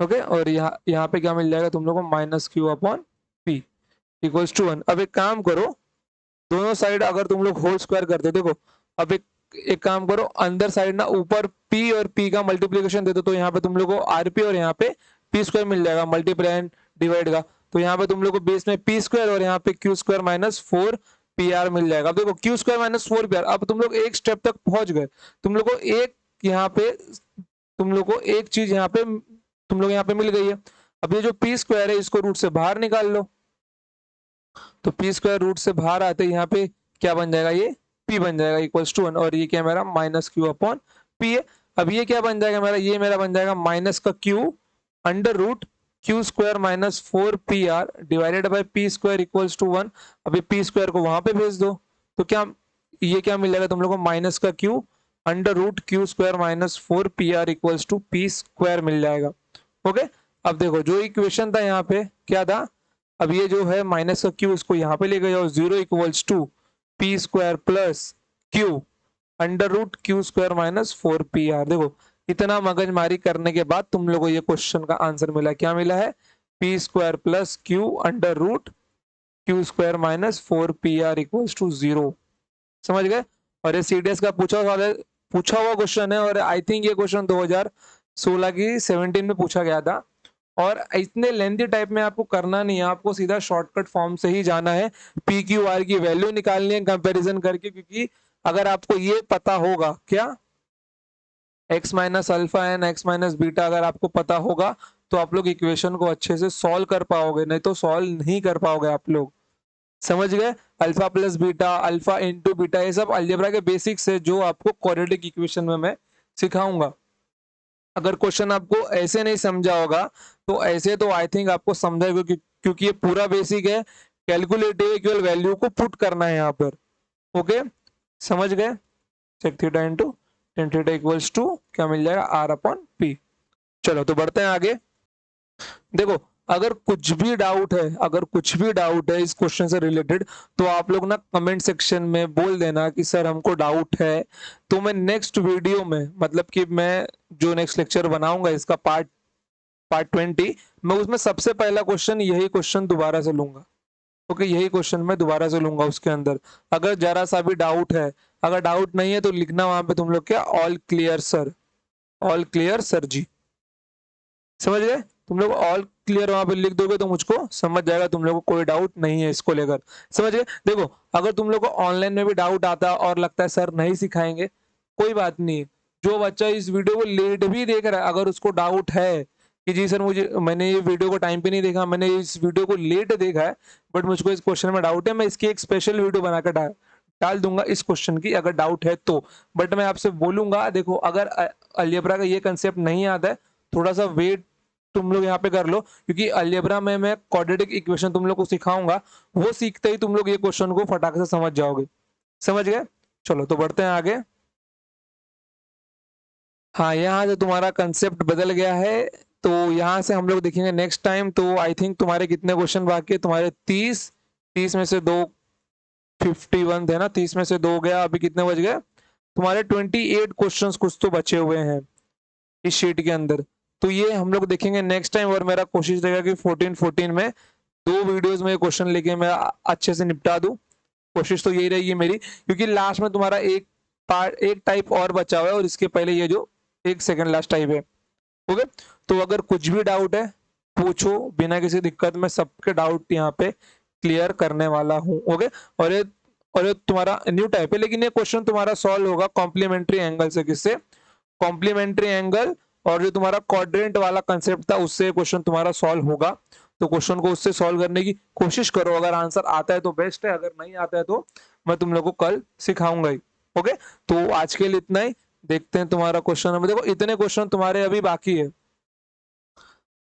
ओके, और यहाँ पे क्या मिल जाएगा तुम लोग को, minus q upon p equals to 1। अब एक काम करो, दोनों साइड अगर तुम लोग होल स्क्वायर करते, देखो अब एक काम करो, अंदर साइड ना ऊपर p और p का मल्टीप्लीकेशन दे दो, तो यहाँ पे तुम लोग को rp और यहाँ पे p स्क्वायर मिल जाएगा, मल्टीप्लाई एंड डिवाइड का। तो यहाँ पे तुम लोग को बेस में p स्क्वायर और यहाँ पे q स्क्वायर माइनस 4pr मिल जाएगा। अब देखो q स्क्वायर माइनस 4pr, अब तुम लोग एक स्टेप तक पहुंच गए। तुम लोग को एक यहाँ पे तुम लोग को एक चीज यहाँ पे तुम लोग यहाँ पे मिल गई है। अब ये जो p स्क्वायर है इसको रूट से बाहर निकाल लो, तो पी स्क्वायर रूट से बाहर आते यहाँ पे क्या बन जाएगा, ये p बन जाएगा इक्वल्स टू 1, और ये क्या मेरा माइनस क्यू अपॉन पी है। अब ये क्या बन जाएगा मेरा, ये मेरा बन जाएगा माइनस का q under root q square minus 4pr divided by p square equals to 1। अभी पी स्क्वायर को वहां पे भेज दो, तो क्या ये क्या मिल जाएगा तुम लोग को, माइनस का q under root q square minus 4pr equals to p square मिल जाएगा। ओके, अब देखो जो इक्वेशन था यहाँ पे क्या था, अब ये जो है माइनस का क्यू इसको यहाँ पे ले गए, और 0 equals to p square plus q under root q square minus 4pr। देखो इतना मगजमारी करने के बाद तुम लोगों को ये क्वेश्चन का आंसर मिला, क्या मिला है, p square plus q under root q square minus 4pr equals to 0। समझ गए। और ये सीडीएस का पूछा हुआ क्वेश्चन है, और आई थिंक ये क्वेश्चन 2016 की 17 में पूछा गया था। और इतने लेंथी टाइप में आपको करना नहीं है, आपको सीधा शॉर्टकट फॉर्म से ही जाना है, पी क्यू आर की वैल्यू निकालनी है कंपैरिजन करके। क्योंकि अगर आपको ये पता होगा क्या, x minus alpha and x minus beta अगर आपको पता होगा, तो आप लोग इक्वेशन को अच्छे से सॉल्व कर पाओगे, नहीं तो सॉल्व नहीं कर पाओगे आप लोग। समझ गए। Alpha plus beta, alpha into beta, ये सब अलजेब्रा के बेसिक्स है जो आपको क्वाड्रेटिक इक्वेशन में मैं सिखाऊंगा। अगर क्वेश्चन आपको ऐसे नहीं समझा होगा, तो ऐसे तो आई थिंक आपको समझाएगा, क्योंकि ये पूरा बेसिक है। कैलकुलेटिव केवल वैल्यू को पुट करना है यहाँ पर। ओके, समझ गए। Sec theta into tan theta equals to क्या मिल जाएगा, आर अपॉन पी। चलो तो बढ़ते हैं आगे। देखो अगर कुछ भी डाउट है, अगर कुछ भी डाउट है इस क्वेश्चन से रिलेटेड, तो आप लोग ना कमेंट सेक्शन में बोल देना कि सर हमको डाउट है। तो मैं नेक्स्ट वीडियो में, मतलब कि मैं जो नेक्स्ट लेक्चर बनाऊंगा इसका पार्ट 20, मैं उसमें सबसे पहला क्वेश्चन यही क्वेश्चन दोबारा से लूंगा। ओके, यही क्वेश्चन मैं दोबारा से लूंगा उसके अंदर। अगर जरा सा भी डाउट है, अगर डाउट नहीं है तो लिखना वहां पे तुम लोग क्या, all clear sir, all clear sir जी। समझ गए। तुम लोग ऑल क्लियर वहां पे लिख दोगे तो मुझको समझ जाएगा तुम लोग को कोई डाउट नहीं है इसको लेकर। समझ गए। देखो अगर तुम लोग को ऑनलाइन में भी डाउट आता और लगता है सर नहीं सिखाएंगे, कोई बात नहीं। जो बच्चा इस वीडियो को लेट भी देख रहा है, अगर उसको डाउट है कि जी सर मुझे, मैंने ये वीडियो को टाइम पे नहीं देखा, मैंने इस वीडियो को लेट देखा है, बट मुझको इस क्वेश्चन में डाउट है, मैं इसकी एक स्पेशल वीडियो बनाकर डाल दूंगा इस क्वेश्चन की, अगर डाउट है तो। बट मैं आपसे बोलूंगा, देखो अगर अलजेब्रा का ये कंसेप्ट नहीं आता है, थोड़ा सा वेट तुम लोग यहाँ पे कर लो, क्योंकि अलजेब्रा में मैं क्वाड्रेटिक इक्वेशन तुम लोग को सिखाऊंगा, वो सीखते ही तुम लोग ये क्वेश्चन को फटाक से समझ जाओगे। समझ गए। चलो तो बढ़ते हैं आगे। हाँ, यहाँ से तुम्हारा कंसेप्ट बदल गया है, तो यहाँ से हम लोग देखेंगे नेक्स्ट टाइम। तो आई थिंक तुम्हारे कितने क्वेश्चन बाकी है, तुम्हारे 30, 30 में से दो, 51 थे ना, 30 में से दो गया, अभी कितने बच गए तुम्हारे, 28 क्वेश्चंस कुछ तो बचे हुए हैं इस शीट के अंदर। तो ये हम लोग देखेंगे नेक्स्ट टाइम, और मेरा कोशिश रहेगा कि 14 में 2 वीडियोस में क्वेश्चन लेके मैं अच्छे से निपटा दूं। कोशिश तो यही रहेगी मेरी, क्योंकि लास्ट में तुम्हारा एक टाइप और बचा हुआ है, और इसके पहले ये जो एक सेकंड लास्ट टाइप है। ओके, तो अगर कुछ भी डाउट है पूछो बिना किसी दिक्कत, मैं सबके डाउट यहाँ पे क्लियर करने वाला हूँ। ओके, और ये और ये तुम्हारा न्यू टाइप है, लेकिन ये क्वेश्चन तुम्हारा सॉल्व होगा कॉम्प्लीमेंट्री एंगल से। किससे, कॉम्प्लीमेंट्री एंगल, और जो तुम्हारा क्वाड्रेंट वाला कंसेप्ट था उससे क्वेश्चन तुम्हारा सॉल्व होगा। तो क्वेश्चन को उससे सॉल्व करने की कोशिश करो, अगर आंसर आता है तो बेस्ट है, अगर नहीं आता है तो मैं तुम लोग को कल सिखाऊंगा ही। ओके, तो आज के लिए इतना ही। देखते हैं तुम्हारा क्वेश्चन नंबर, देखो इतने क्वेश्चन तुम्हारे अभी बाकी है।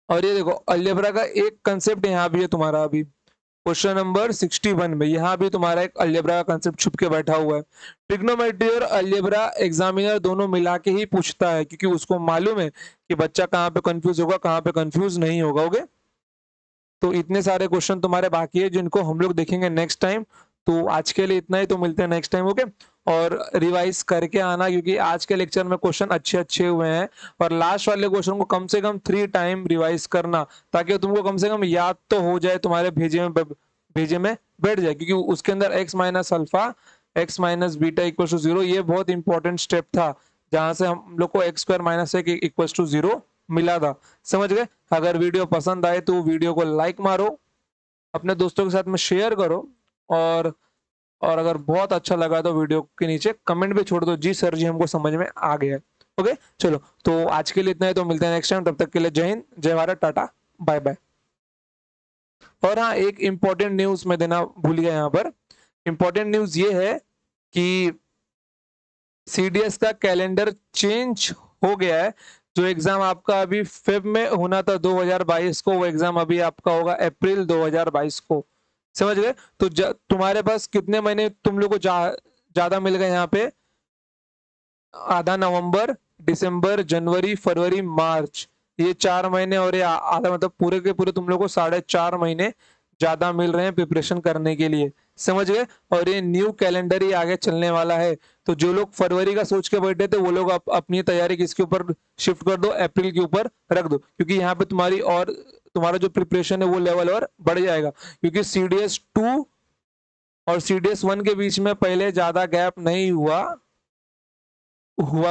और ये देखो अलजेब्रा का एक कंसेप्ट यहाँ भी है तुम्हारा, अभी क्वेश्चन नंबर 61 में यहाँ भी तुम्हारा एक अलजेब्रा का कंसेप्ट छुप के बैठा हुआ है। ट्रिग्नोमेट्री और अलजेब्रा एग्जामिनर दोनों मिला के ही पूछता है, क्योंकि उसको मालूम है कि बच्चा कहाँ पे कंफ्यूज होगा, कहाँ पे कंफ्यूज नहीं होगा। ओके। तो इतने सारे क्वेश्चन तुम्हारे बाकी है जिनको हम लोग देखेंगे नेक्स्ट टाइम। तो आज के लिए इतना ही, तो मिलते हैं नेक्स्ट टाइम, ओके। और रिवाइज करके आना, क्योंकि आज के लेक्चर में क्वेश्चन अच्छे अच्छे हुए हैं, और लास्ट वाले क्वेश्चन को कम से कम 3 टाइम रिवाइज करना, ताकि तुमको कम से कम याद तो हो जाए, तुम्हारे भेजे में बैठ जाए, क्योंकि उसके अंदर x minus alpha x minus beta equal to 0, ये बहुत इंपॉर्टेंट स्टेप था, जहां से हम लोग को x स्क्वायर माइनस एक इक्वल टू 0 मिला था। समझ गए? अगर वीडियो पसंद आए तो वीडियो को लाइक मारो, अपने दोस्तों के साथ में शेयर करो, और और अगर बहुत अच्छा लगा तो वीडियो के नीचे कमेंट भी छोड़ दो, जी सर जी हमको समझ में आ गया है। ओके, चलो तो आज के लिए इतना ही, तो मिलते हैं नेक्स्ट टाइम, तब तक के लिए जय हिंद, जय भारत, टाटा, बाय बाय। और हाँ, एक इंपॉर्टेंट न्यूज मैं देना भूल गया यहाँ पर। इंपॉर्टेंट न्यूज ये है कि सीडीएस का कैलेंडर चेंज हो गया है। जो एग्जाम आपका अभी फेब में होना था 2022 को, वो एग्जाम अभी आपका होगा अप्रैल 2022 को। समझ गए? तो तुम्हारे पास कितने महीने तुम लोग को ज्यादा मिल गए यहाँ पे? आधा नवंबर, दिसंबर, जनवरी, फरवरी, मार्च, ये 4 महीने, और ये आधा, मतलब पूरे के पूरे तुम लोग को 4.5 महीने ज्यादा मिल रहे हैं प्रिपरेशन करने के लिए। समझ गए? और ये न्यू कैलेंडर ही आगे चलने वाला है। तो जो लोग फरवरी का सोच के बैठे थे, वो लोग अपनी तैयारी किसके ऊपर शिफ्ट कर दो? अप्रैल के ऊपर रख दो, क्योंकि यहाँ पे तुम्हारा जो प्रिपरेशन है वो लेवल और बढ़ जाएगा, क्योंकि सीडीएस 2 और सीडीएस 1 के बीच में पहले ज्यादा गैप नहीं हुआ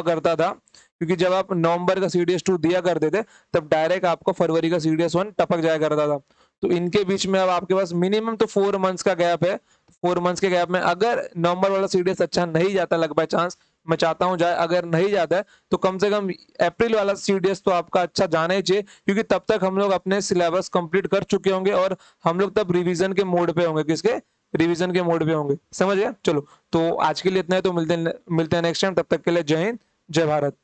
करता था, क्योंकि जब आप नवंबर का सीडीएस 2 दिया करते थे, तब डायरेक्ट आपको फरवरी का सीडीएस 1 टपक जाया करता था। तो इनके बीच में अब आपके पास मिनिमम तो 4 मंथ्स का गैप है। 4 मंथ्स के गैप में अगर नवंबर वाला सीडीएस अच्छा नहीं जाता, लग बाय चांस, मैं चाहता हूं जाए, अगर नहीं जाता है तो कम से कम अप्रैल वाला सीडीएस तो आपका अच्छा जाना ही चाहिए, क्योंकि तब तक हम लोग अपने सिलेबस कंप्लीट कर चुके होंगे, और हम लोग तब रिवीजन के मोड पे होंगे। किसके? रिवीजन के मोड पे होंगे। समझ गए? चलो, तो आज के लिए इतना है, तो मिलते हैं नेक्स्ट टाइम, तब तक के लिए जय हिंद, जय भारत।